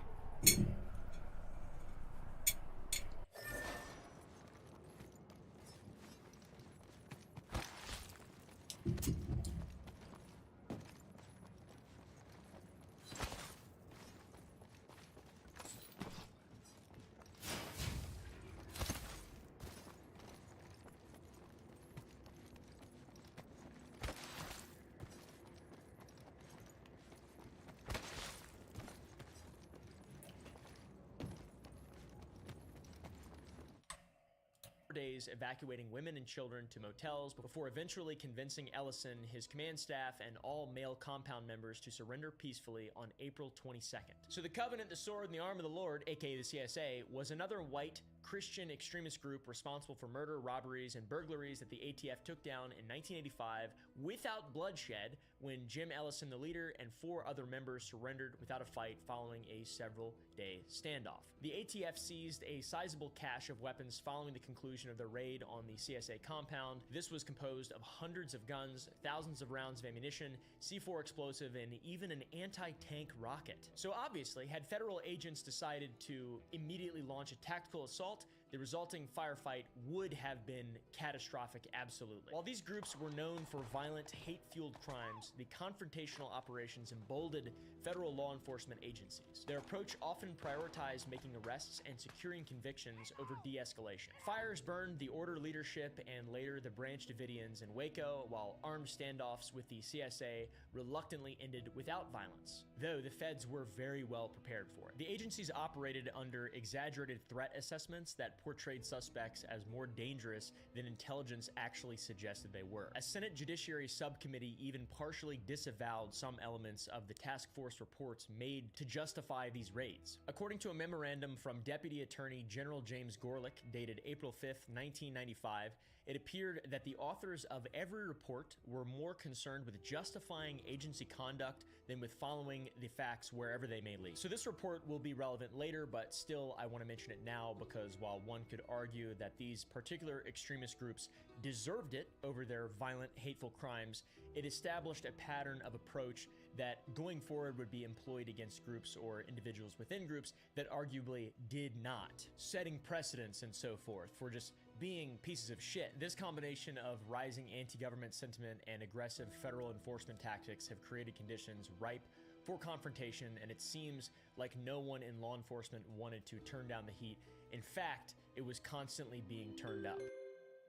Days evacuating women and children to motels before eventually convincing Ellison, his command staff, and all male compound members to surrender peacefully on April 22nd. So the Covenant, the Sword, and the Arm of the Lord, aka the CSA, was another white Christian extremist group responsible for murder, robberies, and burglaries that the ATF took down in 1985 without bloodshed when Jim Ellison, the leader, and 4 other members surrendered without a fight following a several-day standoff. The ATF seized a sizable cache of weapons following the conclusion of the raid on the CSA compound. This was composed of hundreds of guns, thousands of rounds of ammunition, C4 explosive, and even an anti-tank rocket. So obviously, had federal agents decided to immediately launch a tactical assault, the resulting firefight would have been catastrophic, absolutely. While these groups were known for violent, hate-fueled crimes, the confrontational operations emboldened federal law enforcement agencies. Their approach often prioritized making arrests and securing convictions over de-escalation. Fires burned the Order leadership and later the Branch Davidians in Waco, while armed standoffs with the CSA reluctantly ended without violence, though the feds were very well prepared for it. The agencies operated under exaggerated threat assessments that portrayed suspects as more dangerous than intelligence actually suggested they were. A Senate Judiciary Subcommittee even partially disavowed some elements of the task force reports made to justify these raids. According to a memorandum from Deputy Attorney General James Gorelick dated April 5th, 1995, it appeared that the authors of every report were more concerned with justifying agency conduct than with following the facts wherever they may lead. So this report will be relevant later, but still I want to mention it now because while one could argue that these particular extremist groups deserved it over their violent, hateful crimes, it established a pattern of approach that going forward would be employed against groups or individuals within groups that arguably did not, setting precedents and so forth for just being pieces of shit. This combination of rising anti-government sentiment and aggressive federal enforcement tactics have created conditions ripe for confrontation, and it seems like no one in law enforcement wanted to turn down the heat. In fact, it was constantly being turned up.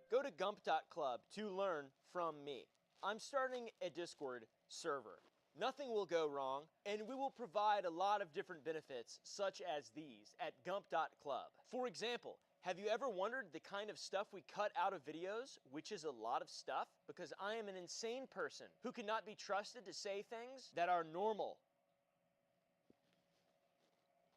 Go to gump.club to learn from me. I'm starting a Discord server. Nothing will go wrong, and we will provide a lot of different benefits, such as these, at gump.club. For example, have you ever wondered the kind of stuff we cut out of videos, which is a lot of stuff? Because I am an insane person who cannot be trusted to say things that are normal.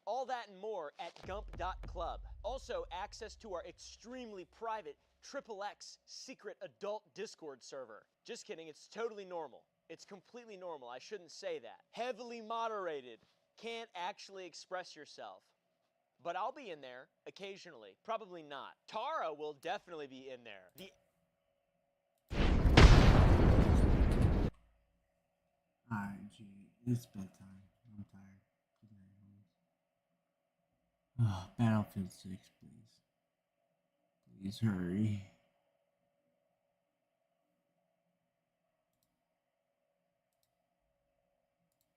All that and more at gump.club. Also, access to our extremely private XXX secret adult Discord server. Just kidding, it's totally normal. It's completely normal, I shouldn't say that. Heavily moderated. Can't actually express yourself. But I'll be in there occasionally. Probably not. Tara will definitely be in there. Alright, G, it's bedtime. I'm tired. Good night, homies. Battlefield 6, please. Please hurry.